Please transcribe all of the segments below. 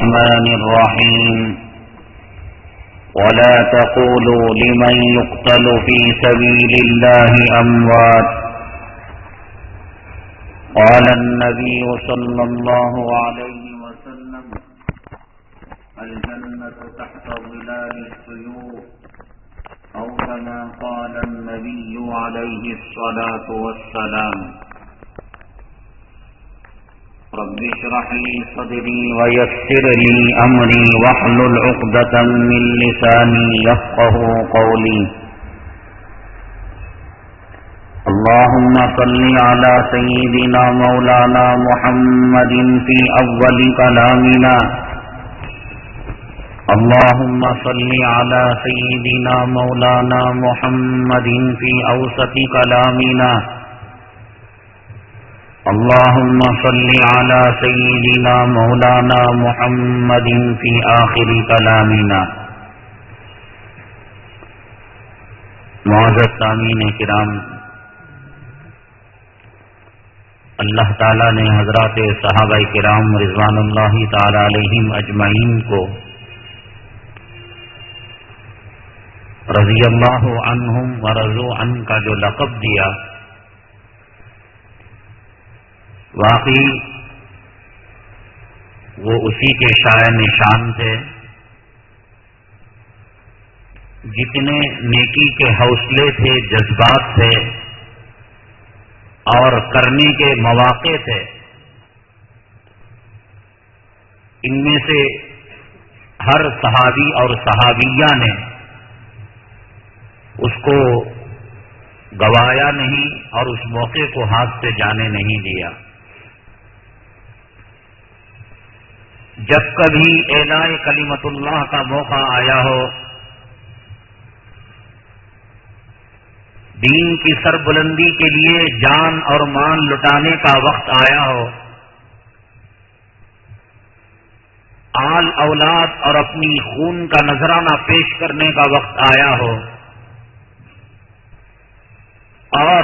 الرحمن الرحيم ولا تقولوا لمن يقتل في سبيل الله أموات قال النبي صلى الله عليه وسلم الجنة تحت ظلال السيوف أو كما قال النبي عليه الصلاة والسلام رب اشرح لي صدري ويسر لي أمري واحلل عقدة من لساني يفقهوا قولي اللهم صل على سيدنا مولانا محمد في أول كلامنا اللهم صل على سيدنا مولانا محمد في أوسط كلامنا اللهم صل على سيدنا مولانا محمد في آخر كلامنا. معزز سامعین کرام، اللہ تعالی نے حضرات صحابہ کرام رضوان اللہ تعالی علیہم اجمعین کو رضی اللہ عنہم ورضوا عنہ کا جو لقب دیا، واقعی وہ اسی کے شائع نشان تھے. جتنے نیکی کے حوصلے تھے، جذبات تھے اور کرنے کے مواقع تھے، ان میں سے ہر صحابی اور صحابیہ نے اس کو گوایا نہیں اور اس موقع کو ہاتھ سے جانے نہیں دیا. جب کبھی اعلاء کلمت اللہ کا موقع آیا ہو، دین کی سربلندی کے لیے جان اور مال لٹانے کا وقت آیا ہو، آل اولاد اور اپنی خون کا نذرانہ پیش کرنے کا وقت آیا ہو، اور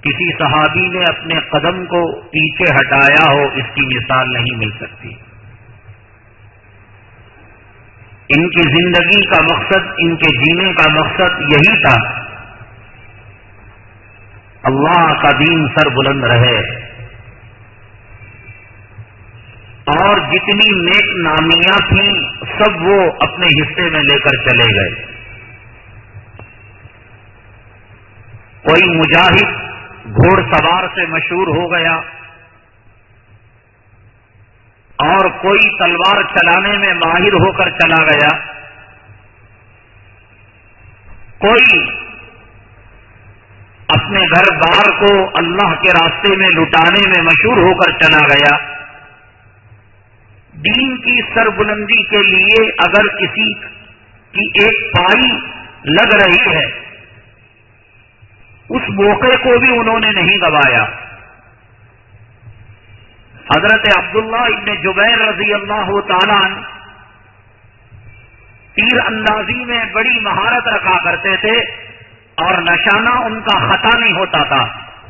کسی صحابی نے اپنے قدم کو پیچھے ہٹایا ہو، اس کی مثال نہیں مل سکتی. ان کی زندگی کا مقصد، ان کے جینے کا مقصد یہی تھا، اللہ کا دین سر بلند رہے، اور جتنی نیک نامیاں تھیں سب وہ اپنے حصے میں لے کر چلے گئے. کوئی مجاہد گھوڑ سوار سے مشہور ہو گیا، اور کوئی تلوار چلانے میں ماہر ہو کر چلا گیا، کوئی اپنے گھر بار کو اللہ کے راستے میں لٹانے میں مشہور ہو کر چلا گیا. دین کی سربلندی کے لیے اگر کسی کی ایک پائی لگ رہی ہے، اس موقع کو بھی انہوں نے نہیں گوایا. حضرت عبداللہ ابن جبیر رضی اللہ تعالیٰ عنہ تیر اندازی میں بڑی مہارت رکھا کرتے تھے، اور نشانہ ان کا خطا نہیں ہوتا تھا،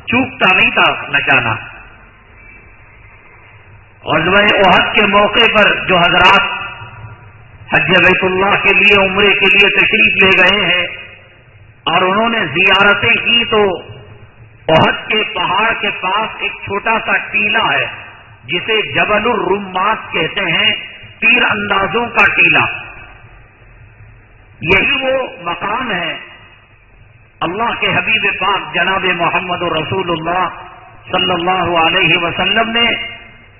چوکتا نہیں تھا نشانہ. غزوہ احد کے موقع پر جو حضرات حج بیت اللہ کے لیے عمرے کے لیے تشریف لے گئے ہیں اور انہوں نے زیارتیں کی، تو احد کے پہاڑ کے پاس ایک چھوٹا سا ٹیلہ ہے جسے جبل الرمات کہتے ہیں، تیر اندازوں کا ٹیلہ. یہی وہ مقام ہے اللہ کے حبیب پاک جناب محمد رسول اللہ صلی اللہ علیہ وسلم نے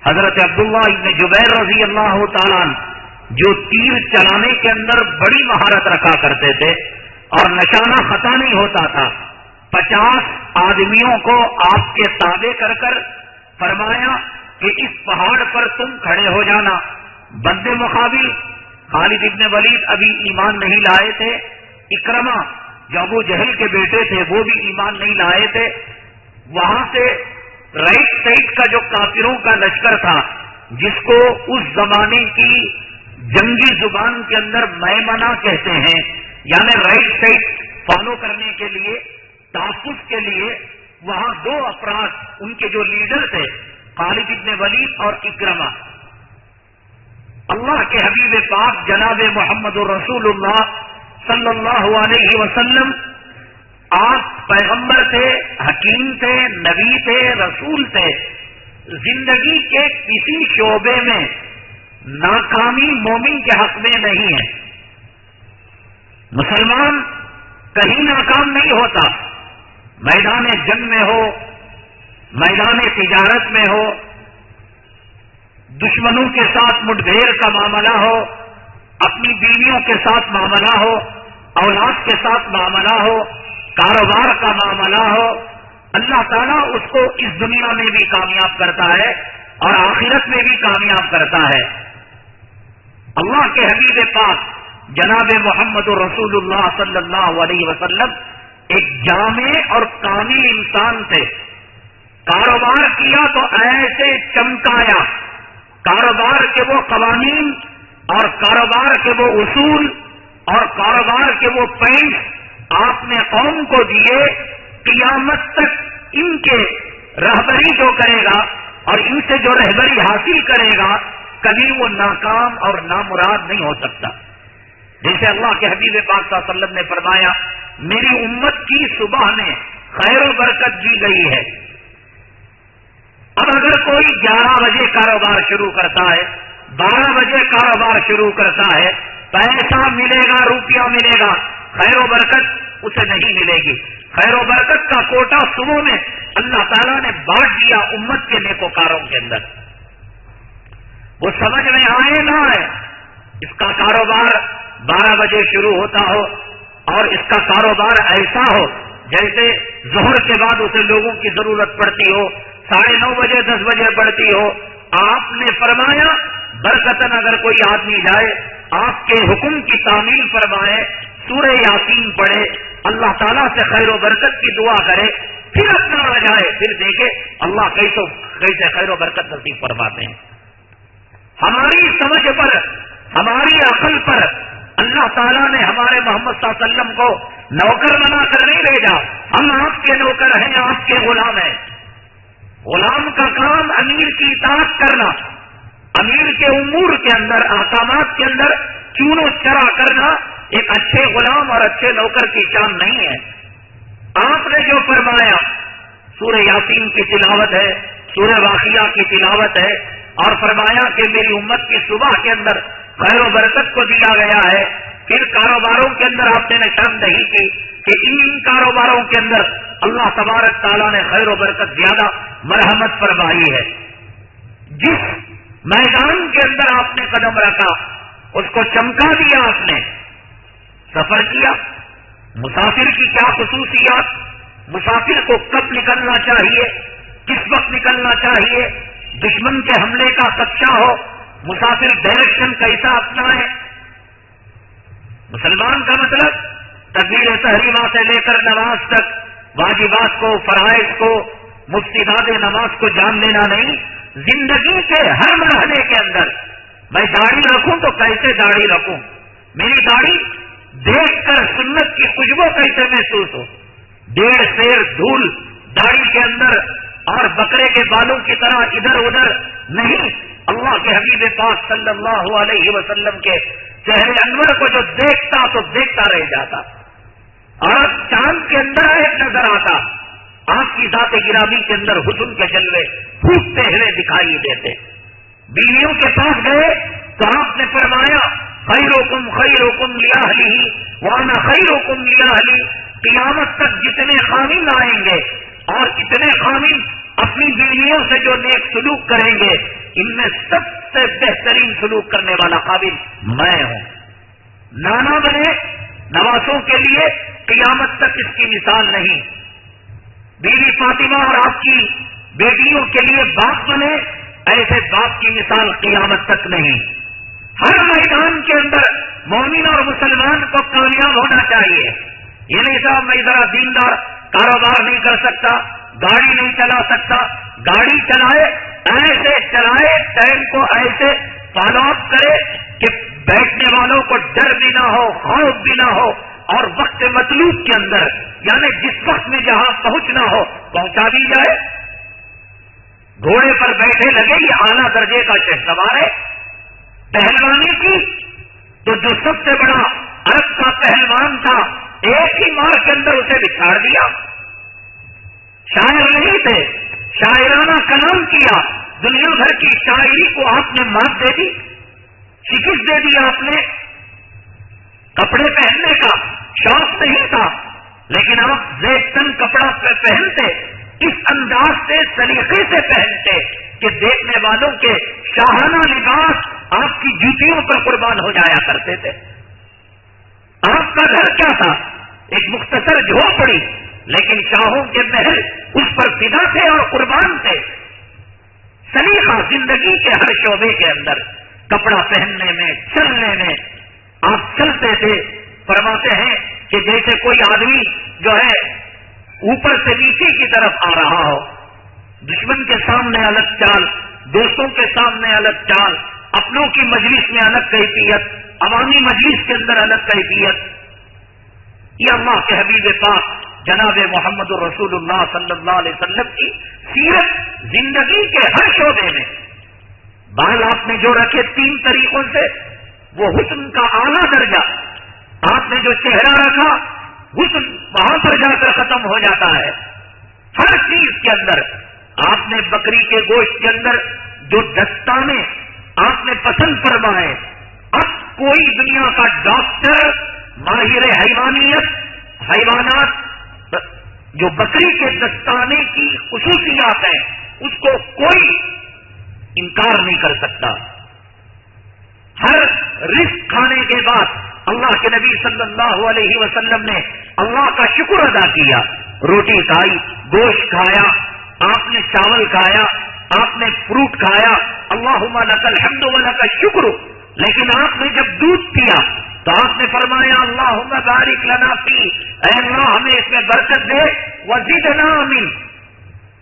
حضرت عبداللہ ابن جبیر رضی اللہ تعالیٰ عنہ جو تیر چلانے کے اندر بڑی مہارت رکھا کرتے تھے اور نشانہ خطا نہیں ہوتا تھا، 50 آدمیوں کو آپ کے تابع کر کر فرمایا کہ اس پہاڑ پر تم کھڑے ہو جانا. بد مقابل خالد ابن ولید ابھی ایمان نہیں لائے تھے، اکرمہ جو ابو جہل کے بیٹے تھے وہ بھی ایمان نہیں لائے تھے. وہاں سے رائٹ سائڈ کا جو کافروں کا لشکر تھا، جس کو اس زمانے کی جنگی زبان کے اندر میمنہ کہتے ہیں، یعنی رائٹ سائڈ فالو کرنے کے لیے، تحفظ کے لیے، وہاں 2 افراد ان کے جو لیڈر تھے خالد ابن ولید اور اکرمہ، کے حبیب پاک جناب محمد رسول اللہ صلی اللہ علیہ وسلم آپ پیغمبر تھے، حکیم تھے، نبی تھے، رسول تھے. زندگی کے کسی شعبے میں ناکامی مومن کے حق میں نہیں ہے. مسلمان کہیں ناکام نہیں ہوتا. میدان جنگ میں ہو، میدان تجارت میں ہو، دشمنوں کے ساتھ مٹبھیڑ کا معاملہ ہو، اپنی بیویوں کے ساتھ معاملہ ہو، اولاد کے ساتھ معاملہ ہو، کاروبار کا معاملہ ہو، اللہ تعالیٰ اس کو اس دنیا میں بھی کامیاب کرتا ہے اور آخرت میں بھی کامیاب کرتا ہے. اللہ کے حبیب پاک جناب محمد رسول اللہ صلی اللہ علیہ وسلم ایک جامع اور کامل انسان تھے. کاروبار کیا تو ایسے چمکایا، کاروبار کے وہ قوانین اور کاروبار کے وہ اصول اور کاروبار کے وہ پوائنٹس آپ نے قوم کو دیے. قیامت تک ان کے رہبری جو کرے گا اور ان سے جو رہبری حاصل کرے گا کبھی وہ ناکام اور نامراد نہیں ہو سکتا. جیسے اللہ کے حبیب پاک صلی اللہ علیہ وسلم نے فرمایا میری امت کی صبح میں خیر و برکت دی گئی ہے. اب اگر کوئی 11 بجے کاروبار شروع کرتا ہے، 12 بجے کاروبار شروع کرتا ہے، پیسہ ملے گا، روپیہ ملے گا، خیر و برکت اسے نہیں ملے گی. خیر و برکت کا کوٹا صبح میں اللہ تعالیٰ نے بانٹ دیا امت کے نیکوکاروں کے اندر. وہ سمجھ میں آئے نہ آئے، اس کا کاروبار 12 بجے شروع ہوتا ہو اور اس کا کاروبار ایسا ہو جیسے ظہر کے بعد اسے لوگوں کی ضرورت پڑتی ہو، 9:30 بجے 10 بجے پڑتی ہو. آپ نے فرمایا برکتن اگر کوئی آدمی جائے آپ کے حکم کی تعمیل فرمائے، سورہ یاسین پڑھے، اللہ تعالیٰ سے خیر و برکت کی دعا کرے، پھر اپنا آ جائے، پھر دیکھے اللہ کیسے خیر و برکت نصیب فرماتے ہیں. ہماری سمجھ پر، ہماری عقل پر اللہ تعالیٰ نے ہمارے محمد صلی اللہ علیہ وسلم کو نوکر بنا کر نہیں بھیجا. ہم آپ کے نوکر ہیں، آپ کے غلام ہیں. غلام کا کام امیر کی اطاعت کرنا، امیر کے امور کے اندر، احکامات کے اندر چون و چرا کرنا ایک اچھے غلام اور اچھے نوکر کی شان نہیں ہے. آپ نے جو فرمایا سورہ یاسین کی تلاوت ہے، سورہ واقعہ کی تلاوت ہے، اور فرمایا کہ میری امت کی صبح کے اندر خیر و برکت کو دیا گیا ہے. پھر کاروباروں کے اندر آپ نے نشاندہی کی کہ ان کاروباروں کے اندر اللہ تبارک تعالیٰ نے خیر و برکت زیادہ مرحمت فرمائی ہے. جس میدان کے اندر آپ نے قدم رکھا اس کو چمکا دیا. آپ نے سفر کیا، مسافر کی کیا خصوصیات، مسافر کو کب نکلنا چاہیے، کس وقت نکلنا چاہیے، دشمن کے حملے کا خدشہ ہو، مسافر ڈائریکشن کیسا اپنا ہے. مسلمان کا مطلب تکبیر تحریمہ سے لے کر نماز تک واجبات کو، فرائض کو، مفسدات نماز کو جان لینا نہیں. زندگی کے ہر مرحلے کے اندر میں داڑھی رکھوں تو کیسے داڑھی رکھوں، میری داڑھی دیکھ کر سنت کی خوشبو کیسے محسوس ہو، 1.5 سیر دھول داڑھی کے اندر اور بکرے کے بالوں کی طرح ادھر ادھر نہیں. اللہ کے حبیب پاک صلی اللہ علیہ وسلم کے چہرے انور کو جو دیکھتا تو دیکھتا رہ جاتا، اور چاند کے اندر ایک نظر آتا. آپ کی ذات گرامی کے اندر حسن کے جلوے پھوٹتے ہوئے دکھائی دیتے. بیویوں کے پاس گئے تو آپ نے فرمایا خیرکم خیرکم لاہلہ وانا خیرکم لاہلی. قیامت تک جتنے خامین آئیں گے اور اتنے خامین اپنی بیویوں سے جو نیک سلوک کریں گے، ان میں سب سے بہترین سلوک کرنے والا قابل میں ہوں. نانا بنے نواسوں کے لیے قیامت تک اس کی مثال نہیں. بیوی فاطمہ اور آپ کی بیٹیوں کے لیے باپ بنے، ایسے باپ کی مثال قیامت تک نہیں. ہر میدان کے اندر مومن اور مسلمان کو کامیاب ہونا چاہیے. یہ نہیں صاحب میں ذرا دیندار کاروبار نہیں کر سکتا، گاڑی نہیں چلا سکتا. گاڑی چلائے، ایسے چلائے، ٹائم کو ایسے فالو اپ کرے کہ بیٹھنے والوں کو ڈر بھی نہ ہو، خوف بھی نہ ہو، اور وقت مطلوب کے اندر یعنی جس وقت میں جہاں پہنچنا ہو پہنچا بھی جائے. گھوڑے پر بیٹھے لگے یہ اعلیٰ درجے کا شہ سوار ہے. پہلوانی کی تو جو سب سے بڑا عرب کا پہلوان تھا ایک ہی مار کے اندر اسے بچھاڑ دیا. شاعر نہیں تھے, شاعرانہ کلام کیا, دنیا بھر کی شاعری کو آپ نے مات دے دی, شکست دے دی. آپ نے کپڑے پہننے کا شوق نہیں تھا, لیکن آپ زیب تن کپڑا پہنتے, اس انداز سے سلیقے سے پہنتے کہ دیکھنے والوں کے شاہانہ لباس آپ کی جوتیوں پر قربان ہو جایا کرتے تھے. آپ کا گھر کیا تھا؟ ایک مختصر جھوپڑی, لیکن شاہوں کے محل اس پر فدا تھے اور قربان تھے. سلیقہ زندگی کے ہر شعبے کے اندر, کپڑا پہننے میں, چلنے میں آپ چلتے تھے. فرماتے ہیں کہ جیسے کوئی آدمی جو ہے اوپر سے نیچے کی طرف آ رہا ہو, دشمن کے سامنے الگ چال, دوستوں کے سامنے الگ چال, اپنوں کی مجلس میں الگ کیفیت, عوامی مجلس کے اندر الگ کیفیت. یہ اللہ کے حبیب پاک جناب محمد رسول اللہ صلی اللہ علیہ وسلم کی سیرت زندگی کے ہر شعبے میں. بال آپ نے جو رکھے 3 طریقوں سے, وہ حسن کا اعلیٰ درجہ. آپ نے جو چہرہ رکھا, حسن وہاں پر جا کر ختم ہو جاتا ہے. ہر چیز کے اندر آپ نے بکری کے گوشت کے اندر جو دستانے آپ نے پسند فرمائے, اب کوئی دنیا کا ڈاکٹر ماہر حیوانیت, حیوانات جو بکری کے دستانے کی خصوصیات ہیں اس کو کوئی انکار نہیں کر سکتا. ہر رزق کھانے کے بعد اللہ کے نبی صلی اللہ علیہ وسلم نے اللہ کا شکر ادا کیا. روٹی کھائی, گوشت کھایا, آپ نے چاول کھایا, آپ نے فروٹ کھایا, اللہم لک الحمد و لک الشکر. لیکن آپ نے جب دودھ پیا تو آپ نے فرمایا اللہم بارک لنا فی, اے اللہ ہمیں اس میں برکت دے, وزدنا من.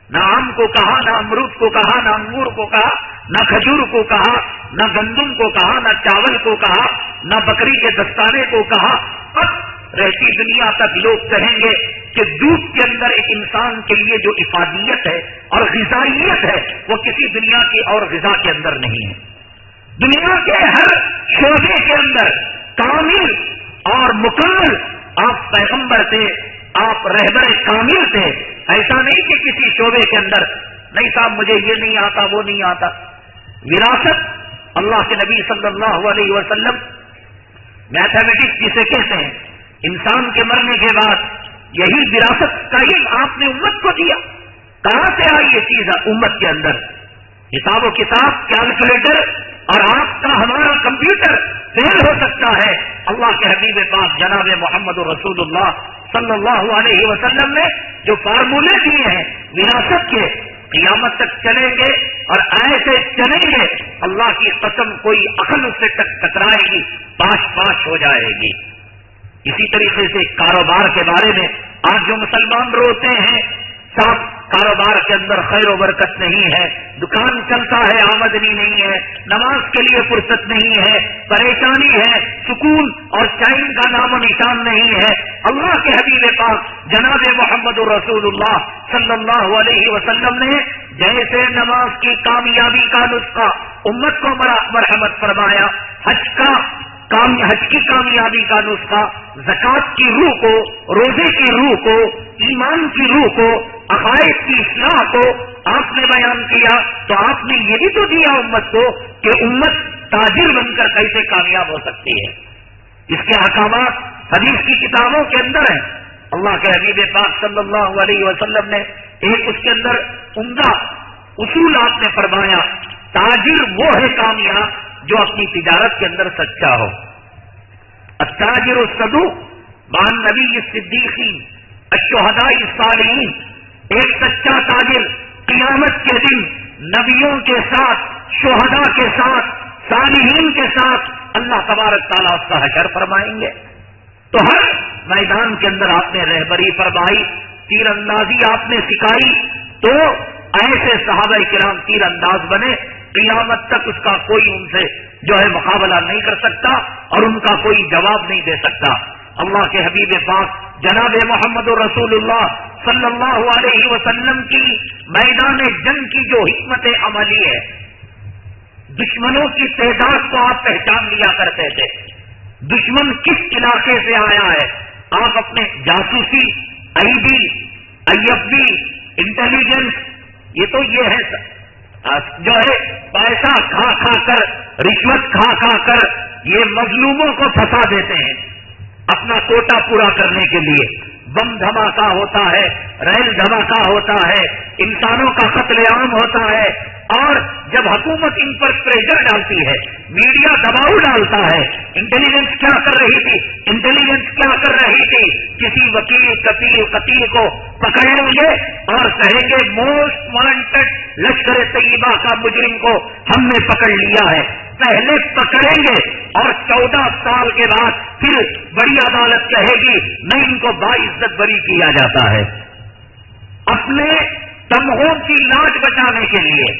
نہ آم کو کہا, نہ امرود کو کہا, نہ انگور کو کہا, نہ کھجور کو کہا, نہ گندم کو کہا, نہ چاول کو کہا, نہ بکری کے دستانے کو کہا. اب رہتی دنیا تک لوگ کہیں گے کہ دودھ کے اندر ایک انسان کے لیے جو افادیت ہے اور غذائیت ہے وہ کسی دنیا کی اور غذا کے اندر نہیں ہے. دنیا کے ہر شعبے کے اندر کامل اور مکمل آپ پیغمبر تھے, آپ رہبر کامل تھے. ایسا نہیں کہ کسی شعبے کے اندر نہیں صاحب مجھے یہ نہیں آتا, وہ نہیں آتا. وراثت اللہ کے نبی صلی اللہ علیہ وسلم, میتھمیٹکس جسے کہتے ہیں, انسان کے مرنے کے بعد یہی وراثت کا ہی آپ نے امت کو دیا. کہاں سے آئی یہ چیز امت کے اندر؟ حساب و کتاب, کیلکولیٹر اور آپ کا ہمارا کمپیوٹر فیل ہو سکتا ہے. اللہ کے حبیب پاک جناب محمد رسول اللہ صلی اللہ علیہ وسلم نے جو فارمولے دیے ہیں وراثت کے, قیامت تک چلیں گے اور ایسے چلیں گے اللہ کی قسم کوئی عقل اس سے ٹکرائے گی, پاش پاش ہو جائے گی. اسی طریقے سے کاروبار کے بارے میں آج جو مسلمان روتے ہیں, صاحب کاروبار کے اندر خیر و برکت نہیں ہے, دکان چلتا ہے آمدنی نہیں ہے, نماز کے لیے فرصت نہیں ہے, پریشانی ہے, سکون اور چین کا نام و نشان نہیں ہے. اللہ کے حبیب پاک جناب محمد رسول اللہ صلی اللہ علیہ وسلم نے جیسے نماز کی کامیابی کا نسخہ امت کو مرحمت فرمایا, حج کی کامیابی کا نسخہ زکات کی روح کو, روزے کی روح کو, ایمان کی روح کو, عقائد کی اصلاح کو آپ نے بیان کیا, تو آپ نے یہ بھی تو دیا امت کو کہ امت تاجر بن کر کیسے کامیاب ہو سکتی ہے. اس کے احکامات حدیث کی کتابوں کے اندر ہیں. اللہ کے حبیب پاک صلی اللہ علیہ وسلم نے ایک اس کے اندر عمدہ اصول آپ نے فرمایا, تاجر وہ ہے کامیاب جو اپنی تجارت کے اندر سچا ہو. التاجر الصدوق مع النبی الصدیقین الشہداء الصالحین. ایک سچا تاجر قیامت کے دن نبیوں کے ساتھ, شہداء کے ساتھ, صالحین کے ساتھ اللہ تبارک تعالیٰ اس کا حشر فرمائیں گے. تو ہر میدان کے اندر آپ نے رہبری فرمائی, تیر اندازی آپ نے سکھائی, تو ایسے صحابہ کرام تیر انداز بنے, قیامت تک اس کا کوئی ان سے جو ہے مقابلہ نہیں کر سکتا اور ان کا کوئی جواب نہیں دے سکتا. اللہ کے حبیب پاک جناب محمد رسول اللہ صلی اللہ علیہ وسلم کی میدان جنگ کی جو حکمت عملی ہے, دشمنوں کی تعداد کو آپ پہچان لیا کرتے تھے. دشمن کس علاقے سے آیا ہے آپ اپنے جاسوسی، I B, I F B, intelligence, یہ تو یہ ہے جو ہے پیسہ کھا کھا کر، رشوت کھا کھا کر یہ مظلوموں کو پھنسا دیتے ہیں اپنا کوٹا پورا کرنے کے لیے. بم دھماکہ ہوتا ہے، ریل دھماکہ ہوتا ہے، انسانوں کا قتل عام ہوتا ہے، اور جب حکومت ان پر پریشر ڈالتی ہے، میڈیا دباؤ ڈالتا ہے. انٹیلیجنس کیا کر رہی تھی؟ انٹیلیجنس کیا کر رہی تھی؟ کسی وکیل قتیل کو پکڑ لیں گے اور کہیں گے موسٹ وانٹڈ لشکر طیبہ کا مجرم کو ہم نے پکڑ لیا ہے. پہلے پکڑیں گے اور 14 سال کے بعد پھر بڑی عدالت کہے گی نہیں، ان کو باعزت بری کیا جاتا ہے. اپنے تمغوں کی لاج بچانے کے لیے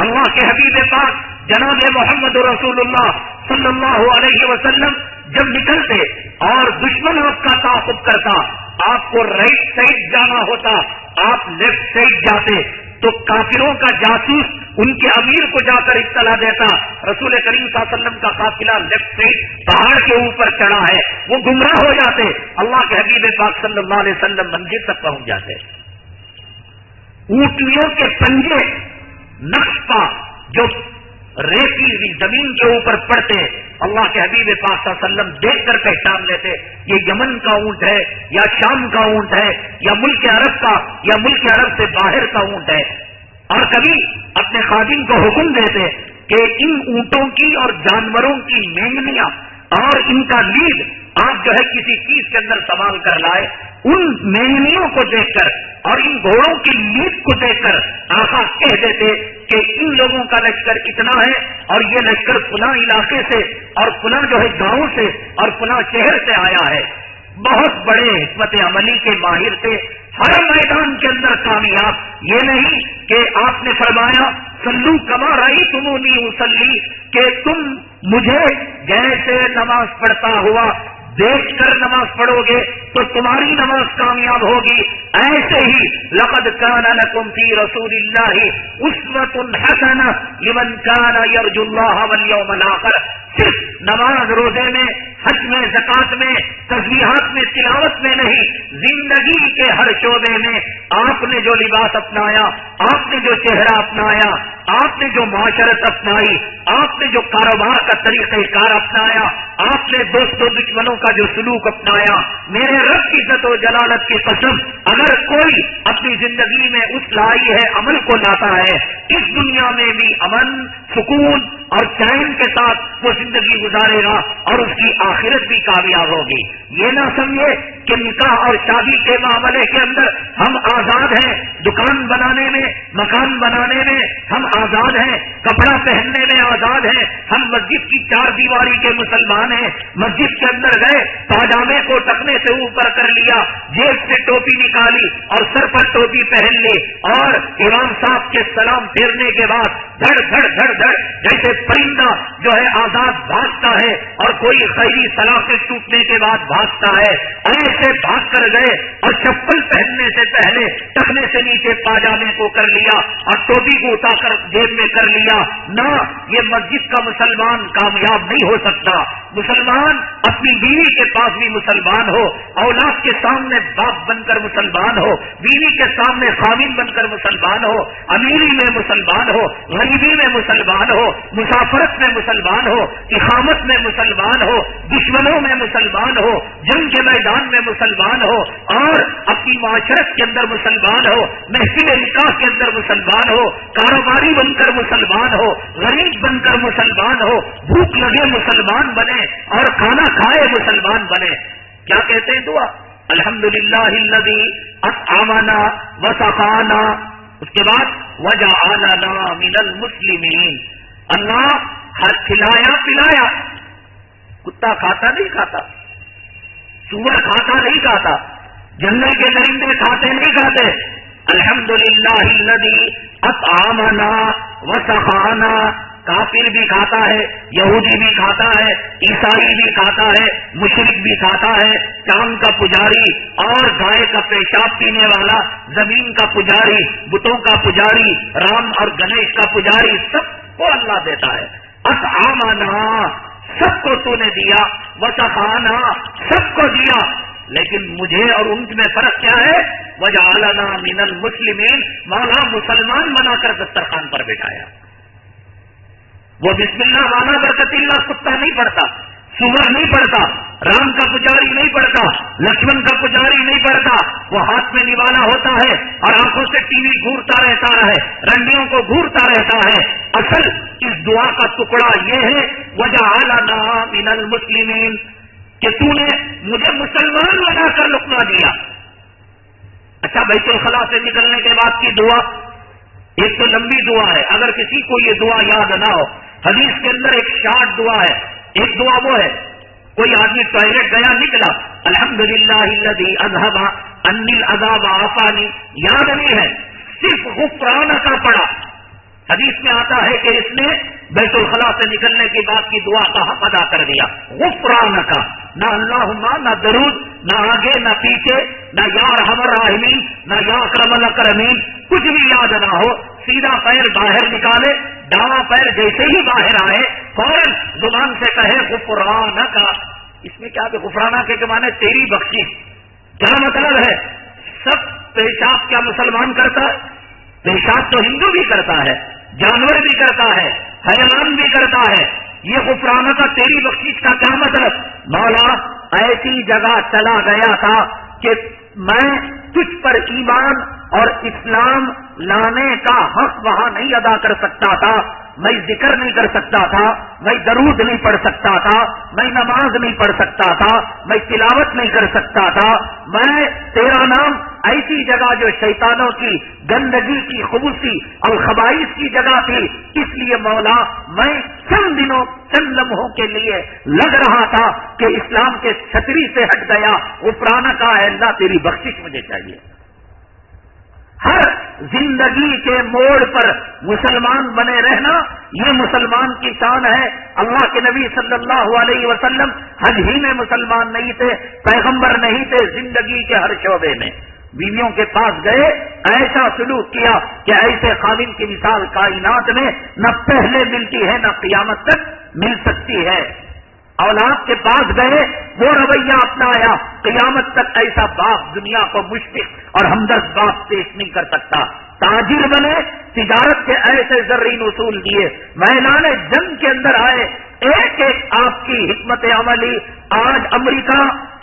اللہ کے حبیب پاک جناب محمد رسول اللہ صلی اللہ علیہ وسلم جب نکلتے اور دشمن آپ کا تعاقب کرتا، آپ کو رائٹ سائڈ جانا ہوتا، آپ لیفٹ سائڈ جاتے تو کافروں کا جاسوس ان کے امیر کو جا کر اطلاع دیتا رسول کریم صلی اللہ علیہ وسلم کا قافلہ لیفٹ سائڈ پہاڑ کے اوپر چڑھا ہے. وہ گمراہ ہو جاتے. اللہ کے حبیب پاک صلی اللہ علیہ وسلم منزل تک پہنچ جاتے. اونٹنیوں کے پنجے نقش پا جو ریتی ہوئی زمین کے اوپر پڑتے، اللہ کے حبیب پاک صلی اللہ علیہ وسلم دیکھ کر پہچان لیتے یہ یمن کا اونٹ ہے یا شام کا اونٹ ہے یا ملک عرب کا یا ملک عرب سے باہر کا اونٹ ہے. اور کبھی اپنے خادم کو حکم دیتے کہ ان اونٹوں کی اور جانوروں کی مینگنیاں اور ان کا لیڈ آپ جو ہے کسی چیز کے اندر سنبھال کر لائے. ان مینگنیوں کو دیکھ کر اور ان گھوڑوں کی لیڈ کو دیکھ کر آقا کہہ دیتے کہ ان لوگوں کا لشکر اتنا ہے اور یہ لشکر فلاں علاقے سے اور فلاں جو ہے گاؤں سے اور فلاں شہر سے آیا ہے. بہت بڑے حکمت عملی کے ماہر تھے، ہر میدان کے اندر کامیاب. یہ نہیں کہ آپ نے فرمایا صلو کما رأیتمونی اصلی، کہ تم مجھے جیسے نماز پڑھتا ہوا دیکھ کر نماز پڑھو گے تو تمہاری نماز کامیاب ہوگی. ایسے ہی لقد کان لکم فی رسول اللہ اسوۃ حسنہ لمن کان یرجو اللہ والیوم الآخر. صرف نماز روزے میں، حج میں، زکات میں، تسبیحات میں، تلاوت میں نہیں، زندگی کے ہر شعبے میں آپ نے جو لباس اپنایا، آپ نے جو چہرہ اپنایا، آپ نے جو معاشرت اپنائی، آپ نے جو کاروبار کا طریقہ کار اپنایا، آپ نے دوستوں دشمنوں کا جو سلوک اپنایا، میرے رب کی عزت و جلالت کی قسم اگر کوئی اپنی زندگی میں اس لائی ہے عمل کو لاتا ہے، اس دنیا میں بھی امن، سکون اور چین کے ساتھ وہ زندگی گزارے گا اور اس کی آخرت بھی کامیاب ہوگی. یہ نہ سمجھے کہ نکاح اور شادی کے معاملے کے اندر ہم آزاد ہیں، دکان بنانے میں، مکان بنانے میں ہم آزاد ہیں، کپڑا پہننے میں آزاد ہیں، ہم مسجد کی 4 دیواری کے مسلمان ہیں. مسجد کے اندر گئے، پاجامے کو ٹکنے سے اوپر کر لیا، جیب سے ٹوپی نکالی اور سر پر ٹوپی پہن لی، اور امام صاحب کے سلام پھیرنے کے بعد دھڑ دھڑ دھڑ دھڑ جیسے پرندہ جو ہے آزاد بھاگتا ہے اور کوئی خیری سلاخیں ٹوٹنے کے بعد بھاگتا ہے، ایسے بھاگ کر گئے اور چپل پہننے سے پہلے ٹکنے سے نیچے پاجامے کو کر لیا اور ٹوپی کو اٹھا کر جیب میں کر لیا. نہ، یہ مسجد کا مسلمان کامیاب نہیں ہو سکتا. مسلمان اپنی بیوی کے پاس بھی مسلمان ہو، اولاد کے سامنے باپ بن کر مسلمان ہو، بیوی کے سامنے خاوند بن کر مسلمان ہو، امیری میں مسلمان ہو، غریبی میں مسلمان ہو، مسافرت میں مسلمان ہو، اقامت میں مسلمان ہو، دشمنوں میں مسلمان ہو، جنگ کے میدان میں مسلمان ہو، اور اپنی معاشرت کے اندر مسلمان ہو، محفل نکاح کے اندر مسلمان ہو، کاروباری بن کر مسلمان ہو، غریب بن کر مسلمان ہو، بھوک لگے مسلمان بنے اور کھانا کھائے مسلمان بنے. کیا کہتے ہیں دعا؟ الحمدللہ الذی اطعمنا وسقانا، اس کے بعد وجعلنا من المسلمین. اللہ ہر کھلایا پلایا. کتا کھاتا نہیں کھاتا، سور کھاتا نہیں کھاتا، جنگل کے درندے کھاتے نہیں کھاتے. الحمدللہ الذی اطعمنا وسقانا. کافر بھی کھاتا ہے، یہودی بھی کھاتا ہے، عیسائی بھی کھاتا ہے، مشرک بھی کھاتا ہے، چاند کا پجاری اور گائے کا پیشاب پینے والا، زمین کا پجاری، بتوں کا پجاری، رام اور گنیش کا پجاری، سب کو اللہ دیتا ہے. اطعامنا سب کو تو نے دیا، وسقانا سب کو دیا، لیکن مجھے اور ان میں فرق کیا ہے؟ وجعلنا من المسلمین، مولا مسلمان بنا کر دسترخوان پر بٹھایا۔ وہ بسم اللہ والا برکت اللہ کتا نہیں پڑتا، سور نہیں پڑتا، رام کا پجاری نہیں پڑتا، لکشمن کا پجاری نہیں پڑتا، وہ ہاتھ میں نوالا ہوتا ہے اور آنکھوں سے ٹی وی گھورتا رہتا ہے، رنڈیوں کو گھورتا رہتا ہے۔ اصل اس دعا کا ٹکڑا یہ ہے وجعلنا من المسلمین، کہ تو نے مجھے مسلمان بنا کر لقمہ دیا۔ اچھا، بیت الخلا سے نکلنے کے بعد کی دعا ایک تو لمبی دعا ہے، اگر کسی کو یہ دعا یاد نہ ہو، حدیث کے اندر ایک شارٹ دعا ہے۔ ایک دعا وہ ہے، کوئی آدمی ٹوائلٹ گیا نکلا، الحمدللہ الذی اذھب عنی العذاب وعافانی، یاد نہیں ہے، صرف غفرانک کا پڑھا۔ حدیث میں آتا ہے کہ اس نے بیت الخلا سے نکلنے کے بعد کی دعا کا حق ادا کر دیا۔ غفرانک، نہ اللہم، نہ درود، نہ آگے نہ پیچھے، نہ یا ارحم الراحمین، نہ یا اکرم الاکرمین، کچھ بھی یاد نہ ہو، سیدھا پیر باہر نکالے، داواں پیر جیسے ہی باہر آئے فوراً زبان سے کہے غفرانک۔ اس میں کیا کہ غفرانک کے معنی تیری بخشش، کیا مطلب ہے؟ سب پیشاب کیا مسلمان کرتا ہے؟ پیشاب تو ہندو بھی کرتا ہے، جانور بھی کرتا ہے، حیوان بھی کرتا ہے۔ یہ غفرانک تیری بخشش کا کیا مطلب؟ مولا ایسی جگہ چلا گیا تھا کہ میں تجھ پر ایمان اور اسلام لانے کا حق وہاں نہیں ادا کر سکتا تھا، میں ذکر نہیں کر سکتا تھا، میں درود نہیں پڑھ سکتا تھا، میں نماز نہیں پڑھ سکتا تھا، میں تلاوت نہیں کر سکتا تھا، میں تیرا نام ایسی جگہ جو شیطانوں کی گندگی کی خبوثی اور خبائث کی جگہ تھی، اس لیے مولا میں چند دنوں چند لمحوں کے لیے لگ رہا تھا کہ اسلام کے چھتری سے ہٹ گیا۔ غفرانک کا ہے اللہ تیری بخشش مجھے چاہیے۔ ہر زندگی کے موڑ پر مسلمان بنے رہنا یہ مسلمان کی شان ہے۔ اللہ کے نبی صلی اللہ علیہ وسلم حج ہی میں مسلمان نہیں تھے، پیغمبر نہیں تھے، زندگی کے ہر شعبے میں بیویوں کے پاس گئے، ایسا سلوک کیا کہ ایسے خادم کی مثال کائنات میں نہ پہلے ملتی ہے نہ قیامت تک مل سکتی ہے۔ اولاد کے پاس گئے، وہ رویہ اپنایا، قیامت تک ایسا باپ دنیا کو مشفق اور ہمدرد باپ پیش نہیں کر سکتا۔ تاجر بنے، تجارت کے ایسے زرعی اصول دیے، میدان جنگ کے اندر آئے، ایک ایک آپ کی حکمت عملی۔ آج امریکہ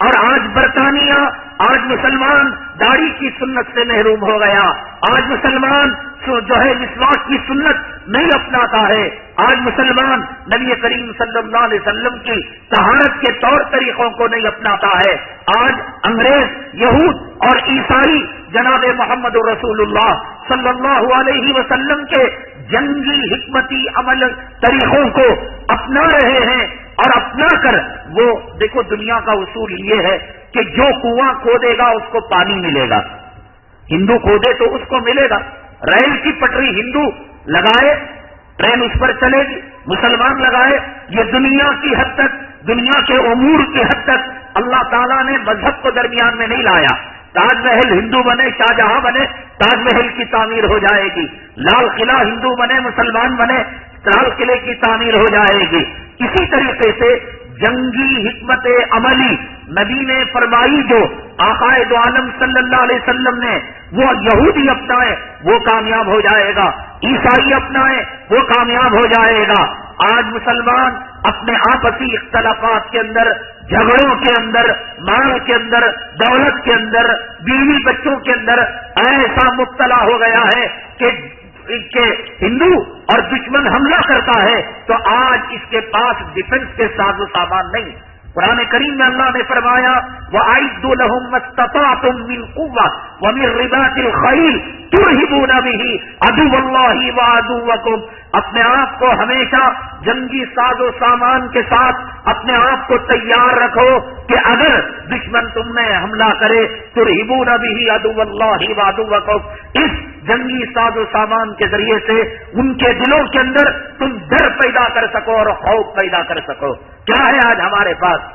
اور آج برطانیہ، آج مسلمان داڑھی کی سنت سے محروم ہو گیا، آج مسلمان جو ہے مسواک کی سنت نہیں اپناتا ہے، آج مسلمان نبی کریم صلی اللہ علیہ وسلم کی طہارت کے طور طریقوں کو نہیں اپناتا ہے، آج انگریز، یہود اور عیسائی جناب محمد رسول اللہ صلی اللہ علیہ وسلم کے جنگی حکمتی عمل طریقوں کو اپنا رہے ہیں، اور اپنا کر وہ دیکھو دنیا کا اصول یہ ہے کہ جو کنواں کھودے گا اس کو پانی ملے گا، ہندو کھودے تو اس کو ملے گا۔ ریل کی پٹری ہندو لگائے ٹرین اس پر چلے گی، مسلمان لگائے، یہ دنیا کی حد تک، دنیا کے امور کی حد تک اللہ تعالیٰ نے مذہب کو درمیان میں نہیں لایا۔ تاج محل ہندو بنے، شاہجہاں بنے، تاج محل کی تعمیر ہو جائے گی، لال قلعہ ہندو بنے، مسلمان بنے، لال قلعے کی تعمیر ہو جائے گی۔ اسی طریقے سے جنگی حکمت عملی نبی نے فرمائی، جو آقائے دو عالم صلی اللہ علیہ وسلم نے وہ یہودی اپنائے وہ کامیاب ہو جائے گا، عیسائی اپنائے وہ کامیاب ہو جائے گا۔ آج مسلمان اپنے آپسی اختلافات کے اندر، جھگڑوں کے اندر، مال کے اندر، دولت کے اندر، بیوی بچوں کے اندر ایسا مبتلا ہو گیا ہے کہ ہندو اور دشمن حملہ کرتا ہے تو آج اس کے پاس ڈیفنس کے ساز و سامان نہیں۔ قرآن کریم میں اللہ نے فرمایا وَأَعِدُّوا لَهُم مَّا اسْتَطَعْتُم مِّن قُوَّةٍ وَمِن رِّبَاطِ الْخَيْلِ تُرْهِبُونَ بِهِ عَدُوَّ اللَّهِ وَعَدُوَّكُمْ۔ اپنے آپ کو ہمیشہ جنگی ساز و سامان کے ساتھ اپنے آپ کو تیار رکھو کہ اگر دشمن تم میں حملہ کرے تُرْهِبُونَ بِهِ عَدُوَّ اللَّهِ وَعَدُوَّكُمْ، اس جنگی ساز و سامان کے ذریعے سے ان کے دلوں کے اندر تم ڈر پیدا کر سکو اور خوف پیدا کر سکو۔ کیا ہے آج ہمارے پاس؟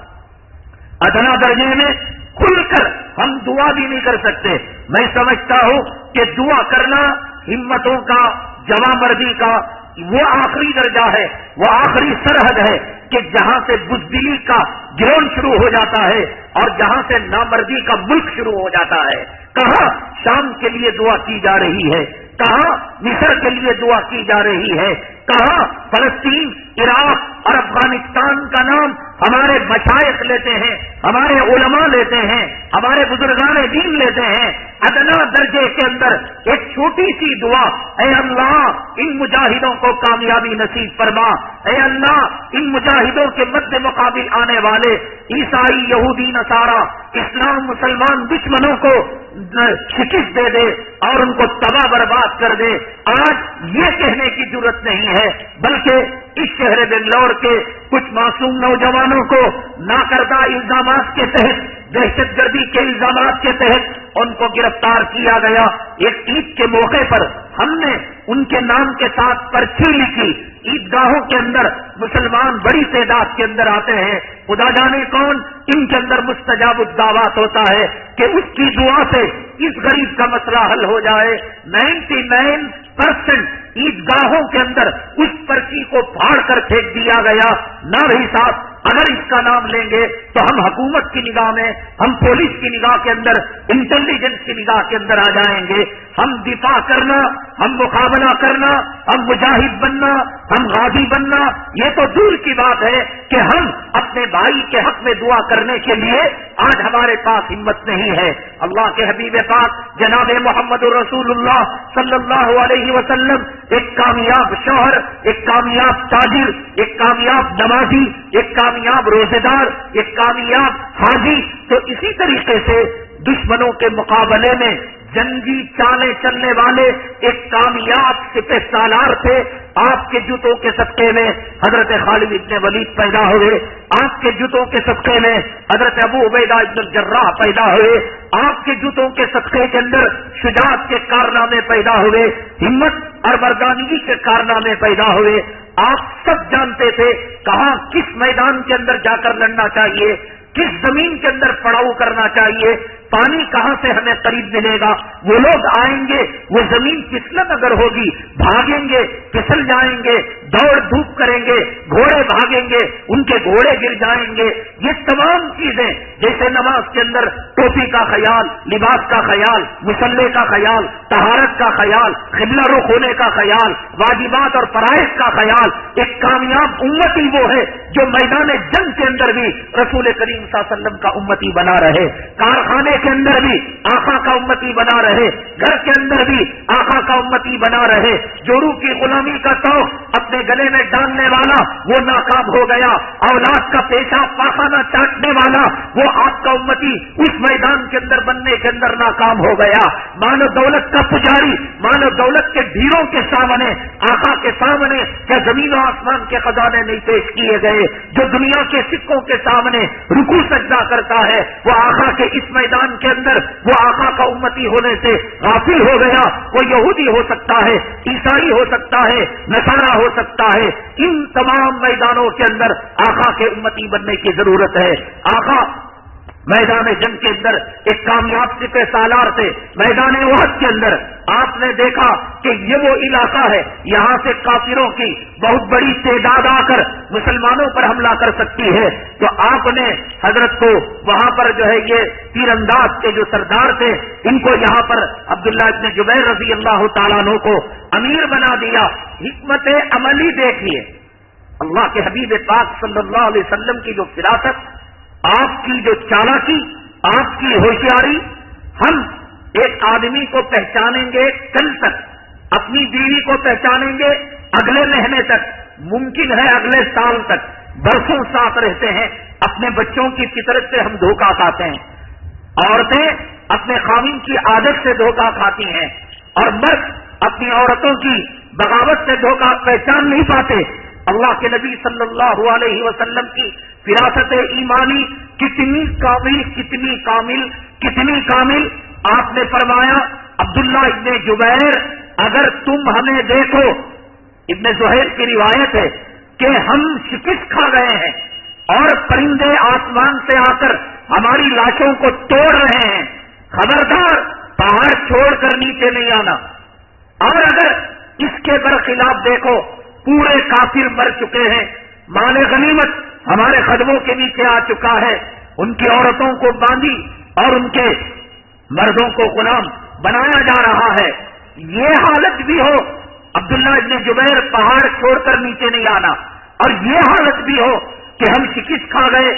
ادنا درجے میں کھل کر ہم دعا بھی نہیں کر سکتے۔ میں سمجھتا ہوں کہ دعا کرنا ہمتوں کا، جواں مردی کا، وہ آخری درجہ ہے، وہ آخری سرحد ہے کہ جہاں سے بزدلی کا گرون شروع ہو جاتا ہے اور جہاں سے نامردی کا ملک شروع ہو جاتا ہے۔ کہاں شام کے لیے دعا کی جا رہی ہے، کہاں مصر کے لیے دعا کی جا رہی ہے، کہاں فلسطین، عراق اور افغانستان کا نام ہمارے مشائخ لیتے ہیں، ہمارے علماء لیتے ہیں، ہمارے بزرگان دین لیتے ہیں۔ ادنا درجے کے اندر ایک چھوٹی سی دعا، اے اللہ ان مجاہدوں کو کامیابی نصیب فرما، اے اللہ ان مجاہدوں کے مد مقابل آنے والے عیسائی، یہودی، نصارا، اسلام، مسلمان دشمنوں کو شکست دے دے اور ان کو تباہ برباد کر دے۔ آج یہ کہنے کی ضرورت نہیں ہے، بلکہ اس شہر بنگلور کے کچھ معصوم نوجوانوں کو ناکردہ الزامات کے تحت، دہشت گردی کے الزامات کے تحت ان کو گرفتار کیا گیا۔ ایک عید کے موقع پر ہم نے ان کے نام کے ساتھ پرچی لکھی۔ عیدگاہوں کے اندر مسلمان بڑی تعداد کے اندر آتے ہیں، خدا جانے کون ان کے اندر مستجاب الدعوات ہوتا ہے کہ اس کی دعا سے اس غریب کا مسئلہ حل ہو جائے۔ 99% عیدگاہوں کے اندر اس پرچی کو پھاڑ کر پھینک دیا گیا۔ نہ بھی صاحب اگر اس کا نام لیں گے تو ہم حکومت کی نگاہ میں، ہم پولیس کی نگاہ کے اندر، انٹیلیجنس کی نگاہ کے اندر آ جائیں گے۔ ہم دفاع کرنا، ہم مقابلہ کرنا، ہم مجاہد بننا، ہم غازی بننا، یہ تو دور کی بات ہے کہ ہم اپنے بھائی کے حق میں دعا کرنے کے لیے آج ہمارے پاس ہمت نہیں ہے۔ اللہ کے حبیب پاک جناب محمد رسول اللہ صلی اللہ علیہ وسلم ایک کامیاب شوہر، ایک کامیاب تاجر، ایک کامیاب نمازی، ایک کامیاب روزے دار، ایک کامیاب حاجی، تو اسی طریقے سے دشمنوں کے مقابلے میں جنگی چالیں چلنے والے ایک کامیاب سپہ سالار تھے۔ آپ کے جوتوں کے صدقے میں حضرت خالد ابن ولید پیدا ہوئے، آپ کے جوتوں کے صدقے میں حضرت ابو عبیدہ ابن الجراح پیدا ہوئے، آپ کے جوتوں کے صدقے کے اندر شجاعت کے کارنامے پیدا ہوئے، ہمت اور مردانگی کے کارنامے پیدا ہوئے۔ آپ سب جانتے تھے کہاں کس میدان کے اندر جا کر لڑنا چاہیے، کس زمین کے اندر پڑاؤ کرنا چاہیے، پانی کہاں سے ہمیں قریب ملے گا۔ وہ لوگ آئیں گے، وہ زمین پھسلن اگر ہوگی بھاگیں گے، پھسل جائیں گے، دوڑ دھوپ کریں گے، گھوڑے بھاگیں گے، ان کے گھوڑے گر جائیں گے۔ یہ تمام چیزیں جیسے نماز کے اندر ٹوپی کا خیال، لباس کا خیال، مصلے کا خیال، طہارت کا خیال، قبلہ رخ ہونے کا خیال، واجبات اور فرائض کا خیال، ایک کامیاب امتی وہ ہے جو میدان جنگ کے اندر بھی رسول کریم صلی اللہ علیہ وسلم کا امتی بنا رہے، کارخانے کے اندر بھی آقا کا امتی بنا رہے، گھر کے اندر بھی آقا کا امتی بنا رہے۔ جورو کی غلامی کا توق اپنے گلے میں ڈالنے والا وہ ناکام ہو گیا، اولاد کا پیشاب پاخانہ چاٹنے والا وہ آپ کا امتی اس میدان کے اندر بننے کے اندر ناکام ہو گیا۔ مال و دولت کا پجاری مال و دولت کے ڈھیروں کے سامنے، آقا کے سامنے کیا زمین و آسمان کے خزانے نہیں پیش کیے گئے؟ جو دنیا کے سکوں کے سامنے رکوع سجدہ کرتا ہے وہ آقا کے اس میدان کے اندر وہ آقا کا امتی ہونے سے غافل ہو گیا۔ وہ یہودی ہو سکتا ہے، عیسائی ہو سکتا ہے، نصارہ ہو سکتا ہے، ان تمام میدانوں کے اندر آقا کے امتی بننے کی ضرورت ہے۔ آقا میدان جنگ کے اندر ایک کامیاب سپہ سالار تھے۔ میدان احد کے اندر آپ نے دیکھا کہ یہ وہ علاقہ ہے یہاں سے کافروں کی بہت بڑی تعداد آ کر مسلمانوں پر حملہ کر سکتی ہے، تو آپ نے حضرت کو وہاں پر جو ہے یہ تیر انداز کے جو سردار تھے ان کو یہاں پر عبداللہ ابن جبیر رضی اللہ تعالیٰ عنہ کو امیر بنا دیا۔ حکمت عملی دیکھیے، اللہ کے حبیب پاک صلی اللہ علیہ وسلم کی جو فراست، آپ کی جو چالاکی، آپ کی ہوشیاری، ہم ایک آدمی کو پہچانیں گے کل تک، اپنی بیوی کو پہچانیں گے اگلے مہینے تک، ممکن ہے اگلے سال تک، برسوں ساتھ رہتے ہیں، اپنے بچوں کی فطرت سے ہم دھوکہ کھاتے ہیں، عورتیں اپنے خاوند کی عادت سے دھوکہ کھاتی ہیں، اور مرد اپنی عورتوں کی بغاوت سے دھوکہ پہچان نہیں پاتے۔ اللہ کے نبی صلی اللہ علیہ وسلم کی فراست ایمانی کتنی کامل، کتنی کامل، کتنی کامل۔ آپ نے فرمایا عبداللہ ابن جبیر اگر تم ہمیں دیکھو، ابن زہیر کی روایت ہے کہ ہم شکست کھا گئے ہیں اور پرندے آسمان سے آ کر ہماری لاشوں کو توڑ رہے ہیں، خبردار پہاڑ چھوڑ کر نیچے نہیں آنا، اور اگر اس کے برخلاف دیکھو پورے کافر مر چکے ہیں، مال غنیمت ہمارے قدموں کے نیچے آ چکا ہے، ان کی عورتوں کو باندھی اور ان کے مردوں کو غلام بنایا جا رہا ہے، یہ حالت بھی ہو عبداللہ ابن جبیر پہاڑ چھوڑ کر نیچے نہیں آنا، اور یہ حالت بھی ہو کہ ہم شکست کھا گئے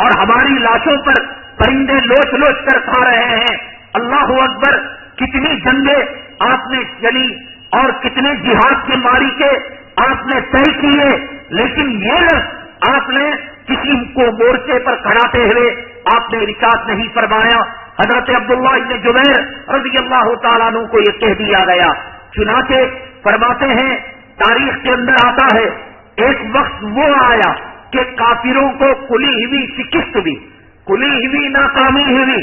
اور ہماری لاشوں پر پرندے لوچ لوچ کر کھا رہے ہیں۔ اللہ اکبر، کتنی جنگیں آپ نے چلی اور کتنے جہاد کے ماری کے آپ نے طے کیے، لیکن یہ لفظ آپ نے کسی کو مورچے پر کھڑاتے ہوئے آپ نے ارشاد نہیں فرمایا۔ حضرت عبداللہ ابن جبیر رضی اللہ تعالیٰ عنہ کو یہ کہہ دیا گیا۔ چنانچہ فرماتے ہیں تاریخ کے اندر آتا ہے ایک وقت وہ آیا کہ کافروں کو کھلی ہوئی شکست ہوئی، کھلی ہوئی ناکامی ہوئی،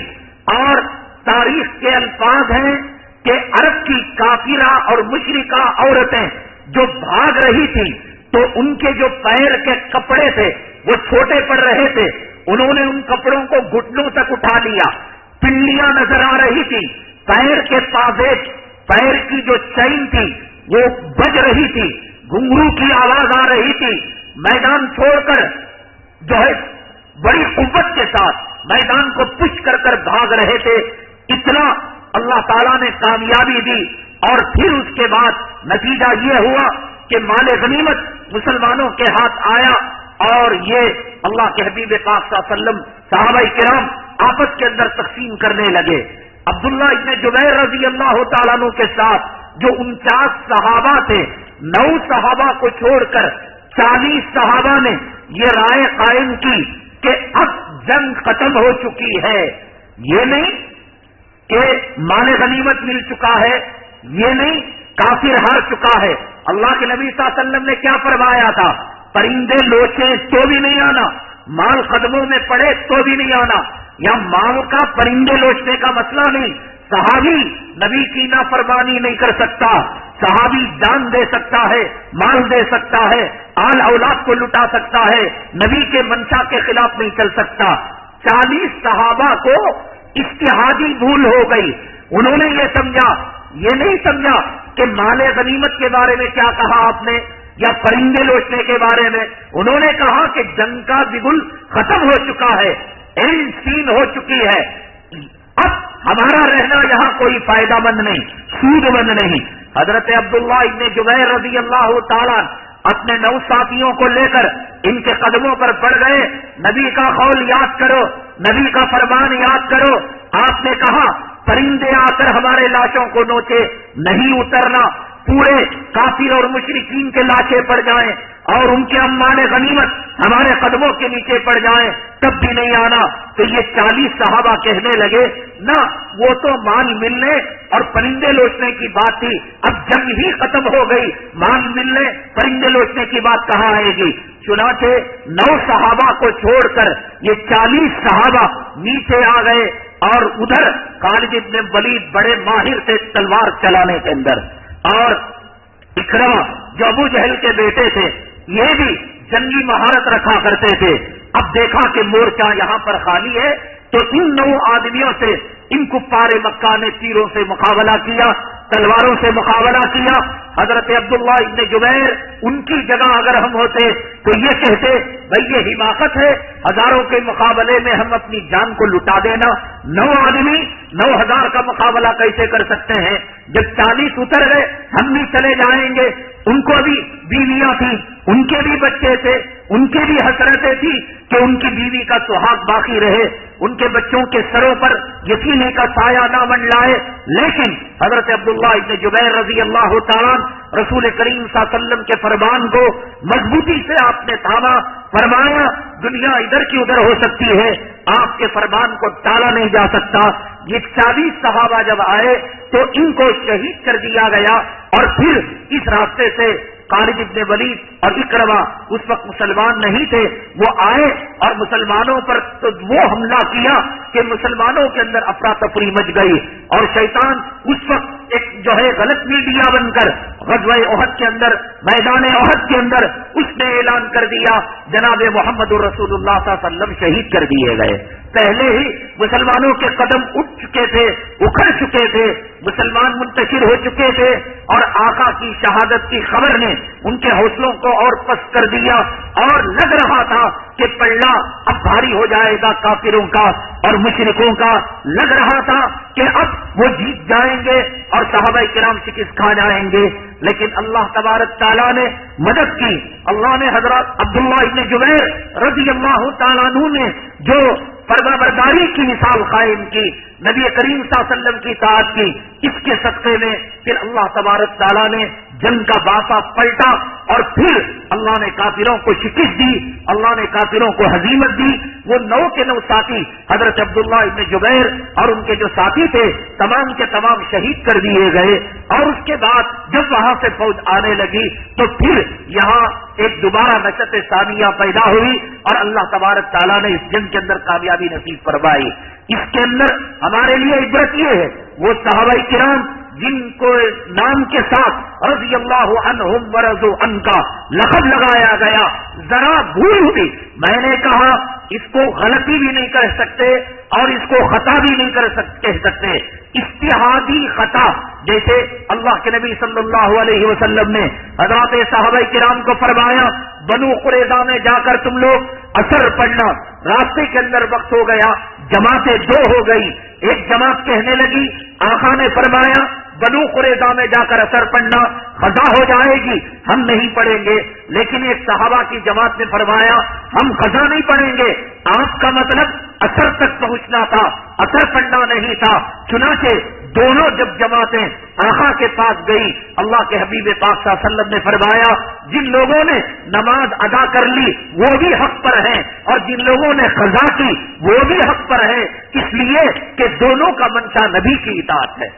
اور تاریخ کے الفاظ ہیں کہ عرب کی کافرہ اور مشرکہ عورتیں جو بھاگ رہی تھیں تو ان کے جو پیر کے کپڑے تھے وہ چھوٹے پڑ رہے تھے، انہوں نے ان کپڑوں کو گھٹنوں تک اٹھا لیا، پنڈلیاں نظر آ رہی تھی، پیر کے پازیب، پیر کی جو چین تھی وہ بج رہی تھی، گھنگرو کی آواز آ رہی تھی، میدان چھوڑ کر جو ہے بڑی قوت کے ساتھ میدان کو پش کر کر بھاگ رہے تھے۔ اتنا اللہ تعالیٰ نے کامیابی دی، اور پھر اس کے بعد نتیجہ یہ ہوا کہ مال غنیمت مسلمانوں کے ہاتھ آیا، اور یہ اللہ کے حبیب پاک صلی اللہ علیہ وسلم صحابہ کرام آپس کے اندر تقسیم کرنے لگے۔ عبداللہ ابن جبیر رضی اللہ تعالیٰ عنہ کے ساتھ جو 49 صحابہ تھے، 9 صحابہ کو چھوڑ کر 40 صحابہ نے یہ رائے قائم کی کہ اب جنگ ختم ہو چکی ہے، یہ نہیں کہ مال غنیمت مل چکا ہے، یہ نہیں کافر ہار چکا ہے۔ اللہ کے نبی صلی اللہ علیہ وسلم نے کیا فرمایا تھا؟ پرندے لوچے تو بھی نہیں آنا، مال قدموں میں پڑے تو بھی نہیں آنا۔ یا مال کا پرندے لوچنے کا مسئلہ نہیں، صحابی نبی کی نافرمانی نہیں کر سکتا، صحابی جان دے سکتا ہے، مال دے سکتا ہے، آل اولاد کو لٹا سکتا ہے، نبی کے منشا کے خلاف نہیں چل سکتا۔ 40 صحابہ کو اجتہادی بھول ہو گئی، انہوں نے یہ سمجھا، یہ نہیں سمجھا کہ مال غنیمت کے بارے میں کیا کہا آپ نے یا پرندے لوٹنے کے بارے میں، انہوں نے کہا کہ جنگ کا بگل ختم ہو چکا ہے، اینڈ سین ہو چکی ہے، اب ہمارا رہنا یہاں کوئی فائدہ مند نہیں، سود مند نہیں۔ حضرت عبداللہ ابن جبیر رضی اللہ تعالیٰ اپنے 9 ساتھیوں کو لے کر ان کے قدموں پر پڑ گئے۔ نبی کا قول یاد کرو، نبی کا فرمان یاد کرو، آپ نے کہا پرندے آ کر ہمارے لاشوں کو نوچے، نہیں اترنا، پورے کافر اور مشرکین کے لاشیں پڑ جائیں اور ان کے اموال غنیمت ہمارے قدموں کے نیچے پڑ جائیں، تب بھی نہیں آنا۔ تو یہ 40 صحابہ کہنے لگے نہ، وہ تو مال ملنے اور پرندے لوٹنے کی بات تھی، اب جنگ ہی ختم ہو گئی، مال ملنے پرندے لوٹنے کی بات کہاں آئے گی؟ چنانچہ 9 صحابہ کو چھوڑ کر یہ 40 صحابہ نیچے آ گئے، اور ادھر خالد بن ولید بڑے ماہر تھے تلوار چلانے کے اندر، اور اکرمہ جو ابو جہل کے بیٹے تھے یہ بھی جنگی مہارت رکھا کرتے تھے۔ اب دیکھا کہ مورچہ یہاں پر خالی ہے تو ان 9 آدمیوں سے ان کفار مکہ نے تیروں سے مقابلہ کیا، تلواروں سے مقابلہ کیا۔ حضرت عبداللہ ابن جبیر ان کی جگہ اگر ہم ہوتے تو یہ کہتے بھئی یہ حماقت ہے، ہزاروں کے مقابلے میں ہم اپنی جان کو لٹا دینا، 9 آدمی 9000 کا مقابلہ کیسے کر سکتے ہیں؟ جب 40 اتر گئے ہم بھی چلے جائیں گے۔ ان کو بھی بیویاں تھیں، ان کے بھی بچے تھے، ان کی بھی حسرتیں تھی کہ ان کی بیوی کا سہاگ باقی رہے، ان کے بچوں کے سروں پر یتیمی کا سایہ نہ منڈلائے۔ لیکن حضرت عبداللہ ابن جبیر رضی اللہ تعالیٰ رسول کریم صلی اللہ علیہ وسلم کے فرمان کو مضبوطی سے آپ نے تھاما، فرمایا دنیا ادھر کی ادھر ہو سکتی ہے، آپ کے فرمان کو ٹالا نہیں جا سکتا۔ یہ 40 صحابہ جب آئے تو ان کو شہید کر دیا گیا، اور پھر اس راستے سے خالد بن ولید اور اکرمہ اس وقت مسلمان نہیں تھے، وہ آئے اور مسلمانوں پر تو وہ حملہ کیا کہ مسلمانوں کے اندر افراتفری مچ گئی، اور شیطان اس وقت ایک جو ہے غلط میڈیا بن کر غزوہ احد کے اندر، میدان احد کے اندر اس نے اعلان کر دیا جناب محمد رسول اللہ صلی اللہ علیہ وسلم شہید کر دیے گئے۔ پہلے ہی مسلمانوں کے قدم اٹھ چکے تھے، اکھڑ چکے تھے، مسلمان منتشر ہو چکے تھے، اور آقا کی شہادت کی خبر نے ان کے حوصلوں کو اور پست کر دیا، اور لگ رہا تھا کہ پلڑا اب بھاری ہو جائے گا کافروں کا اور مشرکوں کا، لگ رہا تھا کہ اب وہ جیت جائیں گے اور صحابہ کرام شکست کھا جائیں گے، لیکن اللہ تبارک تعالیٰ نے مدد کی۔ اللہ نے حضرت عبداللہ ابن جبیر رضی اللہ تعالیٰ عنہ نے جو فرما برداری کی مثال قائم کی، نبی کریم صلی اللہ علیہ وسلم کی اطاعت کی، اس کے صدقے میں پھر اللہ تبارک تعالیٰ نے جنگ کا باسا پلٹا، اور پھر اللہ نے کافروں کو شکست دی، اللہ نے کافروں کو ہزیمت دی۔ وہ 9 کے 9 ساتھی حضرت عبداللہ ابن جبیر اور ان کے جو ساتھی تھے تمام کے تمام شہید کر دیے گئے، اور اس کے بعد جب وہاں سے فوج آنے لگی تو پھر یہاں ایک دوبارہ نشست ثانیہ پیدا ہوئی، اور اللہ تبارک تعالیٰ نے اس جنگ کے اندر کامیابی نصیب فرمائی۔ اس کے اندر ہمارے لیے عبرت یہ ہے وہ صحابہ کرام جن کو نام کے ساتھ رضی اللہ عنہم ورضوا عنہ کا لقب لگایا گیا، ذرا بھول ہوئی، میں نے کہا اس کو غلطی بھی نہیں کر سکتے اور اس کو خطا بھی نہیں کہہ سکتے، اجتہادی خطا، جیسے اللہ کے نبی صلی اللہ علیہ وسلم نے حضرات صحابہ کرام کو فرمایا بنو قریظہ میں جا کر تم لوگ اثر پڑھنا، راستے کے اندر وقت ہو گیا، جماعتیں 2 ہو گئی، ایک جماعت کہنے لگی آقا نے فرمایا بنو قریظہ میں جا کر اثر پڑھنا، قضا ہو جائے گی، ہم نہیں پڑھیں گے، لیکن ایک صحابہ کی جماعت نے فرمایا ہم قضا نہیں پڑھیں گے، آپ کا مطلب اثر تک پہنچنا تھا، اثر پڑھنا نہیں تھا۔ چنانچہ دونوں جب جماعتیں آقا کے پاس گئی، اللہ کے حبیب پاک صلی اللہ علیہ وسلم نے فرمایا جن لوگوں نے نماز ادا کر لی وہ بھی حق پر ہیں، اور جن لوگوں نے قضا کی وہ بھی حق پر ہیں، اس لیے کہ دونوں کا منشا نبی کی اطاعت ہے۔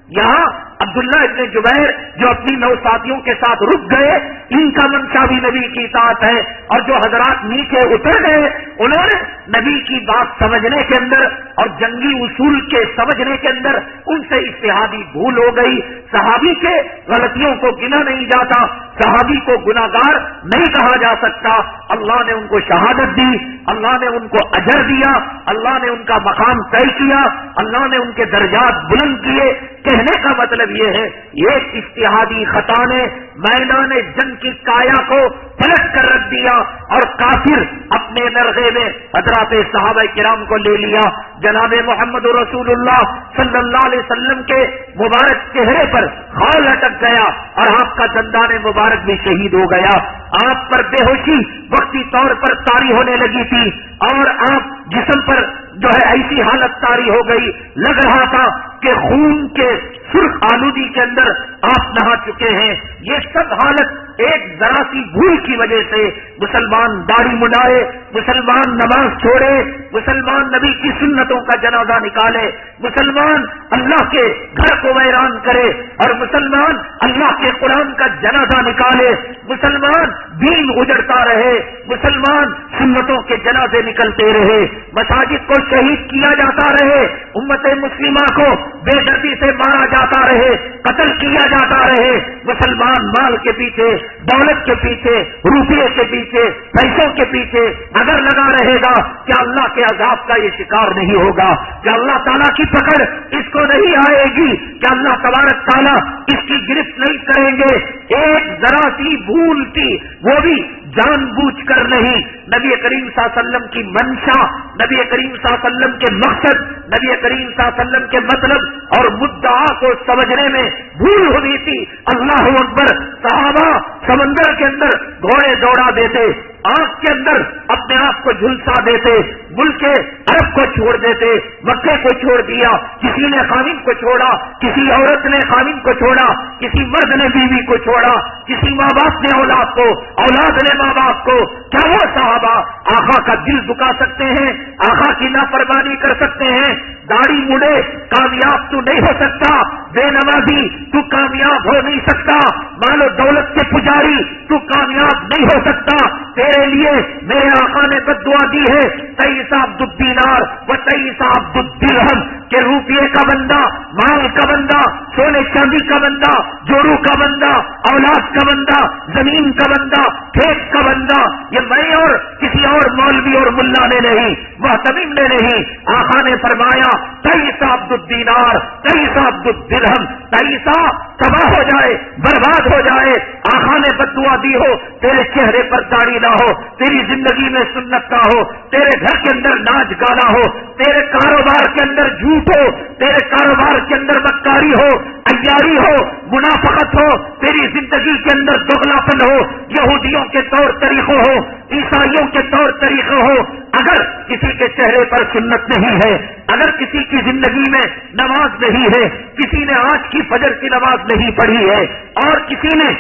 یہاں عبداللہ ابن جبیر جو اپنی 9 ساتھیوں کے ساتھ رک گئے، ان کا منشا بھی نبی کی اطاعت ہے، اور جو حضرات نیچے اتر گئے انہوں نے نبی کی بات سمجھنے کے اندر اور جنگی اصول کے سمجھنے کے اندر ان سے اجتہادی بھول ہو گئی۔ صحابی کے غلطیوں کو گنا نہیں جاتا، صحابی کو گناہگار نہیں کہا جا سکتا، اللہ نے ان کو شہادت دی، اللہ نے ان کو اجر دیا، اللہ نے ان کا مقام طے کیا، اللہ نے ان کے درجات بلند کیے۔ کہنے کا مطلب یہ ہے ایک اجتہادی خطا نے میدان جنگ کی کایا کو پلٹ کر رکھ دیا، اور کافر اپنے نرغے میں حضرات صحابہ کرام کو لے لیا۔ جناب محمد رسول اللہ صلی اللہ علیہ وسلم کے مبارک چہرے پر خال اٹک گیا، اور آپ کا دندان مبارک بھی شہید ہو گیا۔ آپ پر بے ہوشی وقتی طور پر طاری ہونے لگی تھی، اور آپ جسم پر جو ہے ایسی حالت طاری ہو گئی، لگ رہا تھا کہ خون کے سرخ آلودی کے اندر آپ نہا چکے ہیں۔ یہ سب حالت ایک ذرا سی بھول کی وجہ سے، مسلمان داڑھی منڈائے، مسلمان نماز چھوڑے، مسلمان نبی کی سنتوں کا جنازہ نکالے، مسلمان اللہ کے گھر کو ویران کرے، اور مسلمان اللہ کے قرآن کا جنازہ نکالے، مسلمان دین اجڑتا رہے، مسلمان سنتوں کے جنازے نکلتے رہے، مساجد کو شہید کیا جاتا رہے، امت مسلمہ کو بے دردی سے مارا جاتا رہے، قتل کیا جاتا رہے، مسلمان مال کے پیچھے، دولت کے پیچھے، روپیے کے پیچھے، پیسوں کے پیچھے اگر لگا رہے گا، کیا اللہ کے عذاب کا یہ شکار نہیں ہوگا؟ کیا اللہ تعالیٰ کی پکڑ اس کو نہیں آئے گی؟ کیا اللہ تبارک تعالیٰ اس کی گرفت نہیں کریں گے؟ ایک ذرا سی بھول کی، وہ بھی جان بوجھ کر نہیں، نبی کریم صلی اللہ علیہ وسلم کی منشا، نبی کریم صلی اللہ علیہ وسلم کے مقصد، نبی کریم صلی اللہ علیہ وسلم کے مطلب اور مدعا کو سمجھنے میں بھول ہوئی تھی۔ اللہ اکبر! صحابہ سمندر کے اندر گھوڑے دوڑا دیتے، آنکھ کے اندر اپنے آپ کو جھلسا دیتے، ملک عرب کو چھوڑ دیتے، مکے کو چھوڑ دیا، کسی نے خامن کو چھوڑا، کسی عورت نے خامن کو چھوڑا، کسی مرد نے بیوی کو چھوڑا، کسی ماں باپ نے اولاد کو، اولاد نے ماں باپ کو۔ کیا وہ صحابہ آقا کا دل دکھا سکتے ہیں؟ آقا کی نافرمانی کر سکتے ہیں؟ داڑھی مڑے کامیاب تو نہیں ہو سکتا، بے نمازی تو کامیاب ہو نہیں سکتا، مال و دولت کے پجاری تو کامیاب نہیں ہو سکتا۔ تیرے لیے میرے آقا نے بد دعا دی ہے، 23 عبد الدینار و 23 عبد الدرہم، کہ روپیے کا بندہ، مال کا بندہ، سونے چاندی کا بندہ، جوڑوں کا بندہ، اولاد کا بندہ، زمین کا بندہ، کھیت کا بندہ، یہ میں اور کسی اور مولوی اور ملا نے نہیں، محتمیم نے نہیں، آقا نے فرمایا تئیسا عبد الدینار، تئیسا عبد الدرہم، تئیسا تباہ ہو جائے، برباد ہو جائے، آقا نے بددعا دی ہو، تیرے چہرے پر داڑھی نہ ہو، تیری زندگی میں سنت نہ ہو، تیرے گھر کے اندر ناچ گانا ہو، تیرے کاروبار کے اندر جھوٹ ہو، تیرے کاروبار کے اندر مکاری ہو، عیاری ہو، منافقت ہو، تیری زندگی کے اندر دگلاپن ہو، یہودیوں کے طور طریقوں ہو، عیسائیوں کے طور طریقے ہو، اگر کسی کے چہرے پر سنت نہیں ہے، اگر کسی کی زندگی میں نماز نہیں ہے، کسی نے آج کی فجر کی نماز نہیں پڑھی ہے، اور کسی نے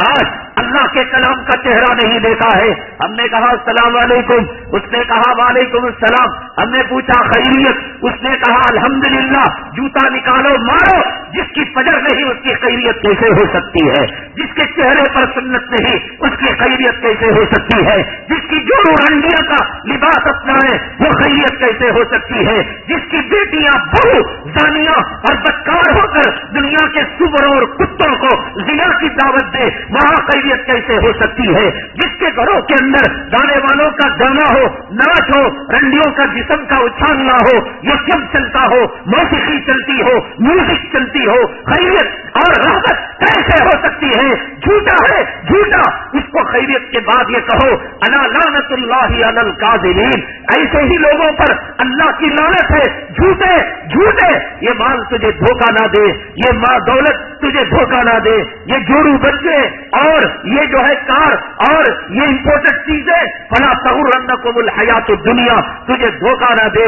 آج اللہ کے کلام کا چہرہ نہیں دیکھا ہے، ہم نے کہا السلام علیکم، اس نے کہا وعلیکم السلام، ہم نے پوچھا خیریت، اس نے کہا الحمدللہ، جوتا نکالو مارو، جس کی فجر نہیں اس کی خیریت کیسے ہو سکتی ہے؟ جس کے چہرے پر سنت نہیں اس کی خیریت کیسے ہو سکتی ہے؟ جس کی جوڑوں رنڈیاں کا لباس اپنا ہے وہ خیریت کیسے ہو سکتی ہے؟ جس کی بیٹیاں بہو زانیاں اور بدکار ہو کر دنیا کے سوروں اور کتوں کو زنا کی دعوت دے وہاں خیریت کیسے ہو سکتی ہے؟ جس کے گھروں کے اندر گانے والوں کا گانا ہو، ناچ ہو، رنڈیوں کا جسم کا اچھالنا ہو، یکم چلتا ہو، موسیقی چلتی ہو، میوزک چلتی ہو، خیریت اور راحت کیسے ہو سکتی ہے؟ جھوٹا ہے جھوٹا، اس کو خیریت کے بعد یہ کہو الا لعنت اللہ علی الکاذبین، ایسے ہی لوگوں پر اللہ کی لعنت ہے، جھوٹے جھوٹے، یہ مال تجھے دھوکہ نہ دے، یہ مال دولت تجھے دھوکہ نہ دے، یہ جوڑو بچے اور یہ جو ہے کار اور یہ امپورٹڈ چیزیں فلا تغرنکم الحیات الدنیا تجھے دھوکہ نہ دے۔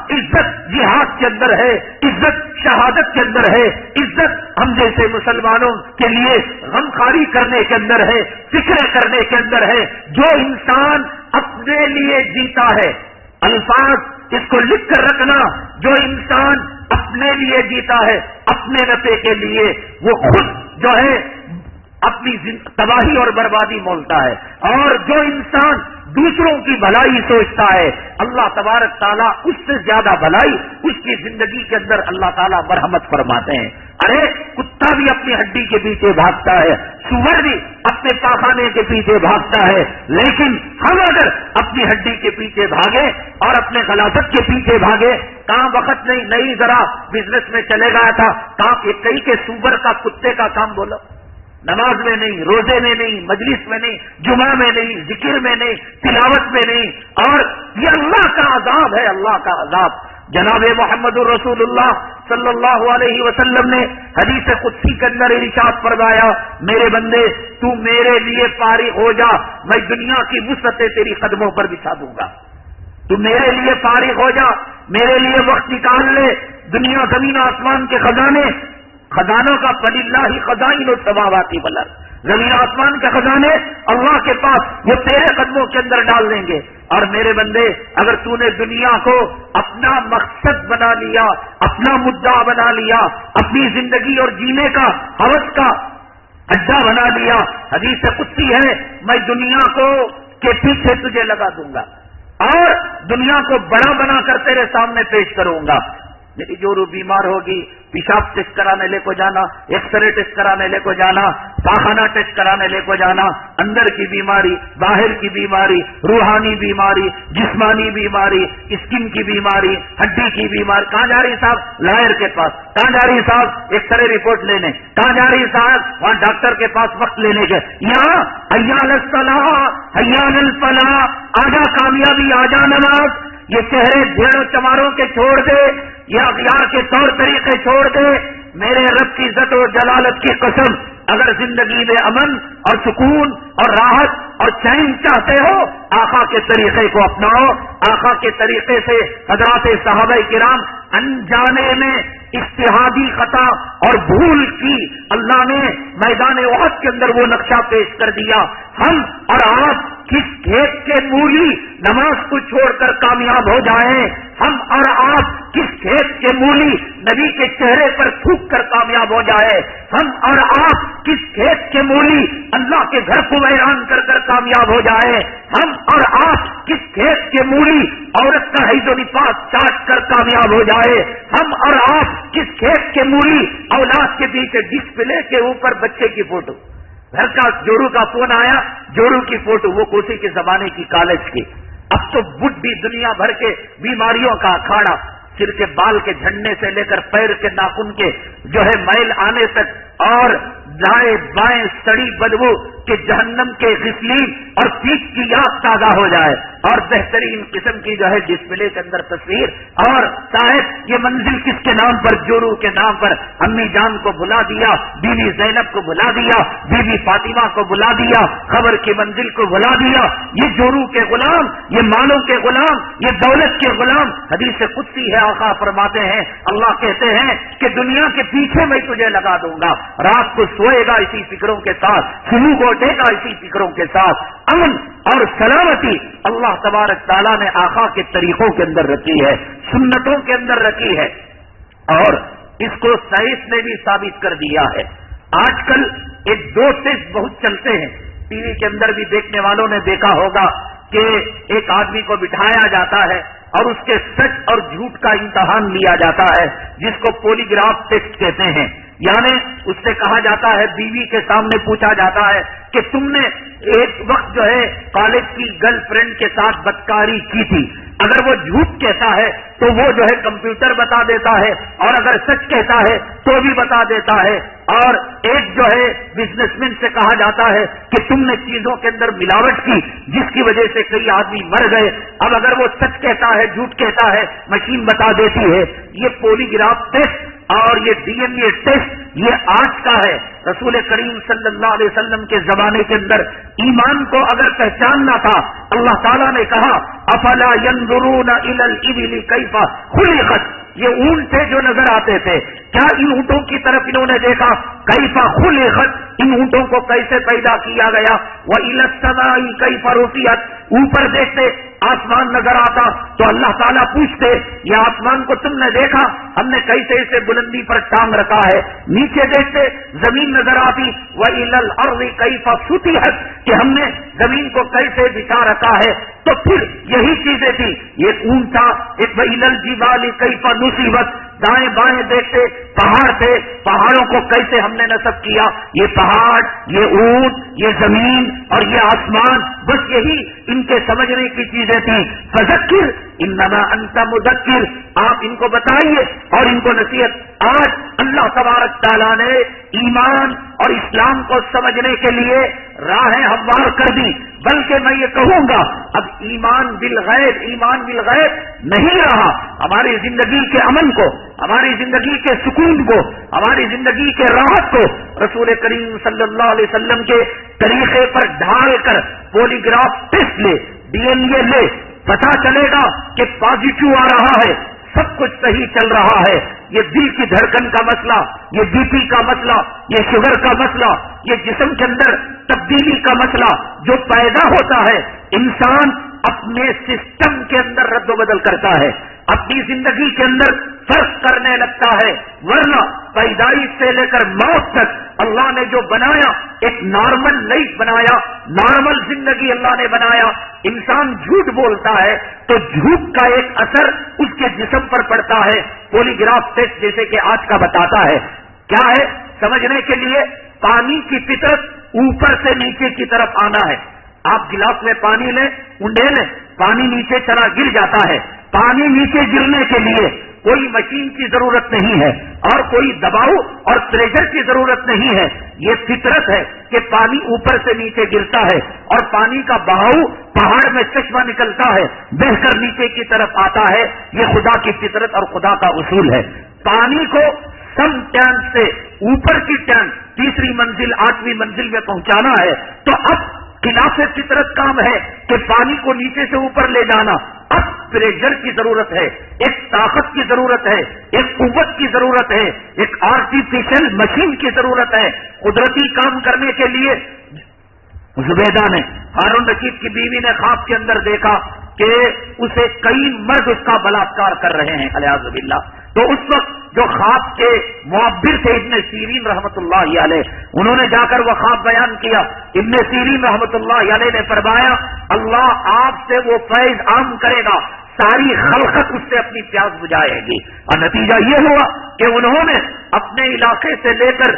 عزت جہاد کے اندر ہے، عزت شہادت کے اندر ہے، عزت ہم جیسے مسلمانوں کے لیے غمخواری کرنے کے اندر ہے، فکر کرنے کے اندر ہے۔ جو انسان اپنے لیے جیتا ہے، الفاظ اس کو لکھ کر رکھنا، جو انسان اپنے لیے جیتا ہے، اپنے نفع کے لیے، وہ خود جو ہے اپنی تباہی اور بربادی مولتا ہے، اور جو انسان دوسروں کی بھلائی سوچتا ہے اللہ تبارک تعالیٰ اس سے زیادہ بھلائی اس کی زندگی کے اندر اللہ تعالیٰ مرحمت فرماتے ہیں۔ ارے کتا بھی اپنی ہڈی کے پیچھے بھاگتا ہے، سور بھی اپنے پاخانے کے پیچھے بھاگتا ہے، لیکن ہم اگر اپنی ہڈی کے پیچھے بھاگے اور اپنے غلاظت کے پیچھے بھاگے، کہاں وقت نہیں ذرا بزنس میں چلے گیا تھا، کہاں کئی کے سور کا کتے کا کام بولو، نماز میں نہیں، روزے میں نہیں، مجلس میں نہیں، جمعہ میں نہیں، ذکر میں نہیں، تلاوت میں نہیں، اور یہ اللہ کا عذاب ہے، اللہ کا عذاب۔ جناب محمد الرسول اللہ صلی اللہ علیہ وسلم نے حدیث قدسی کے اندر ارشاد فرمایا، میرے بندے تو میرے لیے فارغ ہو جا، میں دنیا کی وسعتیں تیری قدموں پر بچھا دوں گا، تو میرے لیے فارغ ہو جا، میرے لیے وقت نکال لے، دنیا زمین آسمان کے خزانوں کا فللہ خزائن السماوات والارض، زمین آسمان کے خزانے اللہ کے پاس، وہ تیرے قدموں کے اندر ڈال دیں گے۔ اور میرے بندے اگر تو نے دنیا کو اپنا مقصد بنا لیا، اپنا مدعا بنا لیا، اپنی زندگی اور جینے کا ہوس کا اڈا بنا لیا، حدیث قدسی ہے میں دنیا کو کے پیچھے تجھے لگا دوں گا اور دنیا کو بڑا بنا کر تیرے سامنے پیش کروں گا۔ میری جورو بیمار ہوگی، پیشاب ٹیسٹ کرانے لے کو جانا، ایکس رے ٹیسٹ کرانے لے کو جانا، پاخانہ ٹیسٹ کرانے لے کو جانا، اندر کی بیماری، باہر کی بیماری، روحانی بیماری، جسمانی بیماری، اسکن کی بیماری، ہڈی کی بیماری، کہاں جا رہی صاحب؟ لائر کے پاس۔ کہاں جا رہی صاحب؟ ایکس رے رپورٹ لینے۔ کہاں جا رہی صاحب؟ وہاں ڈاکٹر کے پاس وقت لینے کے۔ یہاں حیال الصلاح حیال الفلاح، آجا کامیابی آجا نماز، یہ چہرے بھیڑوں چماروں کے چھوڑ دے، یہ اغیار کے طور طریقے چھوڑ دے۔ میرے رب کی عزت و جلالت کی قسم، اگر زندگی میں امن اور سکون اور راحت اور چین چاہتے ہو، آقا کے طریقے کو اپناؤ۔ آقا کے طریقے سے حضرات صحابہ کرام انجانے میں اجتہادی خطا اور بھول کی اللہ نے میدان احد کے اندر وہ نقشہ پیش کر دیا۔ ہم اور آپ کس کھیت کے مولی نماز کو چھوڑ کر کامیاب ہو جائیں، ہم اور آپ کس کھیت کے مولی نبی کے چہرے پر تھوک کر کامیاب ہو جائے، ہم اور آپ کس کھیت کے مولی اللہ کے گھر کو ویران کر کر کامیاب ہو جائے. ہم اور آپ کس کھیت کے مولی عورت کا حیض و نفاس چاٹ کر کامیاب ہو جائے. ہم اور آپ کس کھیت کے مولی اولاد کے پیچھے ڈسپلے کے اوپر بچے کی فوٹو, گھر کا جورو کا فون آیا, جورو کی فوٹو, وہ کوسی کے زمانے کی کالج کی. اب تو بڈھی دنیا بھر کے بیماریوں کا اکھاڑا, سر کے بال کے جھڑنے سے لے کر پیر کے ناخن کے جو ہے میل آنے تک, اور دائیں بائیں سڑی بدبو کہ جہنم کے غسلین اور پیٹ کی یاد تازہ ہو جائے, اور بہترین قسم کی جو ہے ڈسپلے کے اندر تصویر. اور صاحب یہ منزل کس کے نام پر؟ جورو کے نام پر. امی جان کو بلا دیا, بیوی زینب کو بلا دیا, بیوی فاطمہ کو بلا دیا, خبر کی منزل کو بلا دیا. یہ جورو کے غلام, یہ مالوں کے غلام, یہ دولت کے غلام. حدیث قدسی ہے, آقا فرماتے ہیں, اللہ کہتے ہیں کہ دنیا کے پیچھے میں تجھے لگا دوں گا. رات کو سوئے گا اسی فکروں کے ساتھ, صبح کو اٹھے گا اسی فکروں کے ساتھ. امن اور سلامتی اللہ تبارک تعالیٰ نے آقا کے طریقوں کے اندر رکھی ہے, سنتوں کے اندر رکھی ہے, اور اس کو سائنس نے بھی ثابت کر دیا ہے. آج کل ایک دو ٹیسٹ بہت چلتے ہیں, ٹی وی کے اندر بھی دیکھنے والوں نے دیکھا ہوگا کہ ایک آدمی کو بٹھایا جاتا ہے اور اس کے سچ اور جھوٹ کا امتحان لیا جاتا ہے, جس کو پولیگراف ٹیسٹ کہتے ہیں. یعنی اس سے کہا جاتا ہے, بیوی کے سامنے پوچھا جاتا ہے کہ تم نے ایک وقت جو ہے کالج کی گرل فرینڈ کے ساتھ بدکاری کی تھی. اگر وہ جھوٹ کہتا ہے تو وہ جو ہے کمپیوٹر بتا دیتا ہے, اور اگر سچ کہتا ہے تو بھی بتا دیتا ہے. اور ایک جو ہے بزنس مین سے کہا جاتا ہے کہ تم نے چیزوں کے اندر ملاوٹ کی جس کی وجہ سے کئی آدمی مر گئے. اب اگر وہ سچ کہتا ہے جھوٹ کہتا ہے مشین بتا دیتی ہے. یہ پولیگراف ٹیسٹ اور یہ ڈی این اے ٹیسٹ یہ آج کا ہے. رسول کریم صلی اللہ علیہ وسلم کے زمانے کے اندر ایمان کو اگر پہچاننا تھا, اللہ تعالیٰ نے کہا افلا ينظرون الى الابل كيف خلقت. یہ اونٹ تھے جو نظر آتے تھے, کیا ان اونٹوں کی طرف انہوں نے دیکھا؟ كيف خلقت, ان اونٹوں کو کیسے پیدا کیا گیا. وَإِلَى السَّمَاءِ كَيْفَ رُفِعَتْ, اوپر دیکھتے آسمان نظر آتا تو اللہ تعالیٰ پوچھتے یہ آسمان کو تم نے دیکھا, ہم نے کیسے اسے بلندی پر ٹانگ رکھا ہے. نیچے دیکھتے زمین نظر آتی, وَإِلَى الْأَرْضِ كَيْفَ سُطِحَتْ, کہ ہم نے زمین کو کیسے بچھا رکھا ہے. تو پھر یہی چیزیں تھی, ایک اونٹ تھا, ایک وَإِلَى الْجِبَالِ كَيْفَ نُصِبَتْ, دائیں بائیں دیکھتے پہاڑ تھے, پہاڑوں کو کیسے ہم نے نصب کیا. یہ پہاڑ, یہ اونٹ, یہ زمین اور یہ آسمان, بس یہی ان کے سمجھنے کی چیزیں تھیں. فذکر انما انت مذکر, آپ ان کو بتائیے اور ان کو نصیحت. آج اللہ تبارک تعالیٰ نے ایمان اور اسلام کو سمجھنے کے لیے راہیں ہموار کر دی. بلکہ میں یہ کہوں گا اب ایمان بالغیب, ایمان بالغیب نہیں رہا. ہماری زندگی کے امن کو, ہماری زندگی کے سکون کو, ہماری زندگی کے راحت کو رسول کریم صلی اللہ علیہ وسلم کے طریقے پر ڈھال کر پولیگراف ٹیسٹ لے, ڈی این اے لے, پتا چلے گا کہ پازیٹو آ رہا ہے, سب کچھ صحیح چل رہا ہے. یہ دل کی دھڑکن کا مسئلہ, یہ بی پی کا مسئلہ, یہ شوگر کا مسئلہ, یہ جسم کے اندر تبدیلی کا مسئلہ جو پیدا ہوتا ہے, انسان اپنے سسٹم کے اندر رد و بدل کرتا ہے, اپنی زندگی کے اندر فرق کرنے لگتا ہے. ورنہ پیدائش سے لے کر موت تک اللہ نے جو بنایا ایک نارمل لائف بنایا, نارمل زندگی اللہ نے بنایا. انسان جھوٹ بولتا ہے تو جھوٹ کا ایک اثر اس کے جسم پر پڑتا ہے. پولیگراف ٹیسٹ جیسے کہ آج کا بتاتا ہے. کیا ہے سمجھنے کے لیے, پانی کی فطرت اوپر سے نیچے کی طرف آنا ہے. آپ گلاس میں پانی لیں, انڈے لیں, پانی نیچے چلا گر جاتا ہے. پانی نیچے گرنے کے لیے کوئی مشین کی ضرورت نہیں ہے اور کوئی دباؤ اور پریشر کی ضرورت نہیں ہے. یہ فطرت ہے کہ پانی اوپر سے نیچے گرتا ہے اور پانی کا بہاؤ پہاڑ میں چشمہ نکلتا ہے, بہ کر نیچے کی طرف آتا ہے. یہ خدا کی فطرت اور خدا کا اصول ہے. پانی کو سم ٹینک سے اوپر کی ٹینک تیسری منزل 8ویں منزل میں پہنچانا ہے. تو اب خلاف فطرت کام ہے کہ پانی کو نیچے سے اوپر لے جانا. اب پریشر کی ضرورت ہے, ایک طاقت کی ضرورت ہے, ایک قوت کی ضرورت ہے, ایک آرٹیفیشل مشین کی ضرورت ہے. قدرتی کام کرنے کے لیے زبیدہ نے, ہارون رشید کی بیوی نے خواب کے اندر دیکھا کہ اسے کئی مرد اس کا بلاತ್ಕಾರ کر رہے ہیں, الیاذ باللہ. تو اس وقت جو خواب کے معبر تھے ابن سیرین رحمت اللہ علیہ، انہوں نے جا کر وہ خواب بیان کیا. ابن سیرین رحمت اللہ علیہ نے فرمایا اللہ آپ سے وہ فیض عام کرے گا، ساری خلقت اس سے اپنی پیاس بجھائے گی. اور نتیجہ یہ ہوا کہ انہوں نے اپنے علاقے سے لے کر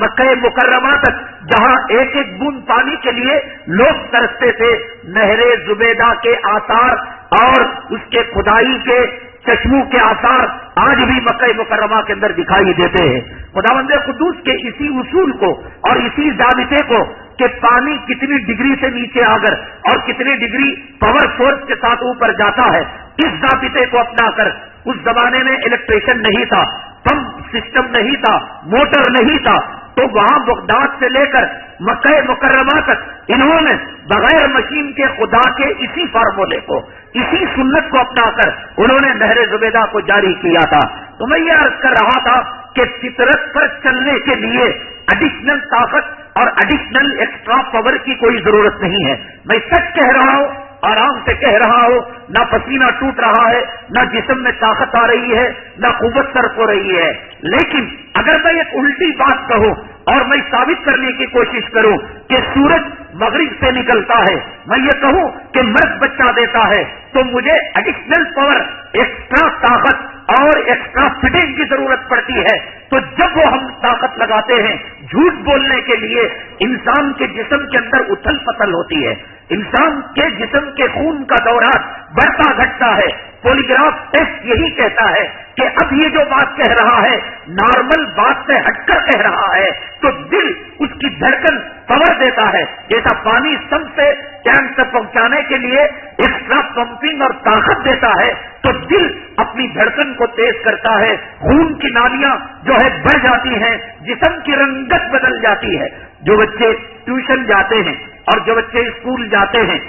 مکہ مکرمہ تک جہاں ایک ایک بوند پانی کے لیے لوگ ترستے تھے، نہر زبیدہ کے آثار اور اس کے کھدائی کے چشموں کے آثار آج بھی مکہ مکرمہ کے اندر دکھائی دیتے ہیں. خداوند قدوس کے اسی اصول کو اور اسی ضابطے کو کہ پانی کتنی ڈگری سے نیچے آ کر اور کتنی ڈگری پاور فورس کے ساتھ اوپر جاتا ہے، اس ضابطے کو اپنا کر، اس زمانے میں الیکٹریشن نہیں تھا، پمپ سسٹم نہیں تھا، موٹر نہیں تھا، تو وہاں بغداد سے لے کر مکہ مکرمہ تک انہوں نے بغیر مشین کے خدا کے اسی فارمولے کو، اسی سنت کو اپنا کر انہوں نے نہر زبیدہ کو جاری کیا تھا. تو میں یہ عرض کر رہا تھا کہ فطرت پر چلنے کے لیے ایڈیشنل طاقت اور ایڈیشنل ایکسٹرا پاور کی کوئی ضرورت نہیں ہے. میں سچ کہہ رہا ہوں، آرام سے کہہ رہا ہوں، نہ پسینہ ٹوٹ رہا ہے، نہ جسم میں طاقت آ رہی ہے، نہ قوت صرف ہو رہی ہے. لیکن اگر میں ایک الٹی بات کہوں اور میں ثابت کرنے کی کوشش کروں کہ سورج مغرب سے نکلتا ہے، میں یہ کہوں کہ مرد بچہ دیتا ہے، تو مجھے ایڈیشنل پاور، ایکسٹرا طاقت اور ایکسٹرا فٹنگ کی ضرورت پڑتی ہے. تو جب وہ ہم طاقت لگاتے ہیں جھوٹ بولنے کے لیے، انسان کے جسم کے اندر اتھل پتل ہوتی ہے، انسان کے جسم کے خون کا دوران بڑھتا گھٹتا ہے. پولیگراف ٹیسٹ یہی کہتا ہے کہ اب یہ جو بات کہہ رہا ہے نارمل بات سے ہٹ کر کہہ رہا ہے، تو دل اس کی دھڑکن پاور دیتا ہے. جیسا پانی سم سے ٹینک تک پہنچانے کے لیے ایکسٹرا پمپنگ اور طاقت دیتا ہے، تو دل اپنی دھڑکن کو تیز کرتا ہے، خون کی نالیاں جو ہے بڑھ جاتی ہیں، جسم کی رنگت بدل جاتی ہے. جو بچے ٹیوشن جاتے ہیں اور جو بچے اسکول جاتے ہیں،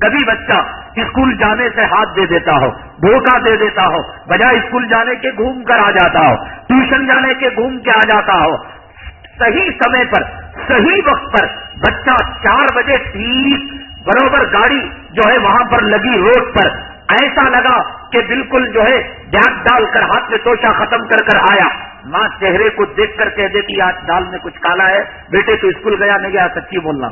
کبھی بچہ اسکول جانے سے ہاتھ دے دیتا ہو، دھوکہ دے دیتا ہو، بجائے اسکول جانے کے گھوم کر آ جاتا ہو، ٹیوشن جانے کے گھوم کے آ جاتا ہو. صحیح سمے پر، صحیح وقت پر بچہ 4 بجے ٹھیک برابر گاڑی جو ہے وہاں پر لگی روڈ پر، ایسا لگا کہ بالکل جو ہے ڈانٹ ڈال کر ہاتھ میں توشہ ختم کر کر آیا. ماں چہرے کو دیکھ کر کہہ دیتی آج دال میں کچھ کالا ہے، بیٹے تو اسکول گیا نہیں گیا، سچی بولنا.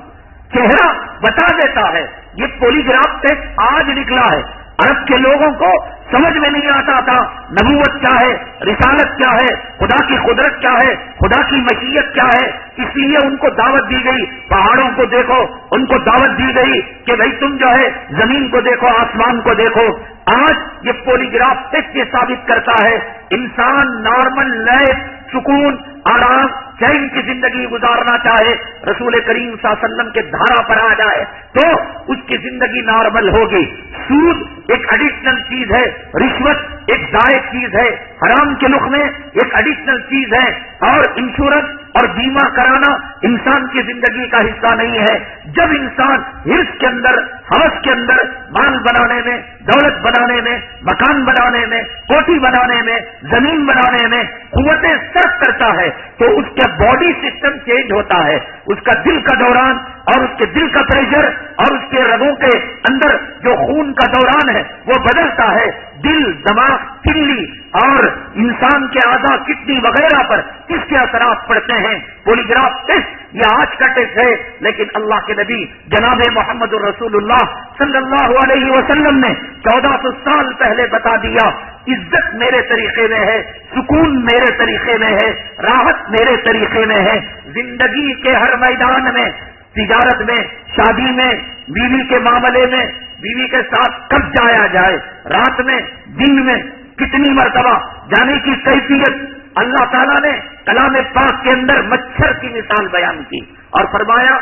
چہرہ بتا دیتا ہے. یہ پولیگراف ٹیسٹ آج نکلا ہے. عرب کے لوگوں کو سمجھ میں نہیں آتا تھا نبوت کیا ہے، رسالت کیا ہے، خدا کی قدرت کیا ہے، خدا کی مشیت کیا ہے. اس لیے ان کو دعوت دی گئی پہاڑوں کو دیکھو، ان کو دعوت دی گئی کہ بھائی تم جو ہے زمین کو دیکھو، آسمان کو دیکھو. آج یہ پولیگراف ٹیسٹ یہ ثابت کرتا ہے انسان نارمل لائف، سکون، آرام، چین کی زندگی گزارنا چاہے، رسول کریم صلی اللہ علیہ وسلم کے دھارا پر آ جائے تو اس کی زندگی نارمل ہوگی. سود ایک ایڈیشنل چیز ہے، رشوت ایک زائد چیز ہے، حرام کے لقمے ایک ایڈیشنل چیز ہے، اور انشورنس اور بیمہ کرانا انسان کی زندگی کا حصہ نہیں ہے. جب انسان حرص کے اندر، ہوس کے اندر مال بنانے میں، دولت بنانے میں، مکان بنانے میں، کوٹھی بنانے میں، زمین بنانے میں قوتیں صرف کرتا ہے تو اس کا باڈی سسٹم چینج ہوتا ہے. اس کا دل کا دوران اور اس کے دل کا پریشر اور اس کے رگوں کے اندر جو خون کا دوران ہے وہ بدلتا ہے. دل، دماغ، کڈنی اور انسان کے اعضاء، کڈنی وغیرہ پر کس کے اثرات پڑتے ہیں. پولیگراف ٹیسٹ یہ آج کا ٹیسٹ ہے، لیکن اللہ کے نبی جناب محمد الرسول اللہ صلی اللہ علیہ وسلم نے 1400 سال پہلے بتا دیا عزت میرے طریقے میں ہے، سکون میرے طریقے میں ہے، راحت میرے طریقے میں ہے. زندگی کے ہر میدان میں، تجارت میں، شادی میں، بیوی کے معاملے میں، بیوی کے ساتھ کب جایا جائے، رات میں، دن میں، کتنی مرتبہ جانے کی کیفیت. اللہ تعالیٰ نے کلام پاک کے اندر مچھر کی مثال بیان کی اور فرمایا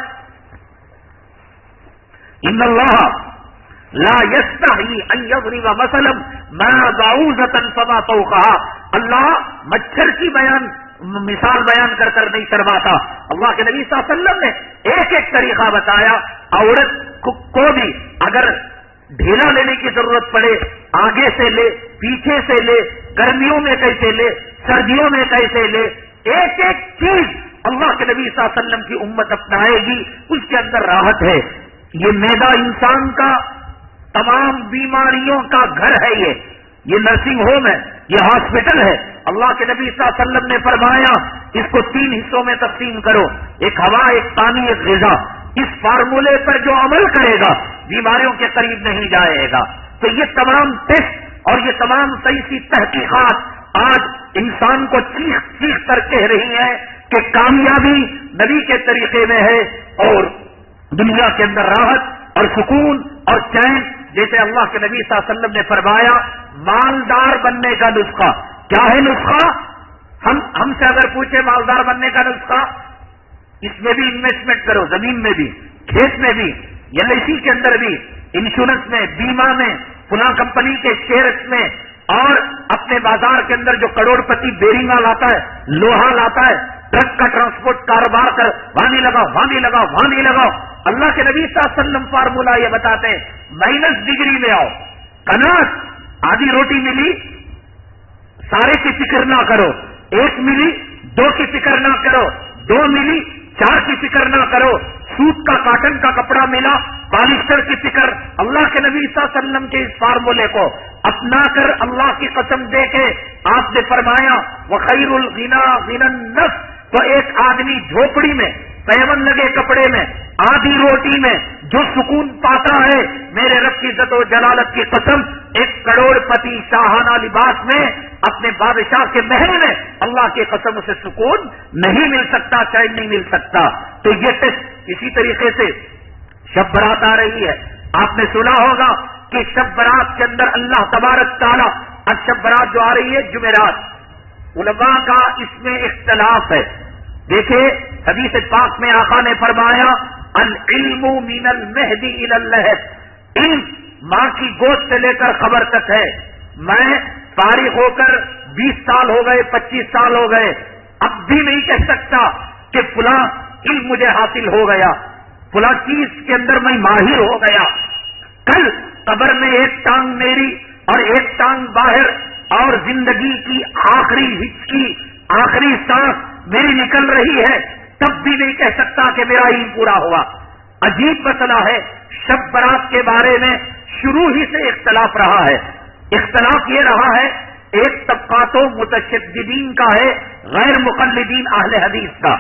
ان اللہ لا یستحی ان یضرب مثلا ما بعوضۃ فما فوقها. اللہ مچھر کی مثال بیان کر کر نہیں شرماتا. اللہ کے نبی صلی اللہ علیہ وسلم نے ایک ایک طریقہ بتایا. عورت کو بھی اگر ڈھیلا لینے کی ضرورت پڑے، آگے سے لے، پیچھے سے لے، گرمیوں میں کیسے لے، سردیوں میں کیسے لے، ایک ایک چیز اللہ کے نبی صلی اللہ علیہ وسلم کی امت اپنائے گی، اس کے اندر راحت ہے. یہ معدہ انسان کا تمام بیماریوں کا گھر ہے. یہ نرسنگ ہوم ہے، یہ ہاسپٹل ہے. اللہ کے نبی صلی اللہ علیہ وسلم نے فرمایا اس کو 3 حصوں میں تقسیم کرو، ایک ہوا، ایک پانی، ایک غذا. اس فارمولے پر جو عمل کرے گا بیماریوں کے قریب نہیں جائے گا. تو یہ تمام ٹیسٹ اور یہ تمام صحیح سی تحقیقات آج انسان کو چیخ چیخ کر کہہ رہی ہیں کہ کامیابی نبی کے طریقے میں ہے اور دنیا کے اندر راحت اور سکون اور چین. جیسے اللہ کے نبی صلی اللہ علیہ وسلم نے فرمایا مالدار بننے کا نسخہ کیا ہے؟ نسخہ ہم سے اگر پوچھے مالدار بننے کا نسخہ، اس میں بھی انویسٹمنٹ کرو، زمین میں بھی، کھیت میں بھی، LIC کے اندر بھی، انشورنس میں، بیمہ میں، فلاں کمپنی کے شیئرز میں، اور اپنے بازار کے اندر جو کروڑ پتی بیرنگا لاتا ہے، لوہا لاتا ہے، ٹرک کا ٹرانسپورٹ کاروبار کر وہاں نہیں لگاؤ، وہاں نہیں لگاؤ، وہاں نہیں لگاؤ. اللہ کے نبی صلی اللہ علیہ وسلم فارمولہ یہ بتاتے ہیں مائنس ڈگری میں آؤ. کناس آدھی روٹی ملی، سارے کی فکر نہ کرو. 1 ملی، 2 کی فکر نہ کرو. 2 ملی، 4 کی فکر نہ کرو. سوت کا کاٹن کا کپڑا ملا، پالسٹر کی فکر. اللہ کے نبی صلی اللہ علیہ وسلم کے اس فارمولے کو اپنا کر اللہ کی قسم دے کے آپ نے فرمایا وخیر الغنا غنى النفس. تو ایک آدمی جھوپڑی میں، پیون لگے کپڑے میں، آدھی روٹی میں جو سکون پاتا ہے، میرے رب کی عزت و جلالت کی قسم 1 کروڑ پتی شاہانہ لباس میں اپنے بادشاہ کے محل میں اللہ کی قسم سے سکون نہیں مل سکتا، چین نہیں مل سکتا. تو یہ ٹیسٹ اسی طریقے سے شب برات آ رہی ہے. آپ نے سنا ہوگا کہ شب برات کے اندر اللہ تبارک تعالیٰ، اب شب برات جو آ رہی ہے جمعرات، علماء کا اس میں اختلاف ہے. دیکھیں حدیث پاک میں آقا نے فرمایا العلم من المہدی الی اللحد. علم ماں کی گود سے لے کر خبر تک ہے. میں فارغ ہو کر 20 سال ہو گئے، 25 سال ہو گئے، اب بھی نہیں کہہ سکتا کہ فلاں علم مجھے حاصل ہو گیا، فلاں چیز کے اندر میں ماہر ہو گیا. کل قبر میں ایک ٹانگ میری اور ایک ٹانگ باہر، اور زندگی کی آخری ہچکی، آخری سانس میری نکل رہی ہے، تب بھی نہیں کہہ سکتا کہ میرا علم پورا ہوا. عجیب مسئلہ ہے. شب برات کے بارے میں شروع ہی سے اختلاف رہا ہے. اختلاف یہ رہا ہے، ایک طبقات و متشددین کا ہے، غیر مقلدین اہل حدیث کا.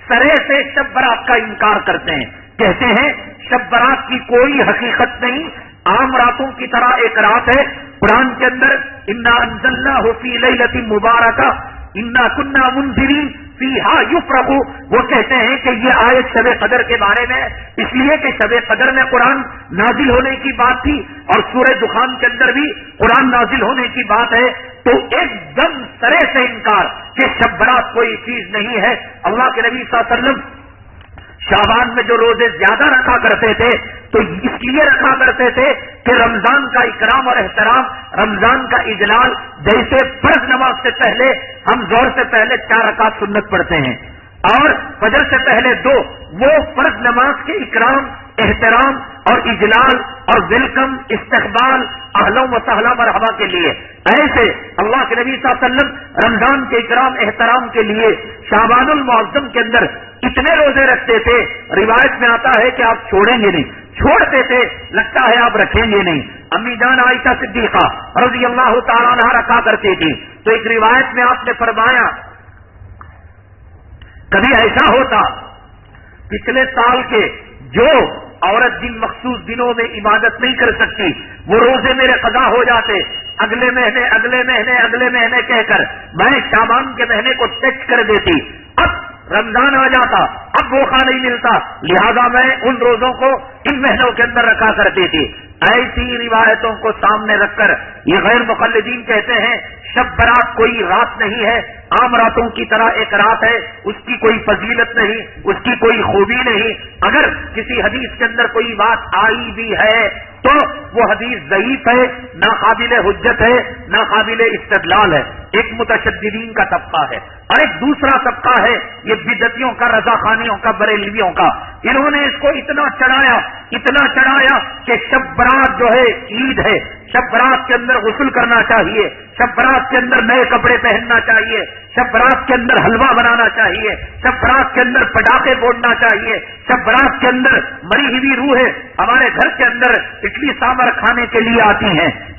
سرے سے شب برات کا انکار کرتے ہیں، کہتے ہیں شب برات کی کوئی حقیقت نہیں، عام راتوں کی طرح ایک رات ہے. قرآن کے اندر انا انزلناہ فی لیلۃ مبارکہ انا کنا منذرین فیہا یفرق. وہ کہتے ہیں کہ یہ آیت شب قدر کے بارے میں، اس لیے کہ شب قدر میں قرآن نازل ہونے کی بات تھی اور سورہ دخان کے اندر بھی قرآن نازل ہونے کی بات ہے. تو ایک دم سرے سے انکار کہ شب برات کوئی چیز نہیں ہے. اللہ کے نبی صلی اللہ علیہ وسلم شعبان میں جو روزے زیادہ رکھا کرتے تھے تو اس لیے رکھا کرتے تھے کہ رمضان کا اکرام اور احترام، رمضان کا اجلال. جیسے فرض نماز سے پہلے ہم ظہر سے پہلے 4 رکعت سنت پڑھتے ہیں اور فجر سے پہلے 2، وہ فرض نماز کے اکرام، احترام اور اجلال اور ویلکم، استقبال، اہلا و سہلا مرحبا کے لیے. ایسے اللہ کے نبی صلی اللہ علیہ وسلم رمضان کے اکرام احترام کے لیے شعبان المعظم کے اندر اتنے روزے رکھتے تھے. روایت میں آتا ہے کہ آپ چھوڑیں گے نہیں، چھوڑتے تھے، لگتا ہے آپ رکھیں گے نہیں. امی جان عائشہ صدیقہ رضی اللہ تعالیٰ عنہا رکھا کرتی تھی. تو ایک روایت میں آپ نے فرمایا کبھی ایسا ہوتا پچھلے سال کے جو عورت جن مخصوص دنوں میں عبادت نہیں کر سکتی وہ روزے میرے قضا ہو جاتے، اگلے مہینے اگلے مہینے اگلے مہینے کہہ کر میں شعبان کے مہینے کو ٹچ کر دیتی. اب رمضان آ جاتا، اب موقع نہیں ملتا، لہذا میں ان روزوں کو ان مہینوں کے اندر رکھا کرتی تھی. ایسی روایتوں کو سامنے رکھ کر یہ غیر مقلدین کہتے ہیں شب برات کوئی رات نہیں ہے، عام راتوں کی طرح ایک رات ہے، اس کی کوئی فضیلت نہیں، اس کی کوئی خوبی نہیں. اگر کسی حدیث کے اندر کوئی بات آئی بھی ہے تو وہ حدیث ضعیف ہے، ناقابل حجت ہے، ناقابل استدلال ہے. ایک متشددین کا طبقہ ہے اور ایک دوسرا طبقہ ہے یہ بدعتیوں کا، رضا خانیوں کا، بریلویوں کا. انہوں نے اس کو اتنا چڑھایا کہ شب برات جو ہے عید ہے، شب برات کے اندر غسل کرنا چاہیے، شب برات کے اندر نئے کپڑے پہننا چاہیے، شب برات کے اندر حلوہ بنانا چاہیے، شب برات کے اندر پٹاخے پھوڑنا چاہیے، شب برات کے اندر مری ہوئی روحیں ہمارے گھر کے اندر اڈلی سانبر کھانے کے لیے آتی ہیں،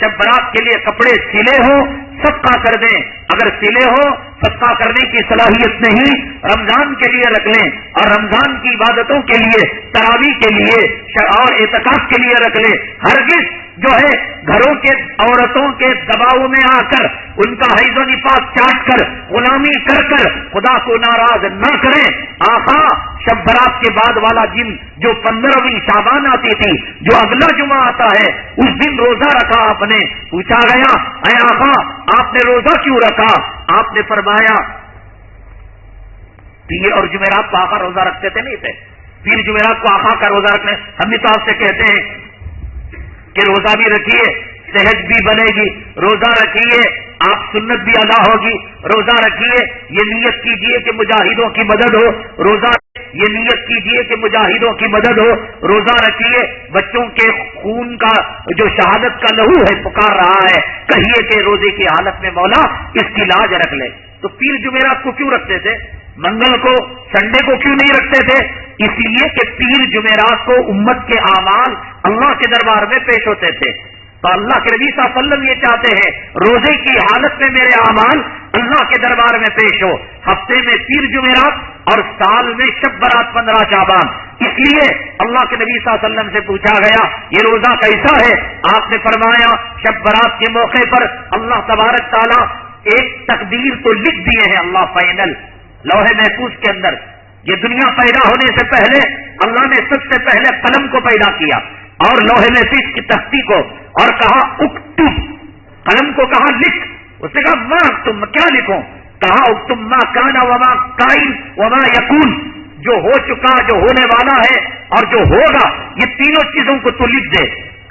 شب برات کے لیے کپڑے سلے ہو صدقہ کر دیں، اگر سلے ہو صدقہ کرنے کی صلاحیت نہیں رمضان کے لیے رکھ لیں، اور رمضان کی عبادتوں کے لیے، تراویح کے لیے اور اعتکاف کے لیے رکھ لیں۔ ہرگز جو ہے گھروں کے عورتوں کے دباؤ میں آ کر ان کا حیض و نفاس چاٹ کر غلامی کر خدا کو ناراض نہ کریں۔ آقا شب برات کے بعد والا دن جو 15ویں شعبان آتی تھی، جو اگلا جمعہ آتا ہے، اس دن روزہ رکھا آپ نے۔ پوچھا گیا اے آقا آپ نے روزہ کیوں رکھا؟ آپ نے فرمایا پیر اور جمعرات کو آقا روزہ رکھتے تھے نہیں تھے؟ پیر جمعرات کو آقا کا روزہ رکھنے، ہم بھی تو آپ سے کہتے ہیں کہ روزہ بھی رکھیے صحت بھی بنے گی، روزہ رکھیے آپ سنت بھی ادا ہوگی، روزہ رکھیے یہ نیت کیجئے کہ مجاہدوں کی مدد ہو، روزہ یہ نیت کیجئے کہ مجاہدوں کی مدد ہو، روزہ رکھیے بچوں کے خون کا جو شہادت کا لہو ہے پکار رہا ہے، کہیے کہ روزے کی حالت میں مولا اس کی لاج رکھ لے۔ تو پیر جمعرات کو کیوں رکھتے تھے؟ منگل کو، سنڈے کو کیوں نہیں رکھتے تھے؟ اس لیے کہ پیر جمعرات کو امت کے اعمال اللہ کے دربار میں پیش ہوتے تھے۔ تو اللہ کے نبی صلی اللہ علیہ وسلم یہ چاہتے ہیں روزے کی حالت میں میرے اعمال اللہ کے دربار میں پیش ہو، ہفتے میں پیر جمعرات اور سال میں شب برات 15 شعبان۔ اس لیے اللہ کے نبی صلی اللہ علیہ وسلم سے پوچھا گیا یہ روزہ کیسا ہے؟ آپ نے فرمایا شب برات کے موقع پر اللہ تبارک تعالیٰ ایک تقدیر تو لکھ دیے ہیں اللہ فائنل لوح محفوظ کے اندر۔ یہ دنیا پیدا ہونے سے پہلے اللہ نے سب سے پہلے قلم کو پیدا کیا اور لوح محفوظ کی تختی کو، اور کہا اکتب، قلم کو کہا لکھ، اس نے کہا ماں تم کیا لکھوں؟ کہا اکتب ما کانا وما کائن وما یکون، جو ہو چکا، جو ہونے والا ہے اور جو ہوگا، یہ تینوں چیزوں کو تو لکھ دے۔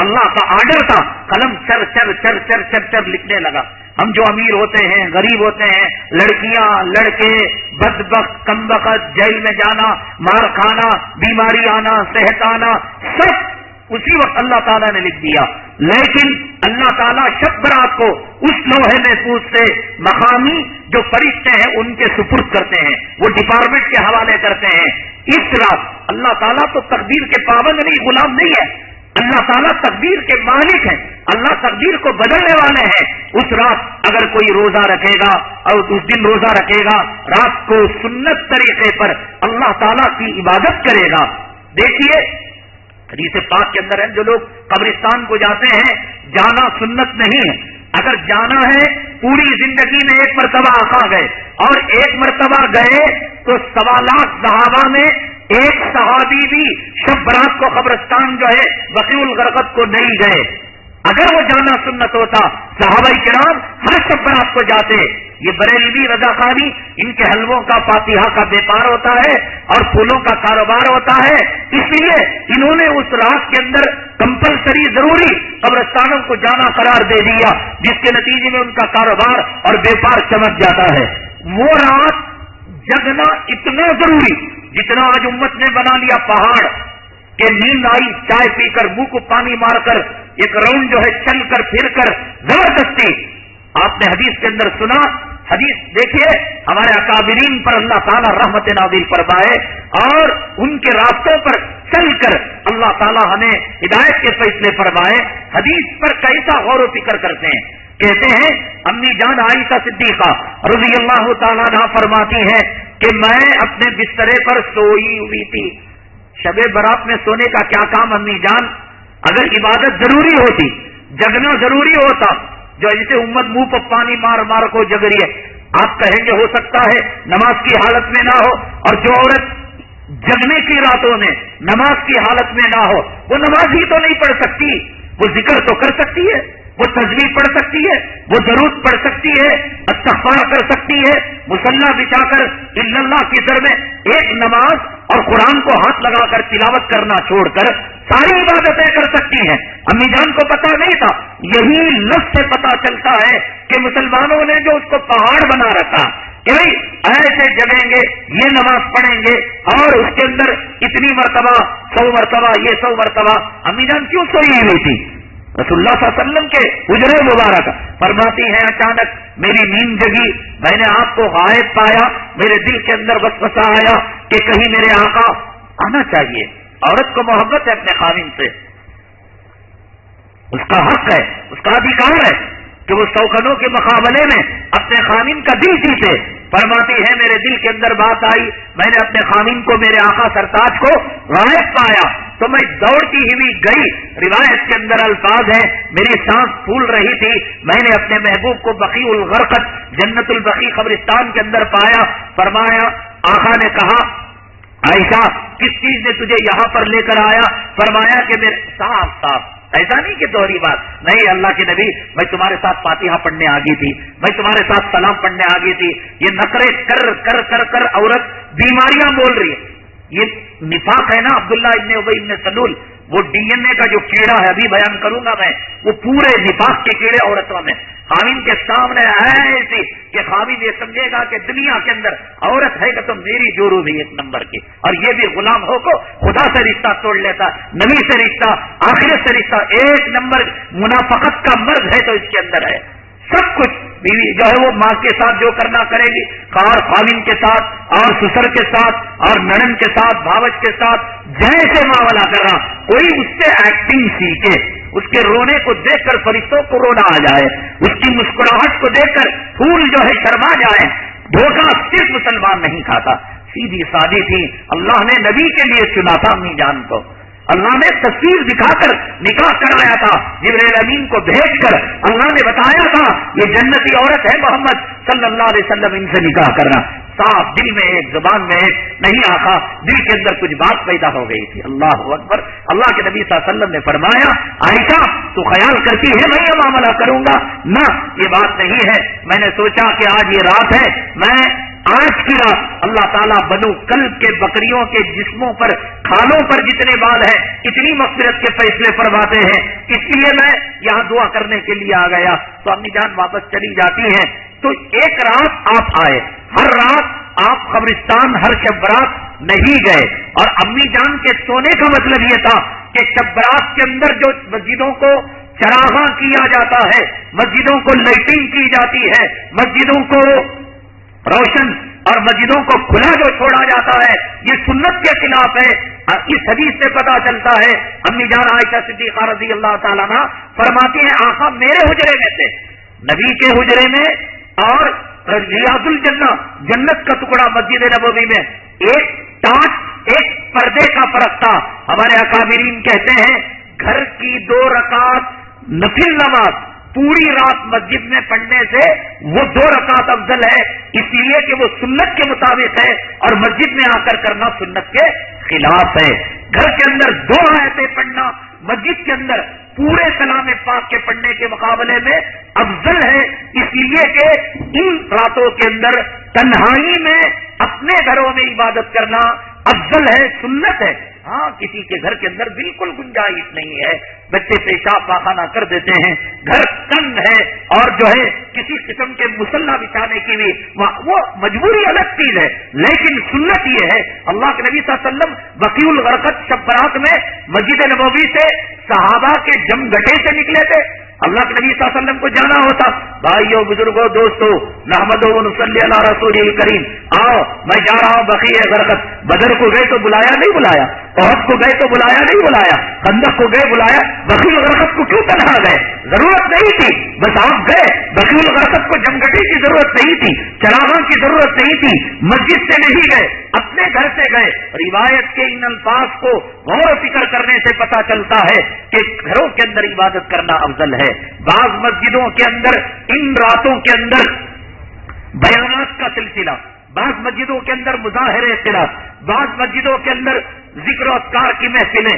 اللہ کا آرڈر تھا، قلم چر چر چر چر چر چر لکھنے لگا۔ ہم جو امیر ہوتے ہیں، غریب ہوتے ہیں، لڑکیاں لڑکے، بدبخت کمبخت، جیل میں جانا، مار کھانا، بیماری آنا، صحت آنا، سب اسی وقت اللہ تعالیٰ نے لکھ دیا۔ لیکن اللہ تعالیٰ شب برات کو اس لوح محفوظ سے مقامی جو فرشتے ہیں ان کے سپرد کرتے ہیں، وہ ڈپارٹمنٹ کے حوالے کرتے ہیں۔ اس رات اللہ تعالیٰ تو تقدیر کے پابند نہیں، غلام نہیں ہے، اللہ تعالیٰ تقدیر کے مالک ہیں، اللہ تقدیر کو بدلنے والے ہیں۔ اس رات اگر کوئی روزہ رکھے گا اور اس دن روزہ رکھے گا، رات کو سنت طریقے پر اللہ تعالیٰ کی عبادت کرے گا۔ دیکھیے حدیث پاک کے اندر ہے جو لوگ قبرستان کو جاتے ہیں جانا سنت نہیں ہے، اگر جانا ہے پوری زندگی میں ایک مرتبہ آقا گئے اور ایک مرتبہ گئے تو 1.25 لاکھ صحابہ میں ایک صحابی بھی شب برات کو قبرستان جو ہے بقیع الغرقد کو نہیں گئے۔ اگر وہ جانا سنت ہوتا صحابہ کرام ہر شب برات کو جاتے۔ یہ بریلوی رضاخانی ان کے حلووں کا فاتحہ کا بیپار ہوتا ہے اور پھولوں کا کاروبار ہوتا ہے، اس لیے انہوں نے اس رات کے اندر کمپلسری ضروری قبرستانوں کو جانا قرار دے دیا، جس کے نتیجے میں ان کا کاروبار اور بیپار چمک جاتا ہے۔ وہ رات جگنا اتنا ضروری جتنا آج امت نے بنا لیا پہاڑ کہ نیند آئی چائے پی کر منہ کو پانی مار کر ایک راؤنڈ جو ہے چل کر پھر کر زبردستی۔ آپ نے حدیث کے اندر سنا، حدیث دیکھیے ہمارے اکابرین پر اللہ تعالیٰ رحمت نازل فرمائے اور ان کے راستوں پر چل کر اللہ تعالیٰ ہمیں ہدایت کے فیصلے فرمائے۔ حدیث پر کیسا غور و فکر کرتے ہیں، کہتے ہیں امی جان عائشہ صدیقہ رضی اللہ تعالیٰ عنہا فرماتی ہے کہ میں اپنے بسترے پر سوئی ہوئی تھی۔ شب برات میں سونے کا کیا کام امی جان؟ اگر عبادت ضروری ہوتی، جگنا ضروری ہوتا، جو جیسے امت منہ پر پانی مار مار کو جگ رہی ہے، آپ کہیں گے ہو سکتا ہے نماز کی حالت میں نہ ہو، اور جو عورت جگنے کی راتوں میں نماز کی حالت میں نہ ہو وہ نماز ہی تو نہیں پڑھ سکتی، وہ ذکر تو کر سکتی ہے، وہ تسبیح پڑھ سکتی ہے، وہ درود پڑھ سکتی ہے، استغفار کر سکتی ہے، مصلی بچھا کر الا اللہ کی سر میں ایک نماز اور قرآن کو ہاتھ لگا کر تلاوت کرنا چھوڑ کر ساری عبادتیں کر سکتی ہیں۔ امی جان کو پتا نہیں تھا، یہی لفظ سے پتا چلتا ہے کہ مسلمانوں نے جو اس کو پہاڑ بنا رکھا کہ بھائی ایسے جگیں گے، یہ نماز پڑھیں گے اور اس کے اندر اتنی مرتبہ 100 مرتبہ یہ 100 مرتبہ۔ امی جان کیوں سوئی ہوئی تھی؟ رسول اللہ صلی اللہ علیہ وسلم کے حجرے مبارک فرماتی ہیں اچانک میری نیند جگی، میں نے آپ کو غائب پایا، میرے دل کے اندر وسوسہ آیا کہ کہیں میرے آقا آنا چاہیے۔ عورت کو محبت ہے اپنے خاوند سے، اس کا حق ہے، اس کا ادھیکار ہے کہ وہ سوکھنوں کے مقابلے میں اپنے خامن کا دل جیتے. فرماتی ہے میرے دل کے اندر بات آئی، میں نے اپنے خامن کو، میرے آقا سرتاج کو غائب پایا تو میں دوڑتی ہوئی گئی. روایت کے اندر الفاظ ہے میری سانس پھول رہی تھی، میں نے اپنے محبوب کو بقیع الغرقد جنت البقیع قبرستان کے اندر پایا. فرمایا آقا نے کہا عائشہ کس چیز نے تجھے یہاں پر لے کر آیا؟ فرمایا کہ میرے صاف ایسا نہیں کہ دوہری بات نہیں، اللہ کے نبی میں تمہارے ساتھ فاتحہ پڑھنے آ گئی تھی، میں تمہارے ساتھ سلام پڑھنے آ گئی تھی. یہ نقرے کر کر کر کر عورت بیماریاں بول رہی ہے. یہ نفاق ہے نا عبداللہ ابن ابی ابن سلول، وہ ڈی این اے کا جو کیڑا ہے ابھی بیان کروں گا میں، وہ پورے نفاق کے کیڑے عورتوں میں خاوند کے سامنے ایسی کہ خاوند یہ سمجھے گا کہ دنیا کے اندر عورت ہے کہ تو میری جورو بھی ایک نمبر کی، اور یہ بھی غلام ہو کو خدا سے رشتہ توڑ لیتا، نبی سے رشتہ، آخرت سے رشتہ، ایک نمبر منافقت کا مرض ہے تو اس کے اندر ہے. سب کچھ بیوی جو ہے وہ ماں کے ساتھ جو کرنا کرے گی، اور خاوند کے ساتھ اور سسر کے ساتھ اور نڑن کے ساتھ بھاوج کے ساتھ جیسے معاملہ کرنا. کوئی اس سے ایکٹنگ سیکھے، اس کے رونے کو دیکھ کر فرشتوں کو رونا آ جائے، اس کی مسکراہٹ کو دیکھ کر پھول جو ہے شرما جائے. دھوکہ صرف مسلمان نہیں کھاتا، سیدھی سادی تھی. اللہ نے نبی کے لیے چنا تھا امی جان کو، اللہ نے تصویر دکھا کر نکاح کرایا تھا، جبرائیل امین کو بھیج کر اللہ نے بتایا تھا یہ جنتی عورت ہے محمد صلی اللہ علیہ وسلم، ان سے نکاح کرنا. صاف دل میں ایک زبان میں نہیں آقا دل کے اندر کچھ بات پیدا ہو گئی تھی. اللہ اکبر. اللہ کے نبی صلی اللہ علیہ وسلم نے فرمایا عائشہ تو خیال کرتی ہے میں یہ معاملہ کروں گا؟ نہ، یہ بات نہیں ہے. میں نے سوچا کہ آج یہ رات ہے، میں آج کی رات اللہ تعالیٰ بنو کلب کے بکریوں کے جسموں پر، کھالوں پر جتنے بال ہیں اتنی مغفرت کے فیصلے فرماتے ہیں، اس لیے میں یہاں دعا کرنے کے لیے آ گیا. تو امی جان واپس چلی جاتی ہیں. تو ایک رات آپ آئے، ہر رات آپ قبرستان ہر شب برات نہیں گئے. اور امی جان کے سونے کا مطلب یہ تھا کہ شب برات کے اندر جو مسجدوں کو چراغاں کیا جاتا ہے، مسجدوں کو لائٹنگ کی جاتی ہے، مسجدوں کو روشن اور مسجدوں کو کھلا جو چھوڑا جاتا ہے، یہ سنت کے خلاف ہے. اس حدیث سے پتا چلتا ہے امی جان عائشہ صدیقہ رضی اللہ تعالیٰ عنہ فرماتی ہیں آقا میرے حجرے میں تھے، نبی کے حجرے میں اور ریاض الجنہ جنت کا ٹکڑا مسجد نبوی میں ایک ٹاٹ ایک پردے کا فرق تھا. ہمارے اکابرین کہتے ہیں گھر کی 2 رکعت نفل نماز پوری رات مسجد میں پڑھنے سے وہ 2 رکعت افضل ہے، اس لیے کہ وہ سنت کے مطابق ہے، اور مسجد میں آ کر کرنا سنت کے خلاف ہے. گھر کے اندر 2 آیتیں پڑھنا مسجد کے اندر پورے کلام پاک کے پڑھنے کے مقابلے میں افضل ہے، اس لیے کہ ان راتوں کے اندر تنہائی میں اپنے گھروں میں عبادت کرنا افضل ہے، سنت ہے. ہاں کسی کے گھر کے اندر بالکل گنجائش نہیں ہے، بچے پیشاب پاخانہ کر دیتے ہیں، گھر تنگ ہے اور جو ہے کسی قسم کے مصلح بچھانے کی بھی وہ مجبوری الگ چیز ہے، لیکن سنت یہ ہے. اللہ کے نبی صلی اللہ علیہ وسلم بقیع الغرقد شب برات میں مسجد نبوی سے صحابہ کے جم گٹے سے نکلے تھے. اللہ کے نبی صلی اللہ علیہ وسلم کو جانا ہوتا. بھائیو بزرگوں دوستو نحمدہ و نصلی علی رسول کریم، آؤ میں جا رہا ہوں بقیع غرقد. بدر کو گئے تو بلایا نہیں بلایا، احد کو گئے تو بلایا نہیں بلایا، خندق کو گئے بلایا، بقیع غرقد کو کیوں تنہا گئے؟ ضرورت نہیں تھی، بس آپ گئے. بقیع غرقد کو جمگٹی کی ضرورت نہیں تھی، چراغاں کی ضرورت نہیں تھی، مسجد سے نہیں گئے، اپنے گھر سے گئے. روایت کے ان الفاظ کو غور و فکر کرنے سے پتا چلتا ہے کہ گھروں کے اندر عبادت کرنا افضل ہے. بعض مسجدوں کے اندر ان راتوں کے اندر بیانات کا سلسلہ، بعض مسجدوں کے اندر مظاہرے اختلاف، بعض مسجدوں کے اندر ذکر و اذکار کی محفلیں.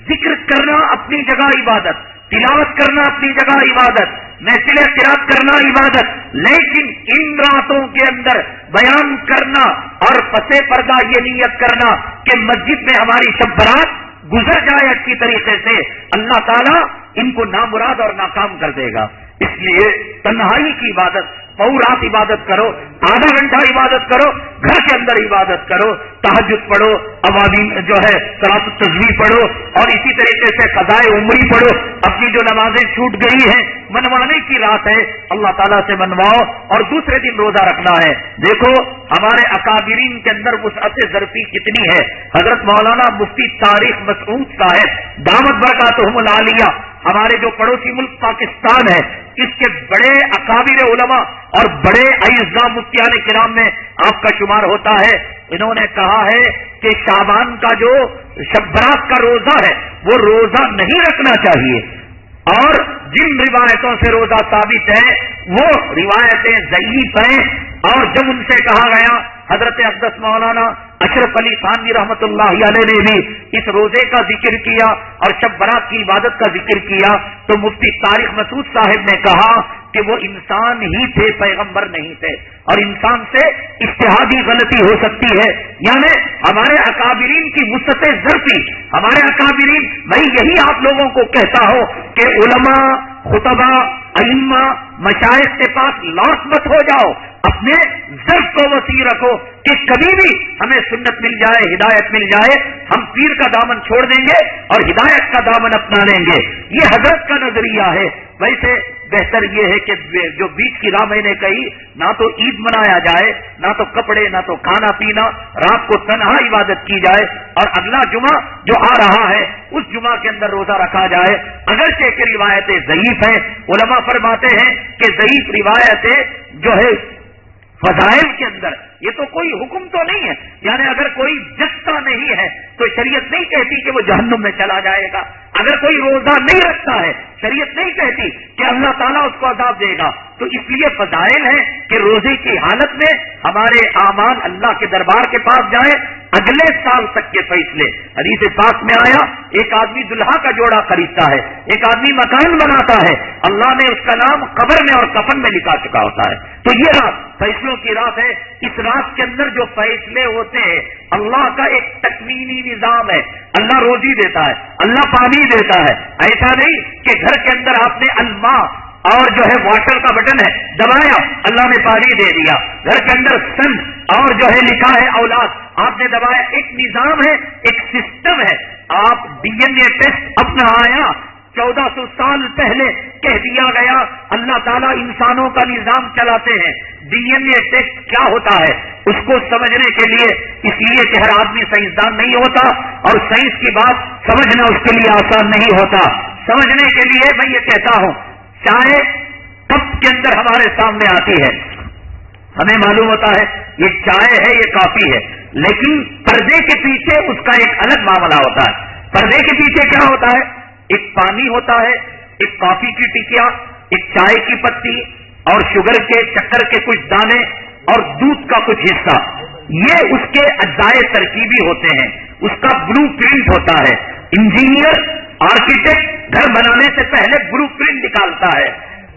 ذکر کرنا اپنی جگہ عبادت، تلاوت کرنا اپنی جگہ عبادت، محفل قرات کرنا عبادت، لیکن ان راتوں کے اندر بیان کرنا اور پسے پردہ یہ نیت کرنا کہ مسجد میں ہماری شب برات گزر جائے اچھی طریقے سے، اللہ تعالیٰ ان کو نامراد اور ناکام کر دے گا. اس لیے تنہائی کی عبادت، رات عبادت کرو، آدھا گھنٹہ عبادت کرو، گھر کے اندر عبادت کرو، تہجد پڑھو، اوابین جو ہے صلاۃ التسبیح پڑھو، اور اسی طریقے سے قضائے عمری پڑھو. اپنی جو نمازیں چھوٹ گئی ہیں منوانے کی رات ہے، اللہ تعالیٰ سے منواؤ، اور دوسرے دن روزہ رکھنا ہے. دیکھو ہمارے اکابرین کے اندر وسعت ظرفی کتنی ہے. حضرت مولانا مفتی تاریخ مسعود صاحب دامت برکاتہم العالیہ ہمارے جو پڑوسی ملک پاکستان ہے، اس کے بڑے اکابر علماء اور بڑے اعزاء مفتیان کرام میں آپ کا شمار ہوتا ہے. انہوں نے کہا ہے کہ شعبان کا جو شب برات کا روزہ ہے وہ روزہ نہیں رکھنا چاہیے، اور جن روایتوں سے روزہ ثابت ہے وہ روایتیں ضعیف ہیں. اور جب ان سے کہا گیا، حضرت اقدس مولانا اشرف علی تھانوی رحمۃ اللہ علیہ نے بھی اس روزے کا ذکر کیا اور شب برات کی عبادت کا ذکر کیا، تو مفتی طارق مسعود صاحب نے کہا کہ وہ انسان ہی تھے، پیغمبر نہیں تھے، اور انسان سے اجتہادی غلطی ہو سکتی ہے. یعنی ہمارے اکابرین کی وسعت ظرفی، ہمارے اکابرین، میں یہی آپ لوگوں کو کہتا ہوں کہ علماء، خطبہ، ائمہ، مشائخ کے پاس لاٹ مت ہو جاؤ، اپنے ظرف کو وسیع رکھو کہ کبھی بھی ہمیں سنت مل جائے، ہدایت مل جائے، ہم پیر کا دامن چھوڑ دیں گے اور ہدایت کا دامن اپنا لیں گے. یہ حضرت کا نظریہ ہے. ویسے بہتر یہ ہے کہ جو بیچ کی راہ میں نے کہی، نہ تو عید منایا جائے، نہ تو کپڑے، نہ تو کھانا پینا، رات کو تنہا عبادت کی جائے، اور اگلا جمعہ جو آ رہا ہے اس جمعہ کے اندر روزہ رکھا جائے. اگرچہ کہ روایتیں ضعیف ہیں، علماء فرماتے ہیں کہ ضعیف روایتیں جو ہے فضائل کے اندر، یہ تو کوئی حکم تو نہیں ہے، یعنی اگر کوئی جستا نہیں ہے تو شریعت نہیں کہتی کہ وہ جہنم میں چلا جائے گا. اگر کوئی روزہ نہیں رکھتا ہے، شریعت نہیں کہتی کہ اللہ تعالیٰ اس کو عذاب دے گا. تو اس لیے فضائل ہے کہ روزے کی حالت میں ہمارے اعمال اللہ کے دربار کے پاس جائیں، اگلے سال تک کے فیصلے. حدیث پاک میں آیا، ایک آدمی دلہا کا جوڑا خریدتا ہے، ایک آدمی مکان بناتا ہے، اللہ نے اس کا نام قبر میں اور کفن میں لکھا چکا ہوتا ہے. تو یہ رات فیصلوں کی رات ہے. اس رات کے اندر جو فیصلے ہوتے ہیں، اللہ کا ایک تکوینی نظام ہے. اللہ روزی دیتا ہے، اللہ پانی دیتا ہے. ایسا نہیں کہ گھر کے اندر آپ نے الماء اور جو ہے واٹر کا بٹن ہے دبایا، اللہ نے پانی دے دیا. گھر کے اندر سن اور جو ہے لکھا ہے اولاد، آپ نے دبایا. ایک نظام ہے، ایک سسٹم ہے. آپ DNA ٹیسٹ اپنا آیا 1400 سال پہلے کہہ دیا گیا، اللہ تعالیٰ انسانوں کا نظام چلاتے ہیں. DNA ٹیسٹ کیا ہوتا ہے اس کو سمجھنے کے لیے، اس لیے کہ ہر آدمی سائنسدان نہیں ہوتا، اور سائنس کی بات سمجھنا اس کے لیے آسان نہیں ہوتا. سمجھنے کے لیے میں یہ کہتا ہوں، چائے کپ کے اندر ہمارے سامنے آتی ہے، ہمیں معلوم ہوتا ہے یہ چائے ہے، یہ کافی ہے، لیکن پردے کے پیچھے اس کا ایک الگ معاملہ ہوتا ہے. پردے کے پیچھے کیا ہوتا ہے؟ ایک پانی ہوتا ہے، ایک کافی کی ٹکیا، ایک چائے کی پتی اور شوگر کے شکر کے کچھ دانے اور دودھ کا کچھ حصہ. یہ اس کے اجزائے ترکیبی ہوتے ہیں، اس کا بلو پرنٹ ہوتا ہے. انجینئر، آرکیٹیکٹ گھر بنانے سے پہلے بلو پرنٹ نکالتا ہے.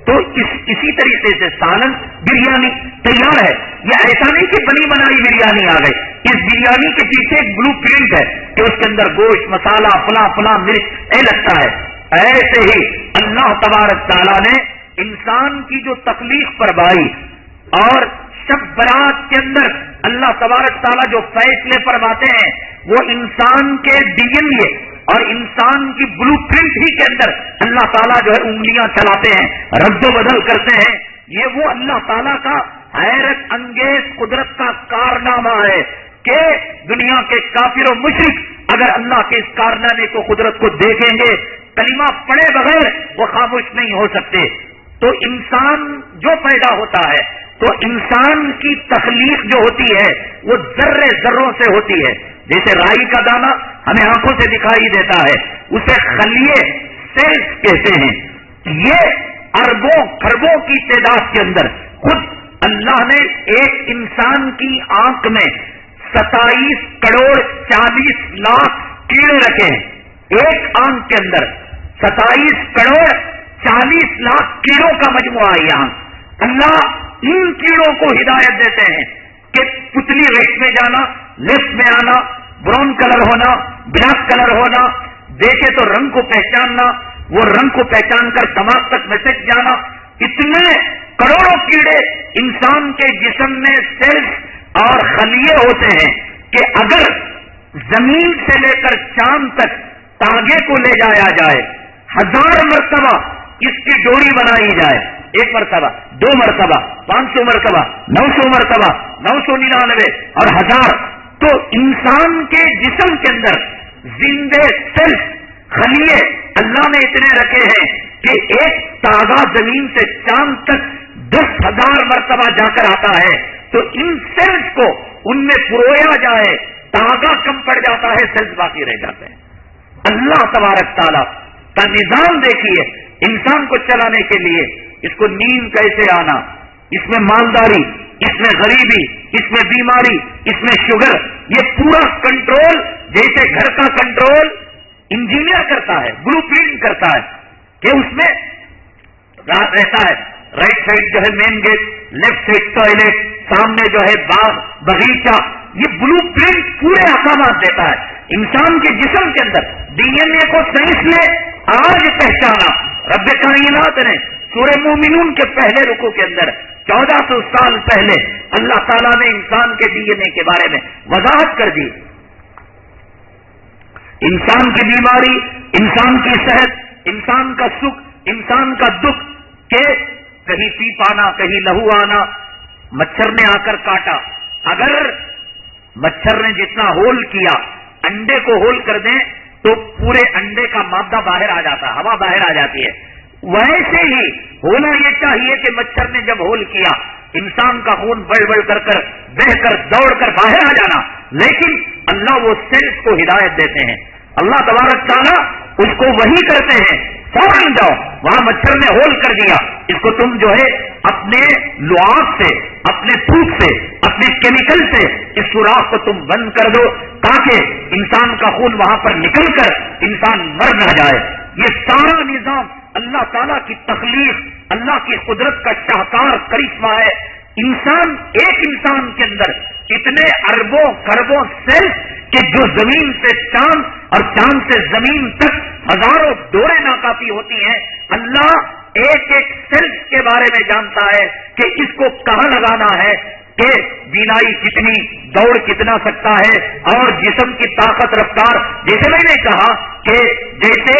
تو اسی طریقے سے سالن، بریانی تیار ہے. یہ ایسا نہیں کہ بنی بنائی بریانی آ گئی. اس بریانی کے پیچھے ایک بلو پرنٹ ہے کہ اس کے اندر گوشت، مسالہ، فلاں مرچ لگتا ہے. ایسے ہی اللہ تبارک تعالیٰ نے انسان کی جو تخلیق فرمائی، اور شب برات کے اندر اللہ تبارک تعالیٰ جو فیصلے فرماتے ہیں، وہ انسان کے DNA اور انسان کی بلو پرنٹ ہی کے اندر اللہ تعالیٰ جو ہے انگلیاں چلاتے ہیں، رد و بدل کرتے ہیں. یہ وہ اللہ تعالیٰ کا حیرت انگیز قدرت کا کارنامہ ہے کہ دنیا کے کافر و مشرک اگر اللہ کے اس کارنامے کو، قدرت کو دیکھیں گے، کلمہ پڑھے بغیر وہ خاموش نہیں ہو سکتے. تو انسان جو پیدا ہوتا ہے، تو انسان کی تخلیق جو ہوتی ہے وہ ذروں سے ہوتی ہے. جیسے رائی کا دانہ ہمیں آنکھوں سے دکھائی دیتا ہے، اسے خلیے سیلز کہتے ہیں. یہ اربوں خربوں کی تعداد کے اندر خود اللہ نے ایک انسان کی آنکھ میں 27 کروڑ 40 لاکھ کیڑے رکھے ہیں. ایک آنکھ کے اندر 27 کروڑ 40 لاکھ کیڑوں کا مجموعہ ہے یہاں. اللہ ان کیڑوں کو ہدایت دیتے ہیں کہ پتلی ریٹ میں جانا، لیفٹ میں آنا، براؤن کلر ہونا، بلیک کلر ہونا، دیکھے تو رنگ کو پہچاننا، وہ رنگ کو پہچان کر دماغ تک میسج جانا. اتنے کروڑوں کیڑے انسان کے جسم میں سیلز اور خلیے ہوتے ہیں کہ اگر زمین سے لے کر چاند تک تاغے کو لے جایا جائے، 1000 مرتبہ اس کی ڈوری بنائی جائے، 1 مرتبہ، 2 مرتبہ، 500 مرتبہ، 900 مرتبہ، 999 اور 1000، تو انسان کے جسم کے اندر زندے سیلز خلیے اللہ نے اتنے رکھے ہیں کہ ایک تاغا زمین سے چاند تک 10,000 مرتبہ جا کر آتا ہے، تو ان سیلز کو ان میں پرویا جائے، تاغا کم پڑ جاتا ہے، سیلز باقی رہ جاتے ہیں۔ اللہ تبارک تعالیٰ کا نظام دیکھیے انسان کو چلانے کے لیے، اس کو نیند کیسے آنا، اس میں مالداری، اس میں غریبی، اس میں بیماری، اس میں شوگر، یہ پورا کنٹرول جیسے گھر کا کنٹرول انجینئر کرتا ہے، بلو پرنٹ کرتا ہے کہ اس میں رہتا ہے، رائٹ سائڈ جو ہے main gate, left side toilet, سامنے جو ہے باغ بغیچہ، یہ بلو پرنٹ پورے احکامات دیتا ہے۔ انسان کے جسم کے اندر ڈی این اے کو سائنس نے آج پہچانا۔ رب کائنات نے سورہ مومنون کے پہلے رکوع کے اندر 1400 سال پہلے اللہ تعالیٰ نے انسان کے ڈی این اے کے بارے میں وضاحت کر دی۔ انسان کی بیماری، انسان کی صحت، انسان کا سکھ، انسان کا دکھ، کہ کہیں پی پانا، کہیں لہو آنا، مچھر نے آ کر کاٹا، اگر مچھر نے جتنا ہول کیا، انڈے کو ہول کر دیں تو پورے انڈے کا مادہ باہر آ جاتا، ہوا باہر آ جاتی ہے۔ ویسے ہی ہونا یہ چاہیے کہ مچھر نے جب ہول کیا، انسان کا خون بڑھ بڑھ کر بہ کر دوڑ کر باہر آ جانا، لیکن اللہ وہ سیلز کو ہدایت دیتے ہیں، اللہ تبارک تعالیٰ اس کو وہی کرتے ہیں، فوراً جاؤ وہاں مچھر نے ہول کر دیا، اس کو تم جو ہے اپنے لعاب سے، اپنے تھوک سے، اپنے کیمیکل سے اس سوراخ کو تم بند کر دو تاکہ انسان کا خون وہاں پر نکل کر انسان مر نہ جائے۔ یہ سارا نظام اللہ تعالیٰ کی تخلیق، اللہ کی قدرت کا شاہکار کرشمہ ہے۔ انسان، ایک انسان کے اندر اتنے اربوں خربوں سیلز کہ جو زمین سے چاند اور چاند سے زمین تک ہزاروں ڈوریں ناکافی ہوتی ہیں۔ اللہ ایک ایک سیلز کے بارے میں جانتا ہے کہ اس کو کہاں لگانا ہے، کہ بینائی کتنی، دوڑ کتنا سکتا ہے، اور جسم کی طاقت رفتار، جیسے میں نے کہا کہ جیسے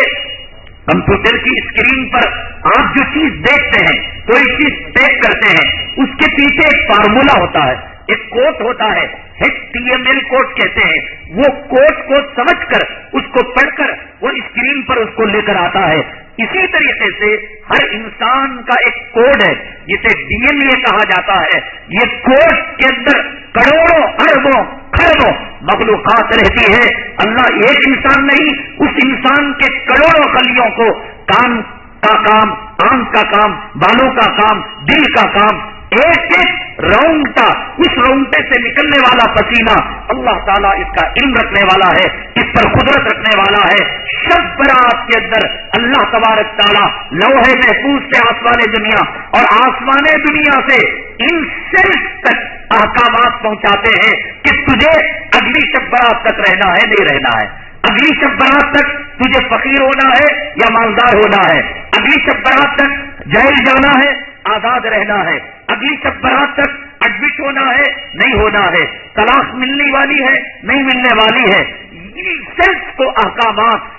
کمپیوٹر کی اسکرین پر آپ جو چیز دیکھتے ہیں، کوئی چیز ٹیپ کرتے ہیں، اس کے پیچھے ایک فارمولا ہوتا ہے، ایک کوڈ ہوتا ہے، HTML کوڈ کہتے ہیں۔ وہ کوڈ کو سمجھ کر، اس کو پڑھ کر وہ اسکرین پر اس کو لے کر آتا ہے۔ اسی طریقے سے ہر انسان کا ایک کوڈ ہے جسے ڈی این اے کہا جاتا ہے۔ یہ کوڈ کے اندر کروڑوں اربوں خربوں مخلوقات رہتی ہے۔ اللہ ایک انسان نہیں، اس انسان کے کروڑوں خلیوں کو کان کا کام، آنکھ کا کام، بالوں کا کام، دل کا کام، ایک ایک رونگٹا، اس رونگٹے سے نکلنے والا پسینہ، اللہ تعالیٰ اس کا علم رکھنے والا ہے، اس پر قدرت رکھنے والا ہے۔ شب برات کے اندر اللہ تبارک تعالیٰ لوح محفوظ سے آسمان دنیا اور آسمان دنیا سے ان سیلز تک احکامات پہنچاتے ہیں کہ تجھے اگلی شب برات تک رہنا ہے، نہیں رہنا ہے، اگلی شب برات تک تجھے فقیر ہونا ہے یا مالدار ہونا ہے، اگلی شب برات تک جیل جانا ہے، آزاد رہنا ہے، اگلی شب برات تک ایڈمٹ ہونا ہے، نہیں ہونا ہے، طلاق ملنے والی ہے، نہیں ملنے والی ہے۔ سیلز کو احکامات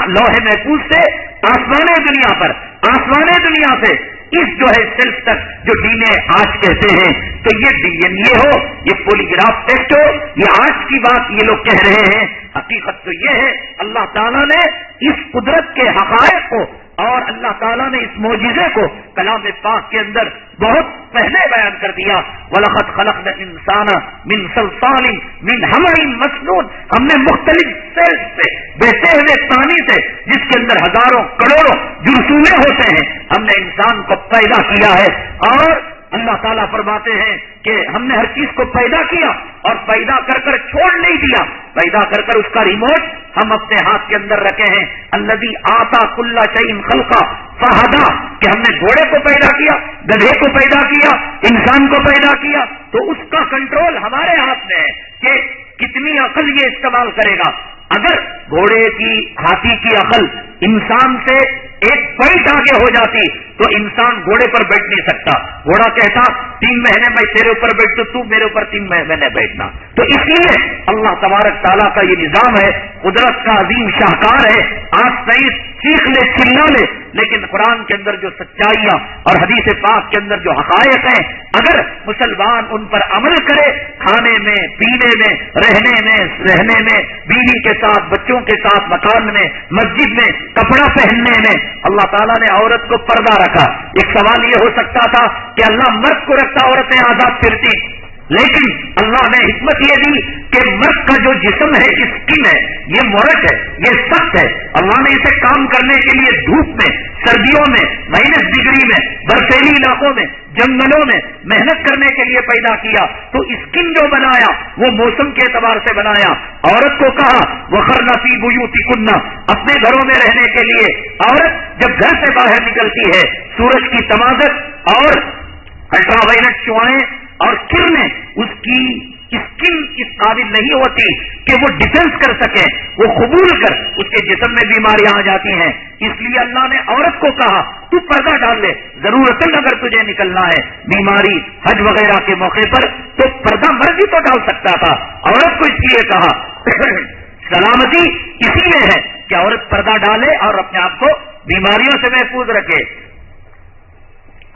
لوح محفوظ سے آسمان دنیا پر، آسمان دنیا سے اس جو ہے سیلز تک جو ڈی این اے آج کہتے ہیں، تو یہ ڈی این اے ہو، یہ پولیگراف ٹیسٹ ہو، یہ آج کی بات یہ لوگ کہہ رہے ہیں، حقیقت تو یہ ہے اللہ تعالیٰ نے اس قدرت کے حقائق کو اور اللہ تعالیٰ نے اس معجزے کو کلام پاک کے اندر بہت پہلے بیان کر دیا۔ وَلَقَدْ خَلَقْنَا الْإِنسَانَ مِنْ صَلْصَالٍ مِنْ حَمَإٍ مَسْنُونٍ، ہم نے مختلف سیلز سے، بہتے ہوئے پانی سے، جس کے اندر ہزاروں کروڑوں جرثومے ہوتے ہیں، ہم نے انسان کو پیدا کیا ہے۔ اور اللہ تعالیٰ فرماتے ہیں کہ ہم نے ہر چیز کو پیدا کیا اور پیدا کر کر چھوڑ نہیں دیا، پیدا کر کر اس کا ریموٹ ہم اپنے ہاتھ کے اندر رکھے ہیں۔ الذی آتا کل شیء خلقا فہدا، کہ ہم نے گھوڑے کو پیدا کیا، گدھے کو پیدا کیا، انسان کو پیدا کیا، تو اس کا کنٹرول ہمارے ہاتھ میں ہے کہ کتنی عقل یہ استعمال کرے گا۔ اگر گھوڑے کی، ہاتھی کی عقل انسان سے ایک پوائنٹ آگے ہو جاتی تو انسان گھوڑے پر بیٹھ نہیں سکتا، گھوڑا کہتا 3 مہینے میں تیرے اوپر بیٹھوں، تو میرے اوپر 3 مہینے بیٹھنا۔ تو اس لیے اللہ تبارک تعالیٰ کا یہ نظام ہے، قدرت کا عظیم شاہکار ہے۔ آج سائنس چیخ لے چلا لے لیکن قرآن کے اندر جو سچائیاں اور حدیث پاک کے اندر جو حقائق ہیں، اگر مسلمان ان پر عمل کرے، کھانے میں، پینے میں، رہنے میں، بیوی کے ساتھ، بچوں کے ساتھ، مکان میں، مسجد میں، کپڑا پہننے میں، اللہ تعالیٰ نے عورت کو پردہ رکھا۔ ایک سوال یہ ہو سکتا تھا کہ اللہ مرد کو رکھتا، عورتیں آزاد پھرتی، لیکن اللہ نے حکمت یہ دی کہ مرد کا جو جسم ہے، اسکن ہے، یہ مورٹ ہے، یہ سخت ہے، اللہ نے اسے کام کرنے کے لیے دھوپ میں، سردیوں میں، -ڈگری میں، برفیلی علاقوں میں، جنگلوں میں محنت کرنے کے لیے پیدا کیا۔ تو اسکن جو بنایا وہ موسم کے اعتبار سے بنایا۔ عورت کو کہا وَقَرْنَ فِي بُيُوتِكُنَّ، اپنے گھروں میں رہنے کے لیے۔ عورت جب گھر سے باہر نکلتی ہے، سورج کی تمازت اور الٹرا وائلٹ شعاعیں اور کرنیں اس کی اسکن اس قابل نہیں ہوتی کہ وہ ڈیفینس کر سکے، وہ قبول کر، اس کے جسم میں بیماریاں آ جاتی ہیں۔ اس لیے اللہ نے عورت کو کہا تو پردہ ڈال لے، ضرورتاً اگر تجھے نکلنا ہے بیماری، حج وغیرہ کے موقع پر، تو پردہ مرد ہی تو ڈال سکتا تھا، عورت کو اس لیے کہا۔ سلامتی اسی میں ہے کہ عورت پردہ ڈالے اور اپنے آپ کو بیماریوں سے محفوظ رکھے،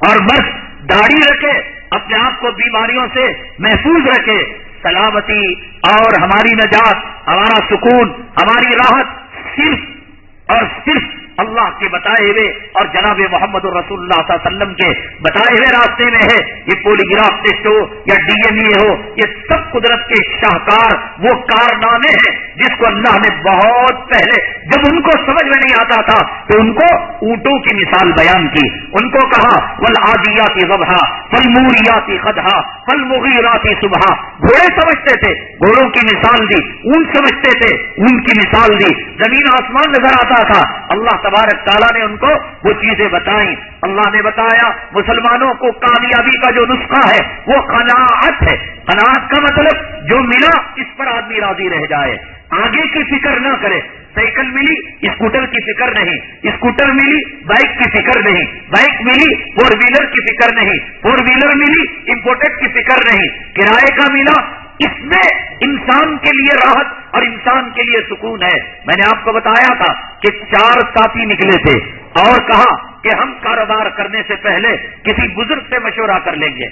اور مرد داڑھی رکھے، اپنے آپ کو بیماریوں سے محفوظ رکھے۔ سلامتی اور ہماری نجات، ہمارا سکون، ہماری راحت صرف اور صرف اللہ کے بتائے ہوئے اور جناب محمد رسول اللہ صلی اللہ علیہ وسلم کے بتائے ہوئے راستے میں ہے۔ یہ پولیگراف ٹیسٹ ہو یا DNA ہو، یہ سب قدرت کے شاہکار وہ کارنامے ہیں جس کو اللہ نے بہت پہلے، جب ان کو سمجھ میں نہیں آتا تھا تو ان کو اونٹوں کی مثال بیان کی، ان کو کہا والعادیات ضبحا فالموریات قدحا فالمغیرات صبحا۔ گھوڑے سمجھتے تھے، گھوڑوں کی مثال دی، اونٹ سمجھتے تھے، اونٹ کی مثال دی، زمین آسمان نظر آتا تھا، اللہ تبارک تعالیٰ نے ان کو وہ چیزیں بتائیں۔ اللہ نے بتایا مسلمانوں کو کامیابی کا جو نسخہ ہے وہ قناعت ہے۔ قناعت کا مطلب جو ملا اس پر آدمی راضی رہ جائے، آگے کی فکر نہ کرے۔ سائیکل ملی، اسکوٹر کی فکر نہیں، اسکوٹر ملی، بائک کی فکر نہیں، بائک ملی، 4 ویلر کی فکر نہیں، 4 ویلر ملی، امپورٹڈ کی فکر نہیں، کرائے کا ملا، اس میں انسان کے لیے راحت اور انسان کے لیے سکون ہے۔ میں نے آپ کو بتایا تھا کہ 4 ساتھی نکلے تھے اور کہا کہ ہم کاروبار کرنے سے پہلے کسی بزرگ سے مشورہ کر لیں گے۔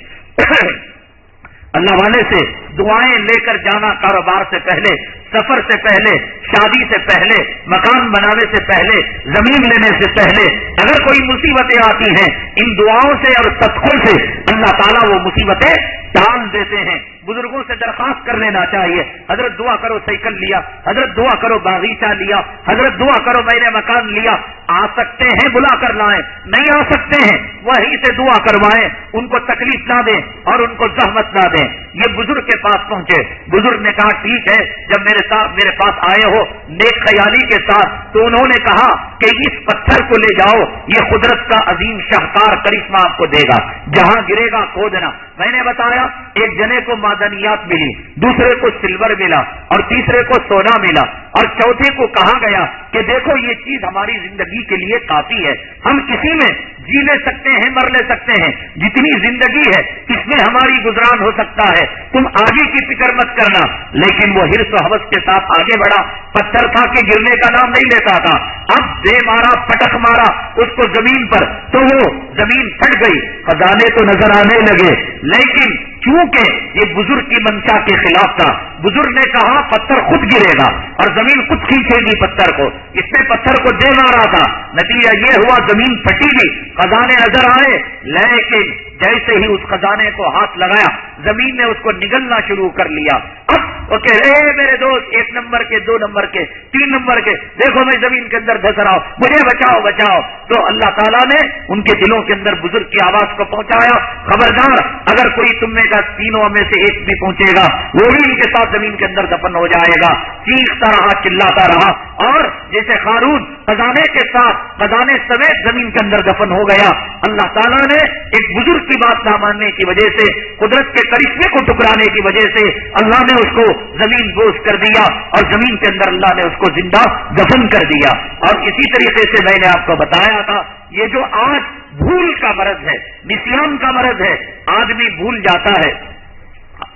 اللہ والے سے دعائیں لے کر جانا، کاروبار سے پہلے، سفر سے پہلے، شادی سے پہلے، مکان بنانے سے پہلے، زمین لینے سے پہلے، اگر کوئی مصیبتیں آتی ہیں ان دعاؤں سے اور صدقوں سے اللہ تعالیٰ وہ مصیبتیں ٹال دیتے ہیں۔ بزرگوں سے درخواست کر لینا چاہیے، حضرت دعا کرو سائیکل لیا، حضرت دعا کرو باغیچہ لیا، حضرت دعا کرو میں نے مکان لیا۔ آ سکتے ہیں بلا کر لائیں، نہیں آ سکتے ہیں وہیں سے دعا کروائیں، ان کو تکلیف نہ دیں اور ان کو زحمت نہ دیں۔ یہ بزرگ کے پاس پہنچے، بزرگ نے کہا ٹھیک ہے، جب میرے پاس آئے ہو نیک خیالی کے ساتھ تو انہوں نے کہا کہ اس پتھر کو لے جاؤ، یہ قدرت کا عظیم شاہکار کرشمہ آپ کو دے گا، جہاں گرے گا کھودنا۔ میں نے بتایا ایک جنے کو معدنیات ملی، دوسرے کو سلور ملا اور تیسرے کو سونا ملا، اور چوتھے کو کہا گیا کہ دیکھو یہ چیز ہماری زندگی کے لیے کافی ہے، ہم کسی میں جی لے سکتے ہیں، مر لے سکتے ہیں، جتنی زندگی ہے اس میں ہماری گزران ہو سکتا ہے، تم آگے کی فکر مت کرنا۔ لیکن وہ حرص و ہوس کے ساتھ آگے بڑھا، پتھر تھا کہ گرنے کا نام نہیں لیتا تھا، اب دے مارا، پٹک مارا اس کو زمین پر تو وہ زمین پھٹ گئی، خزانے تو نظر آنے لگے، لیکن چونکہ یہ بزرگ کی منشا کے خلاف تھا، بزرگ نے کہا پتھر خود گرے گا اور زمین خود کھینچے گی پتھر کو، اس نے پتھر کو دے مارا تھا، نتیجہ یہ ہوا زمین پھٹی بھی، خزانے نظر آئے، لیکن جیسے ہی اس خزانے کو ہاتھ لگایا زمین نے اس کو نگلنا شروع کر لیا۔ اب وہ کہہ رہے میرے دوست 1 نمبر کے، 2 نمبر کے، 3 نمبر کے، دیکھو میں زمین کے اندر دھس رہا ہوں، مجھے بچاؤ بچاؤ۔ تو اللہ تعالیٰ نے ان کے دلوں کے اندر بزرگ کی آواز کو پہنچایا، خبردار اگر کوئی تم میں کا تینوں میں سے ایک بھی پہنچے گا وہ بھی ان کے ساتھ زمین کے اندر دفن ہو جائے گا۔ چیختا رہا، چلاتا رہا، اور جیسے قارون خزانے کے ساتھ، خزانے سمیت زمین کے اندر دفن ہو گیا۔ اللہ تعالیٰ نے ایک بزرگ کی بات نہ ماننے کی وجہ سے، قدرت کے کرشمے کو ٹکرانے کی وجہ سے اللہ نے اس کو زمین بوس کر دیا اور زمین کے اندر اللہ نے اس کو زندہ دفن کر دیا۔ اور اسی طریقے سے میں نے آپ کو بتایا تھا یہ جو آج بھول کا مرض ہے، نسیان کا مرض ہے، آدمی بھول جاتا ہے۔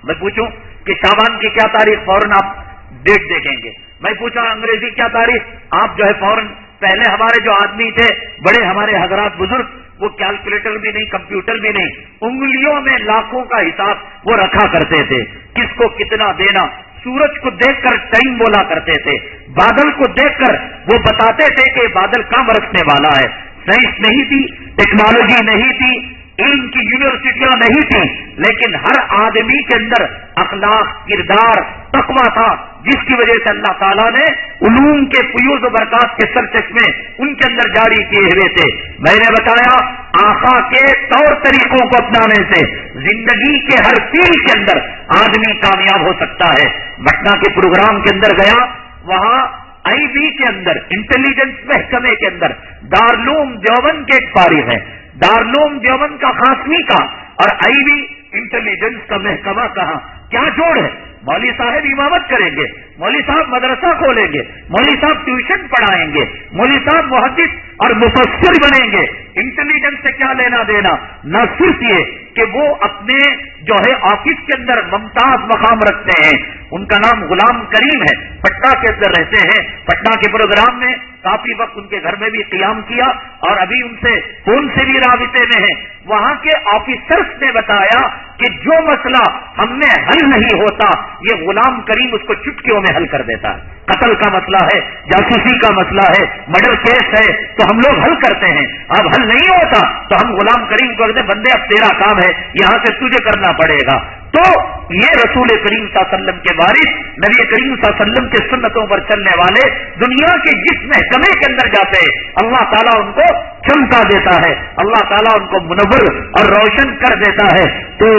میں پوچھوں کہ شعبان کی کیا تاریخ، فوراً آپ ڈیٹ دیکھیں گے، میں پوچھا انگریزی کیا تاریخ، آپ جو ہے فوراً پہلے ہمارے جو آدمی تھے بڑے ہمارے حضرات بزرگ، وہ کیلکولیٹر بھی نہیں، کمپیوٹر بھی نہیں، انگلیوں میں لاکھوں کا حساب وہ رکھا کرتے تھے، کس کو کتنا دینا۔ سورج کو دیکھ کر ٹائم بولا کرتے تھے، بادل کو دیکھ کر وہ بتاتے تھے کہ بادل کہاں برسنے والا ہے۔ سائنس نہیں تھی، ٹیکنالوجی نہیں تھی، علم کی یونیورسٹیاں نہیں تھی، لیکن ہر آدمی کے اندر اخلاق، کردار، تقویٰ تھا، جس کی وجہ سے اللہ تعالیٰ نے علوم کے فیوز و برکات کے سر چشمے ان کے اندر جاری کیے ہوئے تھے۔ میں نے بتایا آقا کے طور طریقوں کو اپنانے سے زندگی کے ہر فیلڈ کے اندر آدمی کامیاب ہو سکتا ہے۔ پٹنہ کے پروگرام کے اندر گیا، وہاں آئی بی کے اندر، انٹیلیجنس محکمے کے اندر دارالعلوم دیوبند کے ایک فارغ ہے، دارالعلوم دیوبند کا خاصمی کا اور آئی بی انٹیلیجنس کا محکمہ کہاں، کیا جوڑ ہے؟ مولوی صاحب امامت کریں گے، مولوی صاحب مدرسہ کھولیں گے، مولوی صاحب ٹیوشن پڑھائیں گے، مولوی صاحب محدث اور مفسر بنیں گے۔ انٹیلیجنس سے کیا لینا دینا؟ نہ صرف یہ کہ وہ اپنے جو ہے آفس کے اندر ممتاز مقام رکھتے ہیں، ان کا نام غلام کریم ہے، پٹنہ کے اندر رہتے ہیں، پٹنہ کے پروگرام میں کافی وقت ان کے گھر میں بھی قیام کیا اور ابھی ان سے فون سے بھی رابطے میں ہیں۔ وہاں کے آفیسرز نے بتایا کہ جو مسئلہ ہم میں حل نہیں ہوتا یہ غلام کریم اس کو چٹکیوں میں حل کر دیتا ہے۔ قتل کا مسئلہ ہے، جاسوسی کا مسئلہ ہے، مرڈر کیس ہے تو ہم لوگ حل کرتے ہیں، اب حل نہیں ہوتا تو ہم غلام کریم کو کہتے ہیں بندے اب تیرا کام ہے، یہاں سے تجھے کرنا پڑے گا۔ تو یہ رسول کریم صلی اللہ علیہ وسلم کے وارث، نبی کریم صلی اللہ علیہ وسلم کے سنتوں پر چلنے والے دنیا کے جس محکمے کے اندر جاتے ہیں اللہ تعالیٰ ان کو چمکا دیتا ہے، اللہ تعالیٰ ان کو منور اور روشن کر دیتا ہے۔ تو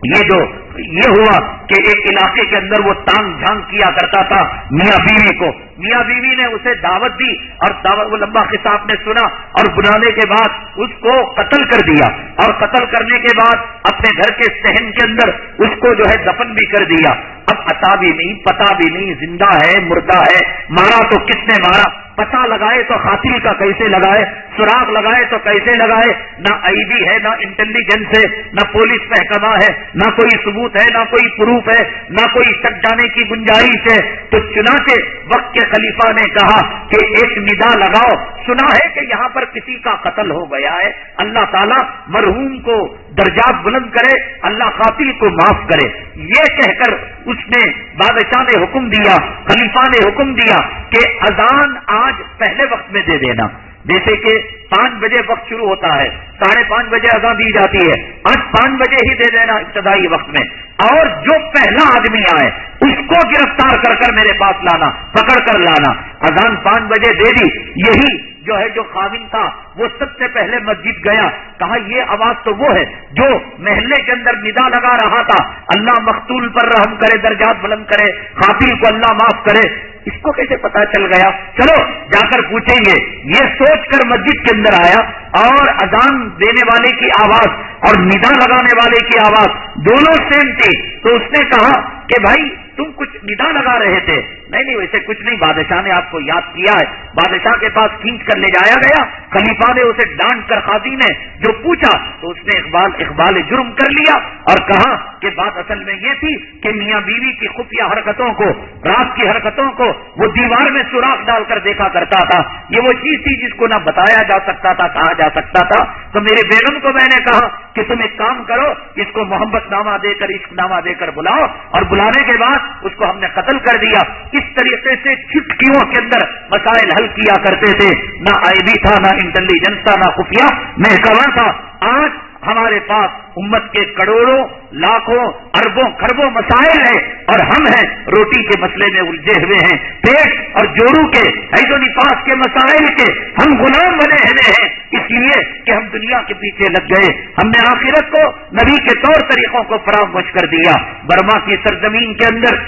یہ ہوا کہ ایک علاقے کے اندر وہ تانگ جھانگ کیا کرتا تھا میاں بیوی کو، میاں بیوی نے اسے دعوت دی اور وہ لمبا خطاب نے سنا اور بلانے کے بعد اس کو قتل کر دیا اور قتل کرنے کے بعد اپنے گھر کے صحن کے اندر اس کو جو ہے دفن بھی کر دیا۔ اب عطا بھی نہیں، پتہ بھی نہیں زندہ ہے مردہ ہے، مارا تو کس نے مارا، پتہ لگائے تو قاتل کا کیسے لگائے، سراغ لگائے تو کیسے لگائے، نہ آئی بی ہے، نہ انٹیلیجنس ہے، نہ پولیس محکمہ ہے، نہ کوئی ثبوت ہے، نہ کوئی پروف ہے، نہ کوئی شک جانے کی گنجائش ہے۔ تو چنانچہ وقت کے خلیفہ نے کہا کہ ایک ندا لگاؤ، سنا ہے کہ یہاں پر کسی کا قتل ہو گیا ہے، اللہ تعالیٰ مرحوم کو درجات بلند کرے، اللہ قاتل کو معاف کرے۔ یہ کہہ کر اس نے بادشاہ نے حکم دیا، خلیفہ نے حکم دیا کہ اذان آج پہلے وقت میں دے دینا، جیسے کہ 5 بجے وقت شروع ہوتا ہے، 5:30 بجے اذان دی جاتی ہے، آج 5 بجے ہی دے دینا ابتدائی وقت میں، اور جو پہلا آدمی آئے اس کو گرفتار کر کر میرے پاس لانا، پکڑ کر لانا۔ اذان 5 بجے دے دی، یہی جو ہے جو خادم تھا وہ سب سے پہلے مسجد گیا، کہا یہ آواز تو وہ ہے جو محلے کے اندر ندا لگا رہا تھا، اللہ مقتول پر رحم کرے، درجات بلند کرے، قاتل کو اللہ معاف کرے۔ اس کو کیسے پتا چل گیا؟ چلو جا کر پوچھیں گے۔ یہ سوچ کر مسجد کے اندر آیا اور اذان دینے والے کی آواز اور ندا لگانے والے کی آواز دونوں سیم تھی، تو اس نے کہا کہ بھائی تم کچھ ندا لگا رہے تھے۔ نہیں ویسے کچھ نہیں، بادشاہ نے آپ کو یاد کیا ہے۔ بادشاہ کے پاس کھینچ کر لے جایا گیا، خلیفہ نے اسے ڈانٹ کر قاضی نے جو پوچھا تو اس نے اقبال جرم کر لیا اور کہا کہ بات اصل میں یہ تھی کہ میاں بیوی کی خفیہ حرکتوں کو، رات کی حرکتوں کو وہ دیوار میں سوراخ ڈال کر دیکھا کرتا تھا، یہ وہ چیز تھی جس کو نہ بتایا جا سکتا تھا، کہا جا سکتا تھا۔ تو میرے بیگم کو میں نے کہا کہ تم ایک کام کرو، اس کو محبت نامہ دے کر، عشق نامہ دے کر بلاؤ، اور بلانے کے بعد اس کو ہم نے قتل کر دیا۔ اس طریقے سے چٹکیوں کے اندر مسائل حل کیا کرتے تھے، نہ آئی بی تھا، نہ انٹیلیجنس تھا، نہ خفیہ محکمہ تھا۔ آج ہمارے پاس امت کے کروڑوں، لاکھوں، اربوں، خربوں مسائل ہیں اور ہم ہیں روٹی کے مسئلے میں الجھے ہوئے ہیں، پیٹ اور جوڑوں کے، حیض و نفاس کے مسائل کے ہم غلام بنے ہوئے ہیں، اس لیے کہ ہم دنیا کے پیچھے لگ گئے، ہم نے آخرت کو، نبی کے طور طریقوں کو فراموش کر دیا۔ برما کی سرزمین کے اندر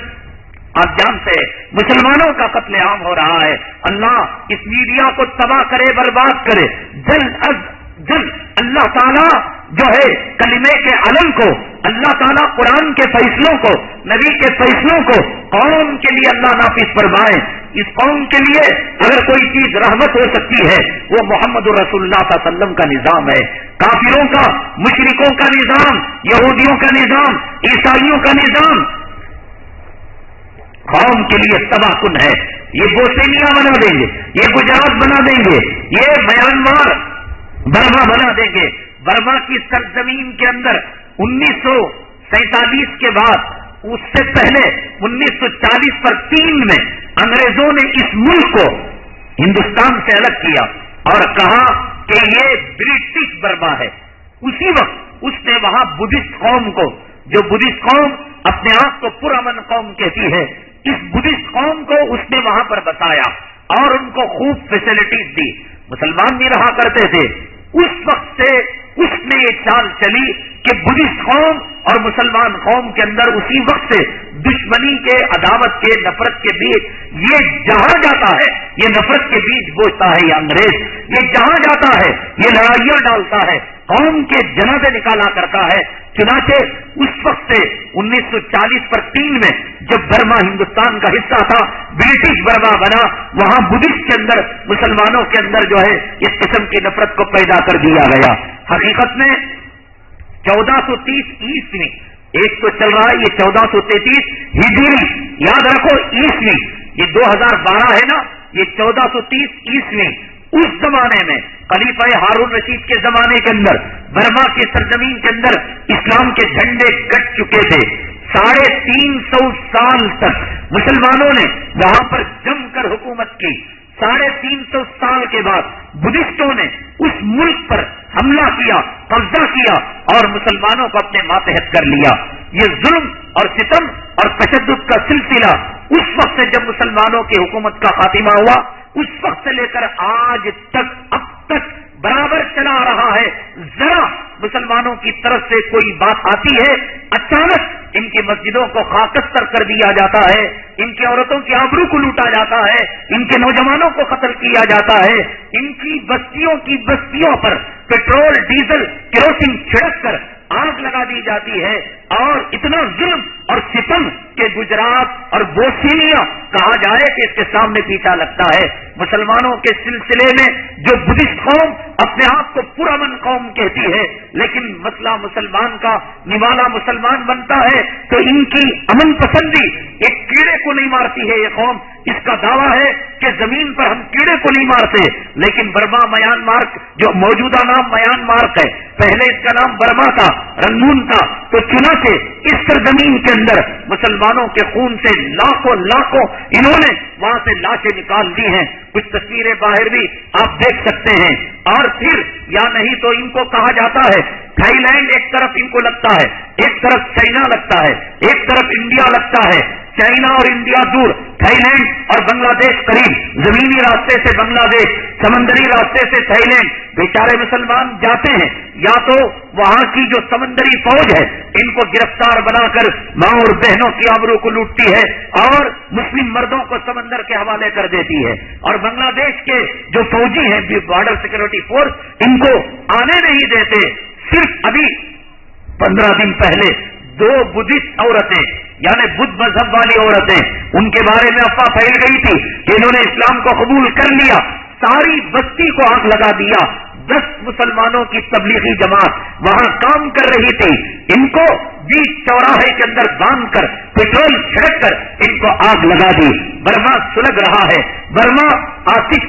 آپ جانتے ہیں مسلمانوں کا قتل عام ہو رہا ہے۔ اللہ اس میڈیا کو تباہ کرے، برباد کرے۔ جلد از جلد اللہ تعالیٰ جو ہے کلمے کے علم کو، اللہ تعالیٰ قرآن کے فیصلوں کو، نبی کے فیصلوں کو قوم کے لیے اللہ نافذ فرمائے۔ اس قوم کے لیے اگر کوئی چیز رحمت ہو سکتی ہے وہ محمد رسول اللہ صلی اللہ علیہ وسلم کا نظام ہے۔ کافروں کا، مشرکوں کا نظام، یہودیوں کا نظام، عیسائیوں کا نظام قوم کے لیے تباہ کن ہے۔ یہ بوسنیا بنا دیں گے، یہ گجرات بنا دیں گے، یہ میانمار برما بنا دیں گے۔ برما کی سرزمین کے اندر 1947 کے بعد، اس سے پہلے 1940 پر 3 میں انگریزوں نے اس ملک کو ہندوستان سے الگ کیا اور کہا کہ یہ برٹش برما ہے۔ اسی وقت اس نے وہاں بدھسٹ قوم کو، جو بدھسٹ قوم اپنے آپ کو پرامن قوم کہتی ہے، اس بدھسٹ قوم کو اس نے وہاں پر بسایا اور ان کو خوب فیسلٹیز دی۔ مسلمان بھی رہا کرتے تھے۔ اس وقت سے اس میں یہ چال چلی کہ بدھسٹ قوم اور مسلمان قوم کے اندر اسی وقت سے دشمنی کے، عداوت کے، نفرت کے بیچ یہ جہاں جاتا ہے، یہ نفرت کے بیچ بوجھتا ہے یہ انگریز، یہ جہاں جاتا ہے یہ لڑائیاں ڈالتا ہے، قوم کے جنازے نکالا کرتا ہے۔ چنانچہ اس وقت سے 1940 پر 3 میں جب برما ہندوستان کا حصہ تھا، برٹش برما بنا، وہاں بدھسٹ کے اندر، مسلمانوں کے اندر جو ہے اس قسم کی نفرت کو پیدا کر دیا گیا۔ حقیقت میں 1430 عیسوی، ایک تو چل رہا ہے یہ 1433 ہجری، یاد رکھو عیسوی، یہ 2012 ہے نا، یہ 1430 عیسوی۔ اس زمانے میں خلیفہ ہارون رشید کے زمانے کے اندر برما کی سرزمین کے اندر اسلام کے جھنڈے گٹ چکے تھے۔ 350 سال تک مسلمانوں نے وہاں پر جم کر حکومت کی۔ 350 سال کے بعد بدھسٹوں نے اس ملک پر حملہ کیا، قبضہ کیا اور مسلمانوں کو اپنے ماتحت کر لیا۔ یہ ظلم اور ستم اور تشدد کا سلسلہ اس وقت سے جب مسلمانوں کی حکومت کا خاتمہ ہوا، اس وقت سے لے کر آج تک، اب تک برابر چلا رہا ہے۔ ذرا مسلمانوں کی طرف سے کوئی بات آتی ہے، اچانک ان کی مسجدوں کو خاکستر کر دیا جاتا ہے، ان کی عورتوں کی آبرو کو لوٹا جاتا ہے، ان کے نوجوانوں کو قتل کیا جاتا ہے، ان کی بستیوں پر پیٹرول، ڈیزل، کیروسین چھڑک کر آگ لگا دی جاتی ہے، اور اتنا ظلم اور ستم کہ گجرات اور بوسنیا کہا جائے کہ اس کے سامنے پیچھا لگتا ہے۔ مسلمانوں کے سلسلے میں جو بدھسٹ قوم اپنے آپ کو پرامن قوم کہتی ہے، لیکن مسئلہ مسلمان کا نوالا مسلمان بنتا ہے تو ان کی امن پسندی ایک کیڑے کو نہیں مارتی ہے۔ یہ قوم اس کا دعویٰ ہے کہ زمین پر ہم کیڑے کو نہیں مارتے، لیکن برما میانمار، جو موجودہ نام میانمار ہے، پہلے اس کا نام برما تھا، رنگون تھا، تو چنانچہ اس سرزمین کے اندر مسلمانوں کے خون سے لاکھوں انہوں نے وہاں سے لاشیں نکال دی ہیں۔ کچھ تصویریں باہر بھی آپ دیکھ سکتے ہیں۔ اور پھر یا نہیں تو ان کو کہا جاتا ہے تھائی لینڈ، ایک طرف ان کو لگتا ہے، ایک طرف چائنا لگتا ہے، ایک طرف انڈیا لگتا ہے۔ چائنا اور انڈیا دور، تھائی لینڈ اور بنگلہ دیش قریب، زمینی راستے سے بنگلہ دیش، سمندری راستے سے تھائی لینڈ۔ بیچارے مسلمان جاتے ہیں، یا تو وہاں کی جو سمندری فوج ہے ان کو گرفتار بنا کر ماں اور بہنوں کی آبرو کو لوٹتی ہے اور مسلم مردوں کو سمندر کے حوالے کر دیتی ہے، اور بنگلہ دیش کے جو فوجی ہیں، بارڈر سیکورٹی فورس، ان کو آنے نہیں دیتے۔ صرف ابھی 15 دن پہلے 2 بدھسٹ عورتیں، یعنی بدھ مذہب والی عورتیں، ان کے بارے میں افواہ پھیل گئی تھی کہ انہوں نے اسلام کو قبول کر لیا، ساری بستی کو آگ لگا دیا۔ 10 مسلمانوں کی تبلیغی جماعت وہاں کام کر رہی تھی، ان کو بیچ چوراہے کے اندر باندھ کر پیٹرول چھڑک کر ان کو آگ لگا دی۔ برما سلگ رہا ہے، برما آتش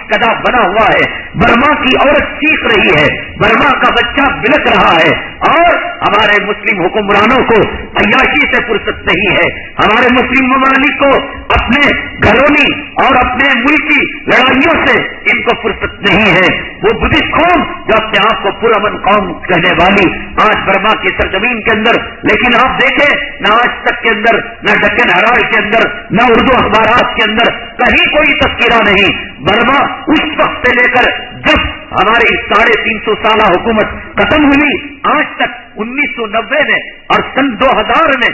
کدا بنا ہوا ہے، برما کی عورت چیخ رہی ہے، برما کا بچہ بلک رہا ہے، اور ہمارے مسلم حکمرانوں کو عیاشی سے فرصت نہیں ہے۔ ہمارے مسلم ممالک کو اپنے گھرونی اور اپنے ملکی لڑائیوں سے ان کو فرصت نہیں ہے۔ وہ بدھسٹ قوم جو اپنے آپ کو پرامن قوم کہنے والی آج برما کی سرزمین کے اندر، لیکن آپ دیکھیں نہ آج تک کے اندر، نہ ڈکن ہرالڈ کے اندر، نہ اردو اخبارات کے اندر کہیں کوئی تذکرہ نہیں۔ برما اس وقت سے لے کر جب ہماری 350 سالہ حکومت ختم ہوئی آج تک 1990 میں اور سن 2000 میں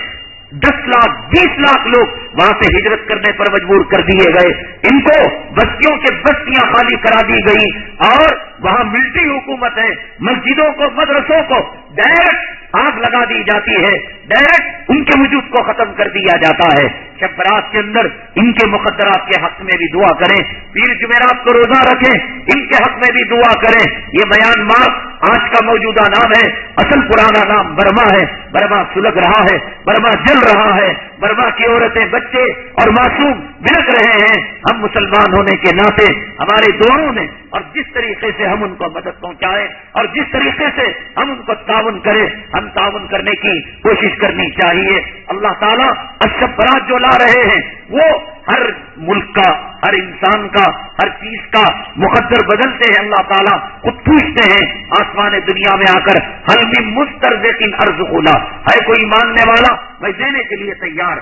10 لاکھ 20 لاکھ لوگ وہاں سے ہجرت کرنے پر مجبور کر دیے گئے۔ ان کو بستیوں کے بستیاں خالی کرا دی گئی اور وہاں ملٹری حکومت ہے، مسجدوں کو، مدرسوں کو ڈائریکٹ آگ لگا دی جاتی ہے، ڈائریکٹ ان کے وجود کو ختم کر دیا جاتا ہے۔ شب برات کے اندر ان کے مقدرات کے حق میں بھی دعا کریں، پیر جمعرات کو روزہ رکھیں، ان کے حق میں بھی دعا کریں۔ یہ میانمار آج کا موجودہ نام ہے، اصل پرانا نام برما ہے۔ برما سلگ رہا ہے، برما جل رہا ہے، برما کی عورتیں، بچے اور معصوم بلک رہے مسلمان ہونے کے ناطے ہمارے دعاؤں میں اور جس طریقے سے ہم ان کو مدد پہنچائیں اور جس طریقے سے ہم ان کو تعاون کریں، ہم تعاون کرنے کی کوشش کرنی چاہیے۔ اللہ تعالیٰ اشرف برات جو لا رہے ہیں وہ ہر ملک کا، ہر انسان کا، ہر چیز کا مقدر بدلتے ہیں۔ اللہ تعالیٰ خود پوچھتے ہیں آسمان دنیا میں آ کر، حل من مسترزق ارزقنا، ہے کوئی مانگنے والا؟ میں دینے کے لیے تیار۔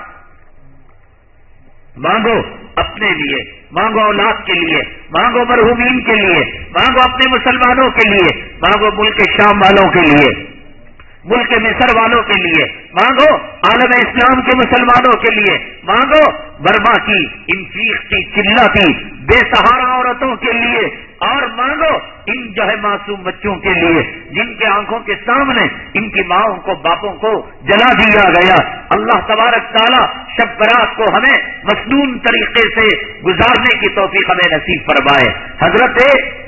مانگو اپنے لیے، مانگو اولاد کے لیے، مانگو مرحومین کے لیے، مانگو اپنے مسلمانوں کے لیے، مانگو ملک شام والوں کے لیے، ملک مصر والوں کے لیے، مانگو عالم اسلام کے مسلمانوں کے لیے، مانگو برما کی انفیق کی چلاتی بے سہارا عورتوں کے لیے، اور مانگو ان جو ہے معصوم بچوں کے لیے جن کے آنکھوں کے سامنے ان کی ماؤں کو، باپوں کو جلا دیا گیا۔ اللہ تبارک تعالیٰ شب برات کو ہمیں مسنون طریقے سے گزارنے کی توفیق ہمیں نصیب فرمائے۔ حضرت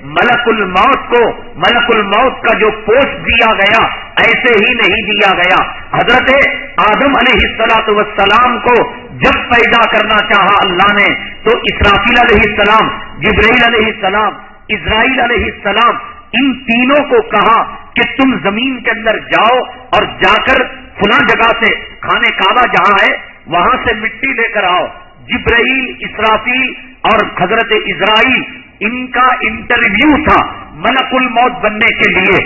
ملک الموت کو، ملک الموت کا جو پوسٹ دیا گیا ایسے ہی نہیں دیا گیا۔ حضرت آدم علیہ السلام کو جب پیدا کرنا چاہا اللہ نے تو اسرافیل علیہ السلام، جبرائیل علیہ السلام، اسرائیل علیہ السلام، ان تینوں کو کہا کہ تم زمین کے اندر جاؤ اور جا کر فلاں جگہ سے خانہ کعبہ جہاں ہے وہاں سے مٹی لے کر آؤ۔ جبرائیل، اسرافیل اور حضرت اسرائیل، ان کا انٹرویو تھا ملک الموت بننے کے لیے۔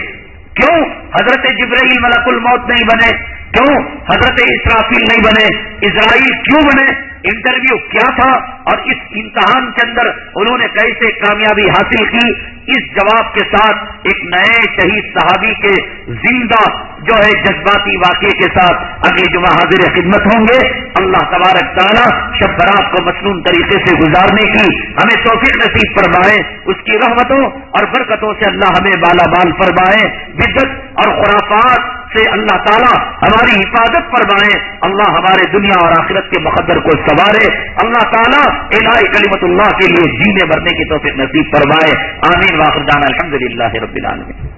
کیوں حضرت جبرائیل ملک الموت نہیں بنے؟ کیوں حضرت اسرافیل نہیں بنے؟ اسرائیل کیوں بنے؟ انٹرویو کیا تھا اور اس امتحان کے اندر انہوں نے کیسے کامیابی حاصل کی؟ اس جواب کے ساتھ ایک نئے شہید صحابی کے زندہ جو ہے جذباتی واقعے کے ساتھ اگلی جمعہ حاضر خدمت ہوں گے۔ اللہ تبارک تعالیٰ شب برات کو مسنون طریقے سے گزارنے کی ہمیں توفیق نصیب فرمائے، اس کی رحمتوں اور برکتوں سے اللہ ہمیں بالا بال فرمائے، بدعت اور خرافات سے اللہ تعالیٰ ہماری حفاظت فرمائے، اللہ ہمارے دنیا اور آخرت کے مقدر کو سنوارے، اللہ تعالیٰ الہ کلمت اللہ کے لیے جینے مرنے کی توفیق نصیب فرمائے۔ آمین۔ واخر دعوانا الحمدللہ رب العالمین۔